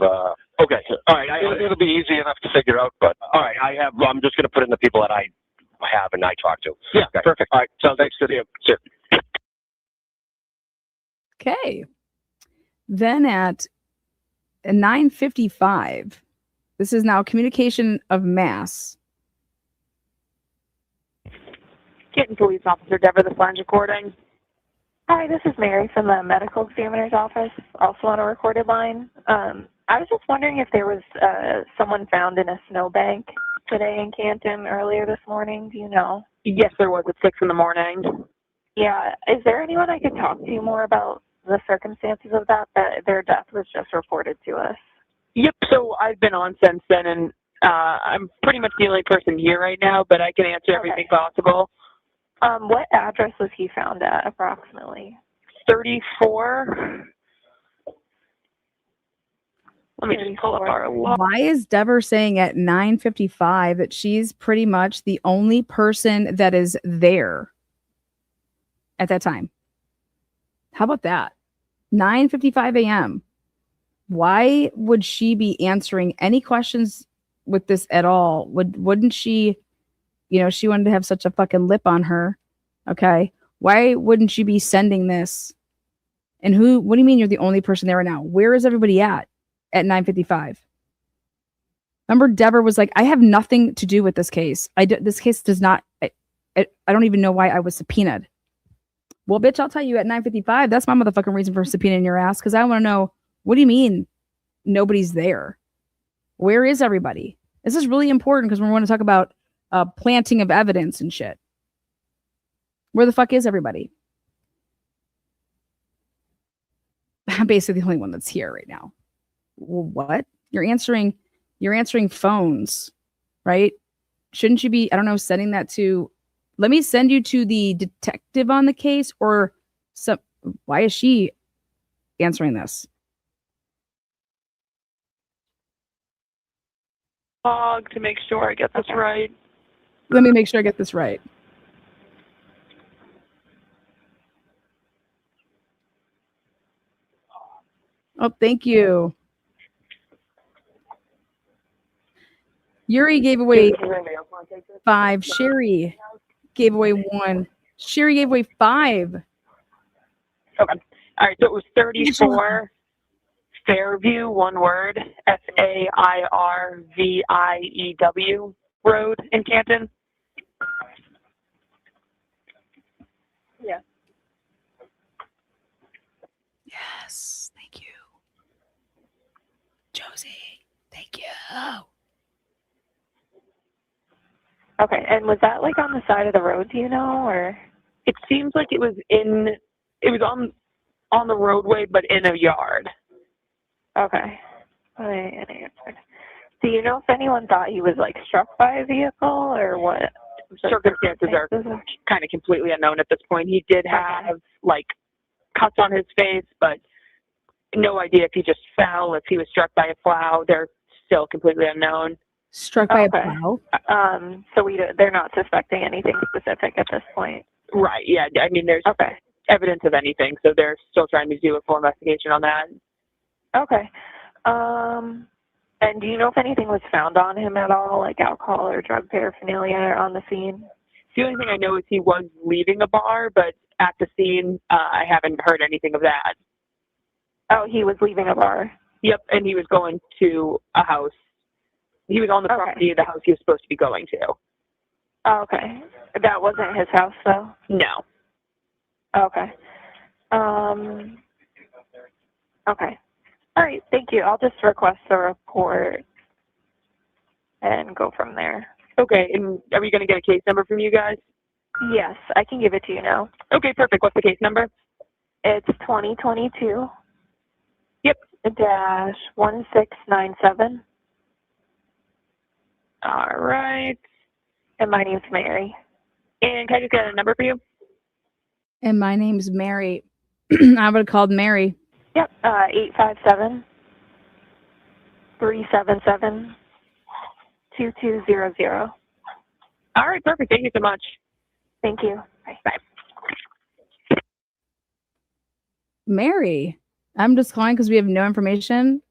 Okay. All right. It'll be easy enough to figure out. But all right, I'm just going to put in the people that I have and I talk to. Yeah. Okay. Perfect. All right. So Thanks. Good. See you. Okay. Then at 9:55, this is now communication of mass. Canton Police Officer Deborah, the flange recording. Hi, this is Mary from the medical examiner's office, also on a recorded line. I was just wondering if there was someone found in a snowbank today in Canton earlier this morning. Do you know? Yes, there was at 6 in the morning. Yeah. Is there anyone I could talk to more about the circumstances of that their death was just reported to us? Yep, so I've been on since then, and I'm pretty much the only person here right now, but I can answer everything possible. What address was he found at, approximately? 34. Let me just pull up our log. Why is Deborah saying at 9:55 that she's pretty much the only person that is there at that time? How about that? 9:55 a.m. Why would she be answering any questions with this at all? Wouldn't she, she wanted to have such a fucking lip on her. Okay. Why wouldn't she be sending this? And what do you mean you're the only person there right now? Where is everybody at 9:55? Remember, Deborah was like, I have nothing to do with this case. This case does not, I don't even know why I was subpoenaed. Well, bitch, I'll tell you at 9:55, that's my motherfucking reason for subpoenaing your ass, because I want to know, what do you mean nobody's there? Where is everybody? This is really important because we want to talk about planting of evidence and shit. Where the fuck is everybody? I'm basically the only one that's here right now. Well, what? You're answering phones, right? Shouldn't you be, I don't know, sending that to, let me send you to the detective on the case, or some, why is she answering this? Log to make sure I get this right. Let me make sure I get this right. Oh, thank you. Yuri gave away 5. Sherry gave away 1. Sherry gave away 5. Okay. All right, so it was 34 Fairview, one word, Fairview Road in Canton. Yeah. Yes, thank you. Josie, thank you. Okay, and was that like on the side of the road, do you know, or? It seems like it was on the roadway, but in a yard. Okay. An answer. Do you know if anyone thought he was like struck by a vehicle or what? Circumstances are kind of completely unknown at this point. He did have like cuts on his face, but no idea if he just fell, if he was struck by a plow. They're still completely unknown. Struck by a plow? So they're not suspecting anything specific at this point. Right. Yeah. I mean, there's evidence of anything, so they're still trying to do a full investigation on that. Okay. And do you know if anything was found on him at all, like alcohol or drug paraphernalia on the scene? The only thing I know is he was leaving a bar, but at the scene, I haven't heard anything of that. Oh, he was leaving a bar? Yep, and he was going to a house. He was on the property of the house he was supposed to be going to. Oh, okay. That wasn't his house, though? No. Okay. Okay. All right, thank you. I'll just request a report and go from there. Okay, and are we going to get a case number from you guys? Yes, I can give it to you now. Okay, perfect. What's the case number? It's 2022. Yep. -1697. All right. And my name's Mary. And can I just get a number for you? And my name's Mary. I would have called Mary. Yep, 857-377-2200. All right, perfect. Thank you so much. Thank you. Bye. Bye. Mary, I'm just calling because we have no information.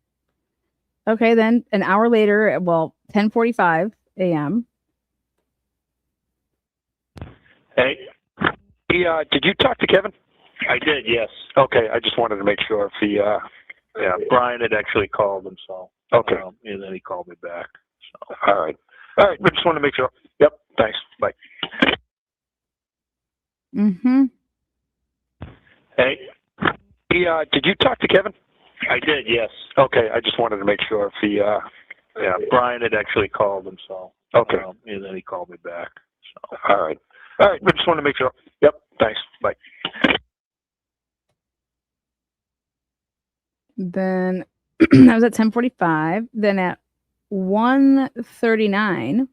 Okay, then an hour later, well, 10:45 a.m. Hey, did you talk to Kevin? I did, yes. Okay, I just wanted to make sure if he, Yeah, Brian had actually called him, so. Okay. And then he called me back. So. All right. All right, I just wanted to make sure. Yep, thanks. Bye. Mm-hmm. Hey, did you talk to Kevin? I did, yes. Okay, I just wanted to make sure if he, Yeah, Brian had actually called him, so. Okay. And then he called me back. So. All right. All right, I just wanted to make sure. Yep, thanks. Bye. Then that was at 10:45. Then at 1:39.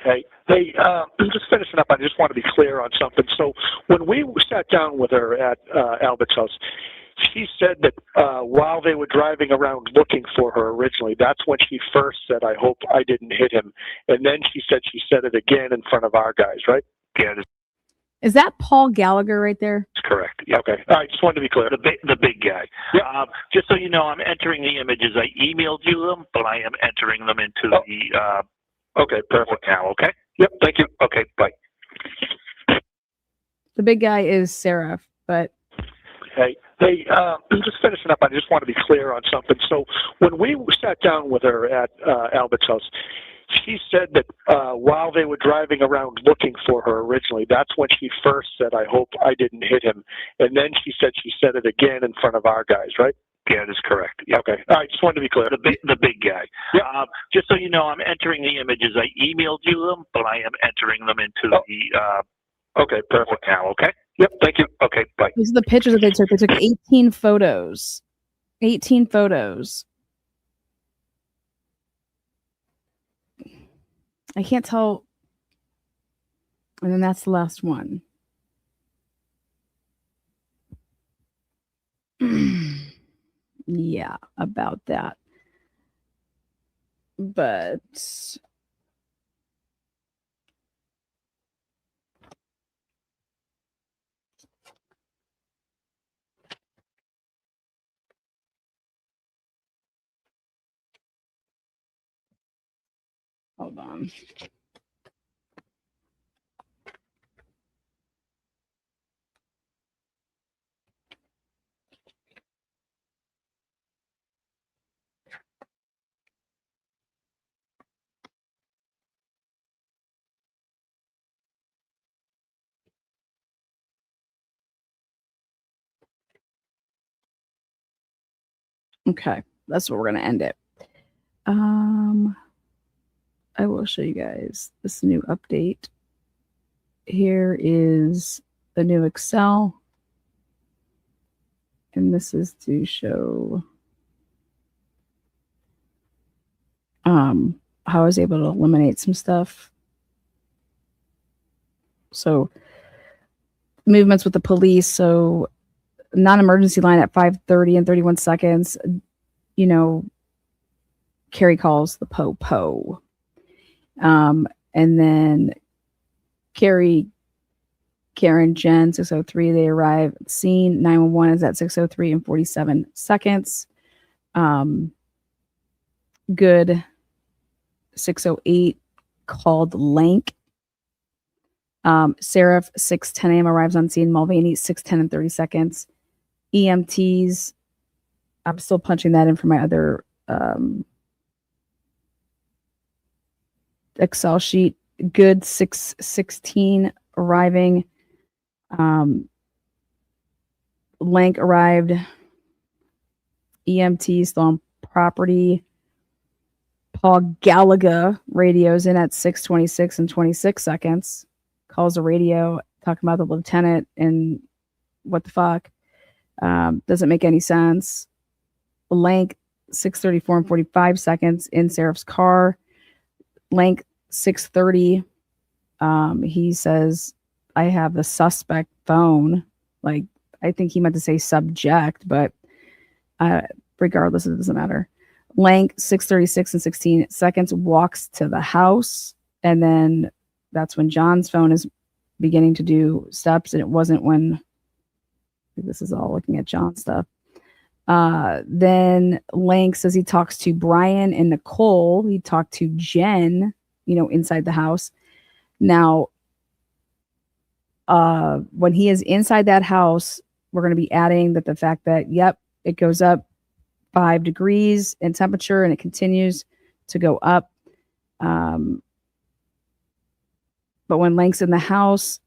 Hey, I'm just finishing up. I just want to be clear on something. So when we sat down with her at Albert's house, she said that while they were driving around looking for her originally, that's when she first said, "I hope I didn't hit him." And then she said it again in front of our guys, right? Yeah, Is that Paul Gallagher right there? that's correct. Yeah. Okay. All right. Just wanted to be clear. The big guy. Yeah. Just so you know, I'm entering the images. I emailed you them, but I am entering them into the Okay. Perfect. now, okay? Yep. Thank you. Okay, bye. The big guy is Seraph, but Hey, I'm just finishing up. I just want to be clear on something. So when we sat down with her at Albert's house, she said that while they were driving around looking for her originally, that's when she first said, "I hope I didn't hit him." And then she said it again in front of our guys, right? Yeah, that is correct. Yeah. Okay. All right. Just wanted to be clear. The big guy. Yeah. Just so you know, I'm entering the images. I emailed you them, but I am entering them into the Okay. Perfect. now, okay? Yep. Thank you. Okay, bye. these are the pictures that they took. They took 18 photos. 18 photos. I can't tell. And then that's the last one. Yeah, about that. But hold on. Okay, that's where we're gonna end it. I will show you guys this new update. Here is the new Excel, and this is to show how I was able to eliminate some stuff. So movements with the police. So non-emergency line at 5:30 and 31 seconds. You know, Carrie calls the po. And then Carrie, Karen, Jen, 6:03, they arrive at the scene. 911 is at 6:03 and 47 seconds. Good, 6:08, called Lank. Seraph, 6:10 a.m. arrives on scene. Mulvaney, 6:10 and 30 seconds. EMTs, I'm still punching that in for my other Excel sheet. Good, 6:16 arriving. Lank arrived. EMT still on property. Paul Gallagher radios in at 6:26 and 26 seconds. Calls the radio talking about the lieutenant and what the fuck. Doesn't make any sense. Lank, 6:34 and 45 seconds in Seraph's car. Lank, 6:30. He says I have the suspect phone. Like, I think he meant to say subject, but regardless, it doesn't matter. Lank, 6:36 and 16 seconds, walks to the house. And then that's when John's phone is beginning to do steps. And it wasn't when, this is all looking at John stuff. Then Lank says he talks to Brian and Nicole. He talked to Jen, inside the house. Now, when he is inside that house, we're going to be adding that the fact that, yep, it goes up 5 degrees in temperature and it continues to go up. But when Lank's in the house,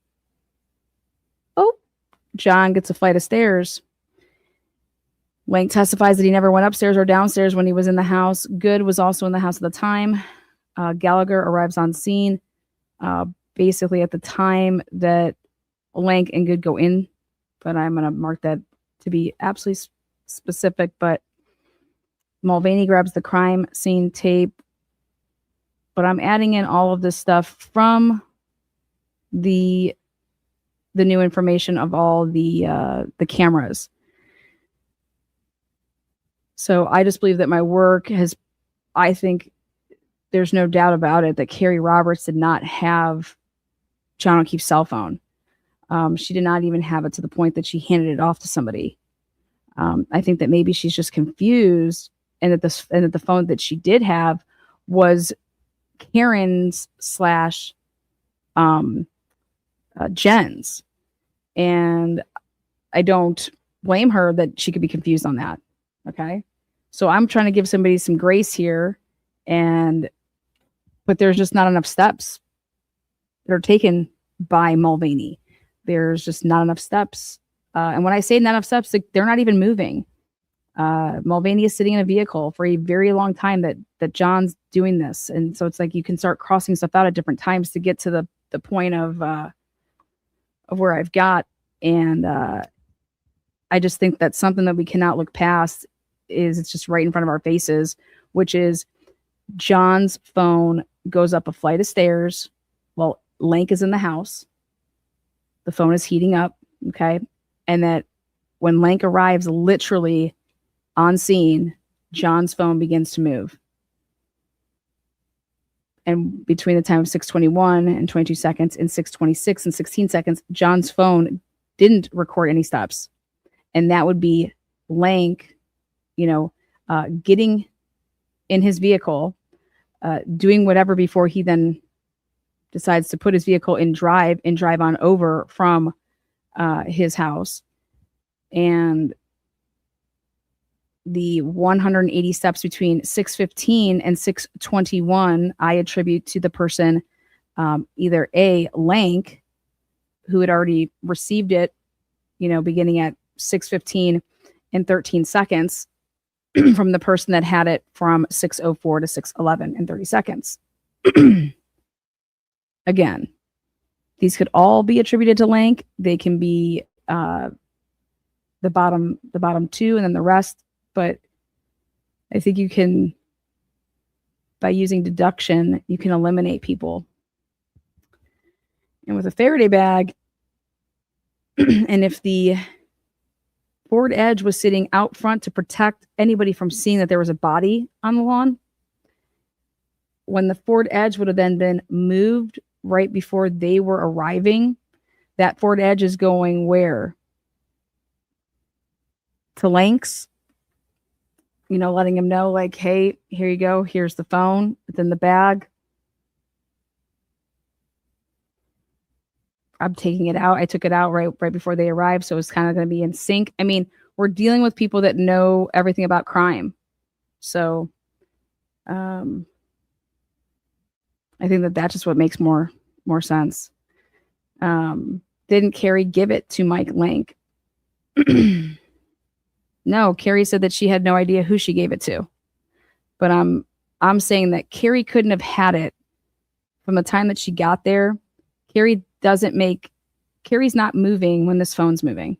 John gets a flight of stairs. Lank testifies that he never went upstairs or downstairs when he was in the house. Good was also in the house at the time. Gallagher arrives on scene basically at the time that Lank and Good go in, but I'm going to mark that to be absolutely specific. But Mulvaney grabs the crime scene tape, but I'm adding in all of this stuff from the new information of all the cameras. So I just believe that my work I think there's no doubt about it that Carrie Roberts did not have John O'Keefe's cell phone. She did not even have it to the point that she handed it off to somebody. I think that maybe she's just confused, and that the phone that she did have was Karen's / Jen's. And I don't blame her that she could be confused on that. Okay. So I'm trying to give somebody some grace here, but there's just not enough steps that are taken by Mulvaney. There's just not enough steps. And when I say not enough steps, they're not even moving. Mulvaney is sitting in a vehicle for a very long time that John's doing this. And so it's like you can start crossing stuff out at different times to get to the point of where I've got. And I just think that's something that we cannot look past. It's just right in front of our faces, which is John's phone goes up a flight of stairs while Lank is in the house. The phone is heating up. Okay. And that when Lank arrives literally on scene, John's phone begins to move. And between the time of 6:21 and 22 seconds and 6:26 and 16 seconds, John's phone didn't record any steps. And that would be Lank, getting in his vehicle, doing whatever before he then decides to put his vehicle in drive and drive on over from his house. And the 180 steps between 6:15 and 6:21, I attribute to the person, either A, Lank, who had already received it, beginning at 6:15 and 13 seconds from the person that had it from 6:04 to 6:11 and 30 seconds. Again, these could all be attributed to Lank. They can be the bottom two and then the rest. But I think you can, by using deduction, you can eliminate people. And with a Faraday bag, and if the Ford Edge was sitting out front to protect anybody from seeing that there was a body on the lawn, when the Ford Edge would have then been moved right before they were arriving, that Ford Edge is going where? To Lank's. Letting him know, like, hey, here you go. Here's the phone. It's in the bag. I'm taking it out. I took it out right before they arrived, so it's kind of going to be in sync. I mean, we're dealing with people that know everything about crime. So I think that that's just what makes more sense. Didn't Carrie give it to Mike Lank? No, Carrie said that she had no idea who she gave it to. But I'm saying that Carrie couldn't have had it from the time that she got there. Carrie's not moving when this phone's moving.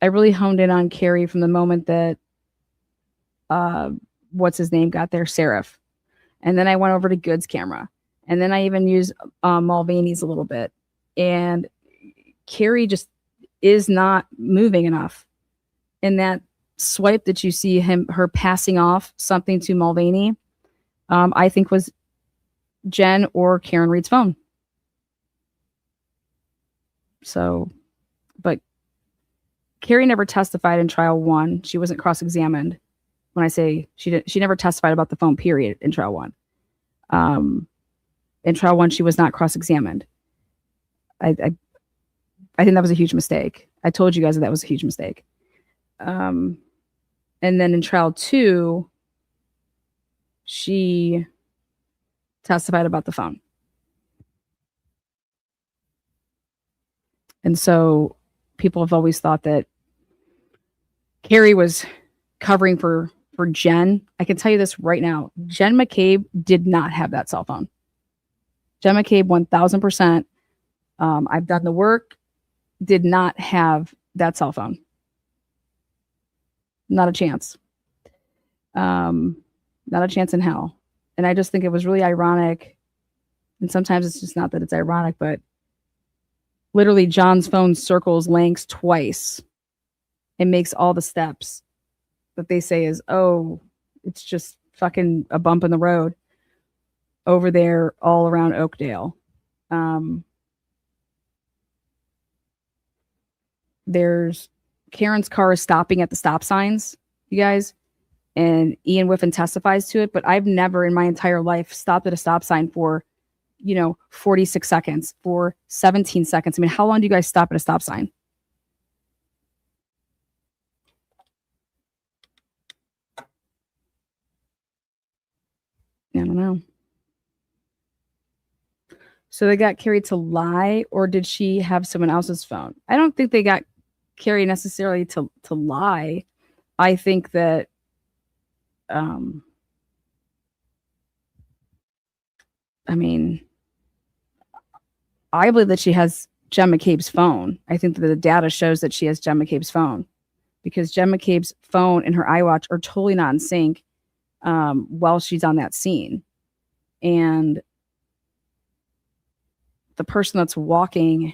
I really honed in on Carrie from the moment that what's his name got there, Seraph. And then I went over to Good's camera. And then I even use Mulvaney's a little bit. And Carrie just is not moving enough. And that swipe that you see her passing off something to Mulvaney, I think was Jen or Karen Reed's phone. So, but Carrie never testified in trial 1. She wasn't cross-examined. When I say she never testified about the phone, period, in trial 1. In trial 1, she was not cross-examined. I think that was a huge mistake. I told you guys that was a huge mistake. And then in trial 2, she testified about the phone. And so people have always thought that Carrie was covering for Jen. I can tell you this right now. Jen McCabe did not have that cell phone. Jen McCabe, 1000%. I've done the work, did not have that cell phone. Not a chance. Not a chance in hell. And I just think it was really ironic. And sometimes it's just not that it's ironic, but literally John's phone circles Lank's twice and makes all the steps that they say is, oh, it's just fucking a bump in the road over there all around Oakdale. There's Karen's car is stopping at the stop signs, you guys, and Ian Whiffen testifies to it, but I've never in my entire life stopped at a stop sign for 46 seconds, for 17 seconds. I mean, how long do you guys stop at a stop sign? I don't know. So they got Carrie to lie, or did she have someone else's phone? I don't think they got Carrie necessarily to lie. I think that I believe that she has Jen McCabe's phone. I think that the data shows that she has Jen McCabe's phone, because Jen McCabe's phone and her iWatch are totally not in sync while she's on that scene. And the person that's walking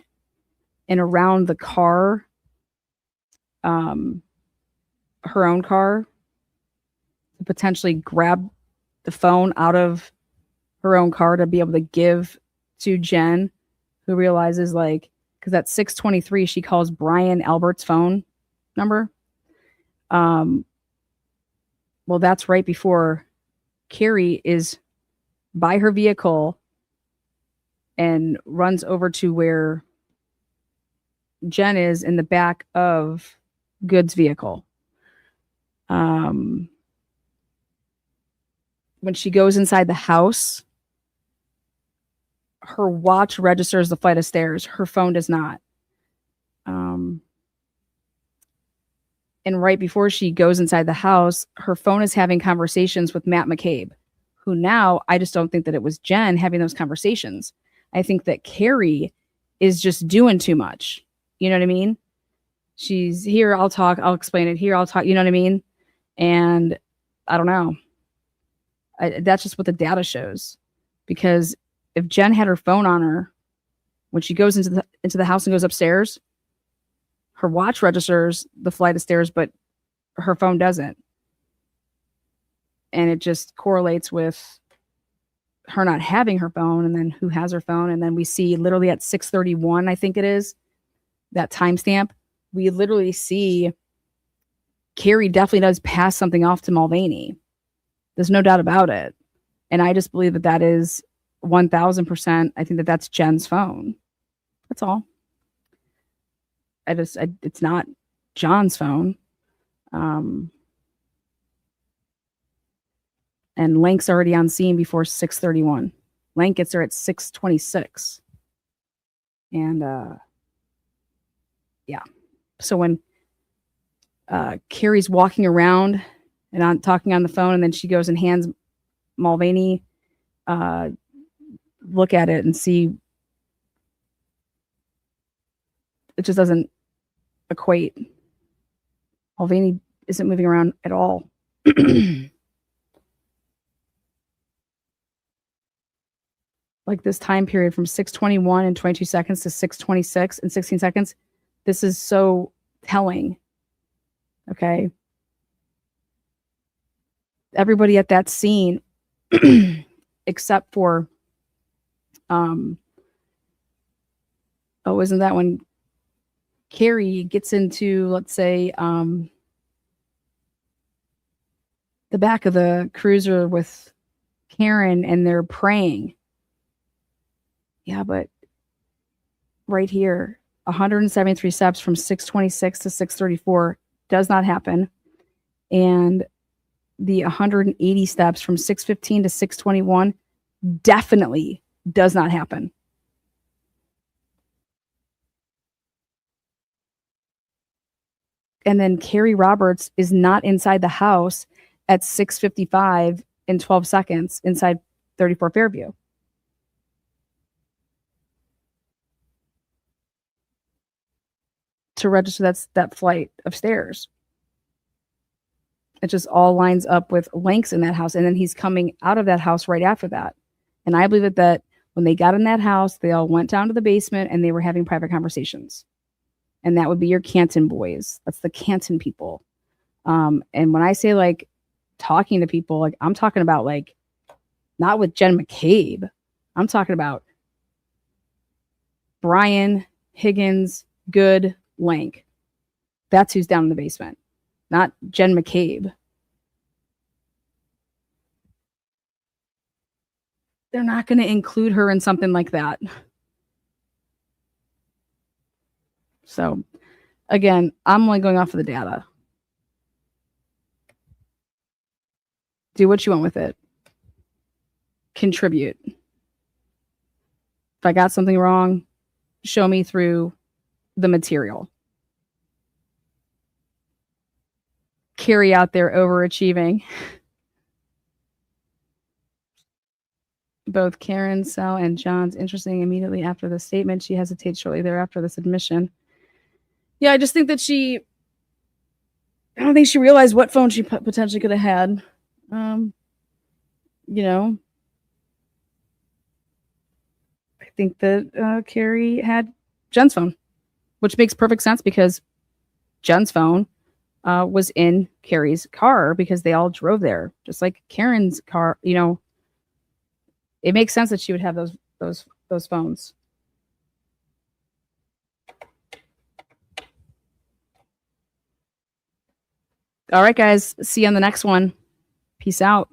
and around the car, her own car, to potentially grab the phone out of her own car to be able to give to Jen, who realizes, like, because at 6:23 she calls Brian Albert's phone number. Well, that's right before Carrie is by her vehicle and runs over to where Jen is in the back of Good's vehicle. When she goes inside the house, her watch registers the flight of stairs. Her phone does not. And right before she goes inside the house, her phone is having conversations with Matt McCabe, who now I just don't think that it was Jen having those conversations. I think that Carrie is just doing too much. You know what I mean? She's here, I'll talk, I'll explain it. Here, I'll talk. You know what I mean? And I don't know. That's just what the data shows. Because if Jen had her phone on her when she goes into the house and goes upstairs, her watch registers the flight of stairs, but her phone doesn't. And it just correlates with her not having her phone, and then who has her phone. And then we see literally at 6:31, I think it is, that timestamp, we literally see Carrie definitely does pass something off to Mulvaney. There's no doubt about it. And I just believe that that is 1000%. I think that that's Jen's phone. That's all. It's not John's phone. And Lank's already on scene before 6:31. Lank gets there at 6:26. And yeah. So when Carrie's walking around and talking on the phone, and then she goes and hands Mulvaney, look at it and see, it just doesn't equate. Mulvaney isn't moving around at all. like this time period from 6:21 and 22 seconds to 6:26 and 16 seconds. This is so telling. Okay. Everybody at that scene, except for, isn't that when Carrie gets into, let's say, the back of the cruiser with Karen and they're praying. Yeah, but right here, 173 steps from 6:26 to 6:34 does not happen. And the 180 steps from 6:15 to 6:21 definitely does not happen. And then Carrie Roberts is not inside the house at 6:55 and 12 seconds inside 34 Fairview. To register that flight of stairs. It just all lines up with Lank's in that house. And then he's coming out of that house right after that. And I believe that when they got in that house, they all went down to the basement and they were having private conversations. And that would be your Canton boys. That's the Canton people. And when I say like talking to people, like I'm talking about like not with Jen McCabe. I'm talking about Brian, Higgins, Good, Lank. That's who's down in the basement, not Jen McCabe. They're not going to include her in something like that. So, again, I'm only going off of the data. Do what you want with it. Contribute. If I got something wrong, show me through the material. Carrie out there overachieving. Both Karen, Sal, and John's interesting immediately after the statement. She hesitates shortly thereafter this admission. Yeah, I just think that I don't think she realized what phone she potentially could have had. You know, I think that Carrie had Jen's phone, which makes perfect sense because Jen's phone was in Carrie's car because they all drove there, just like Karen's car. You know, it makes sense that she would have those phones. All right, guys. See you on the next one. Peace out.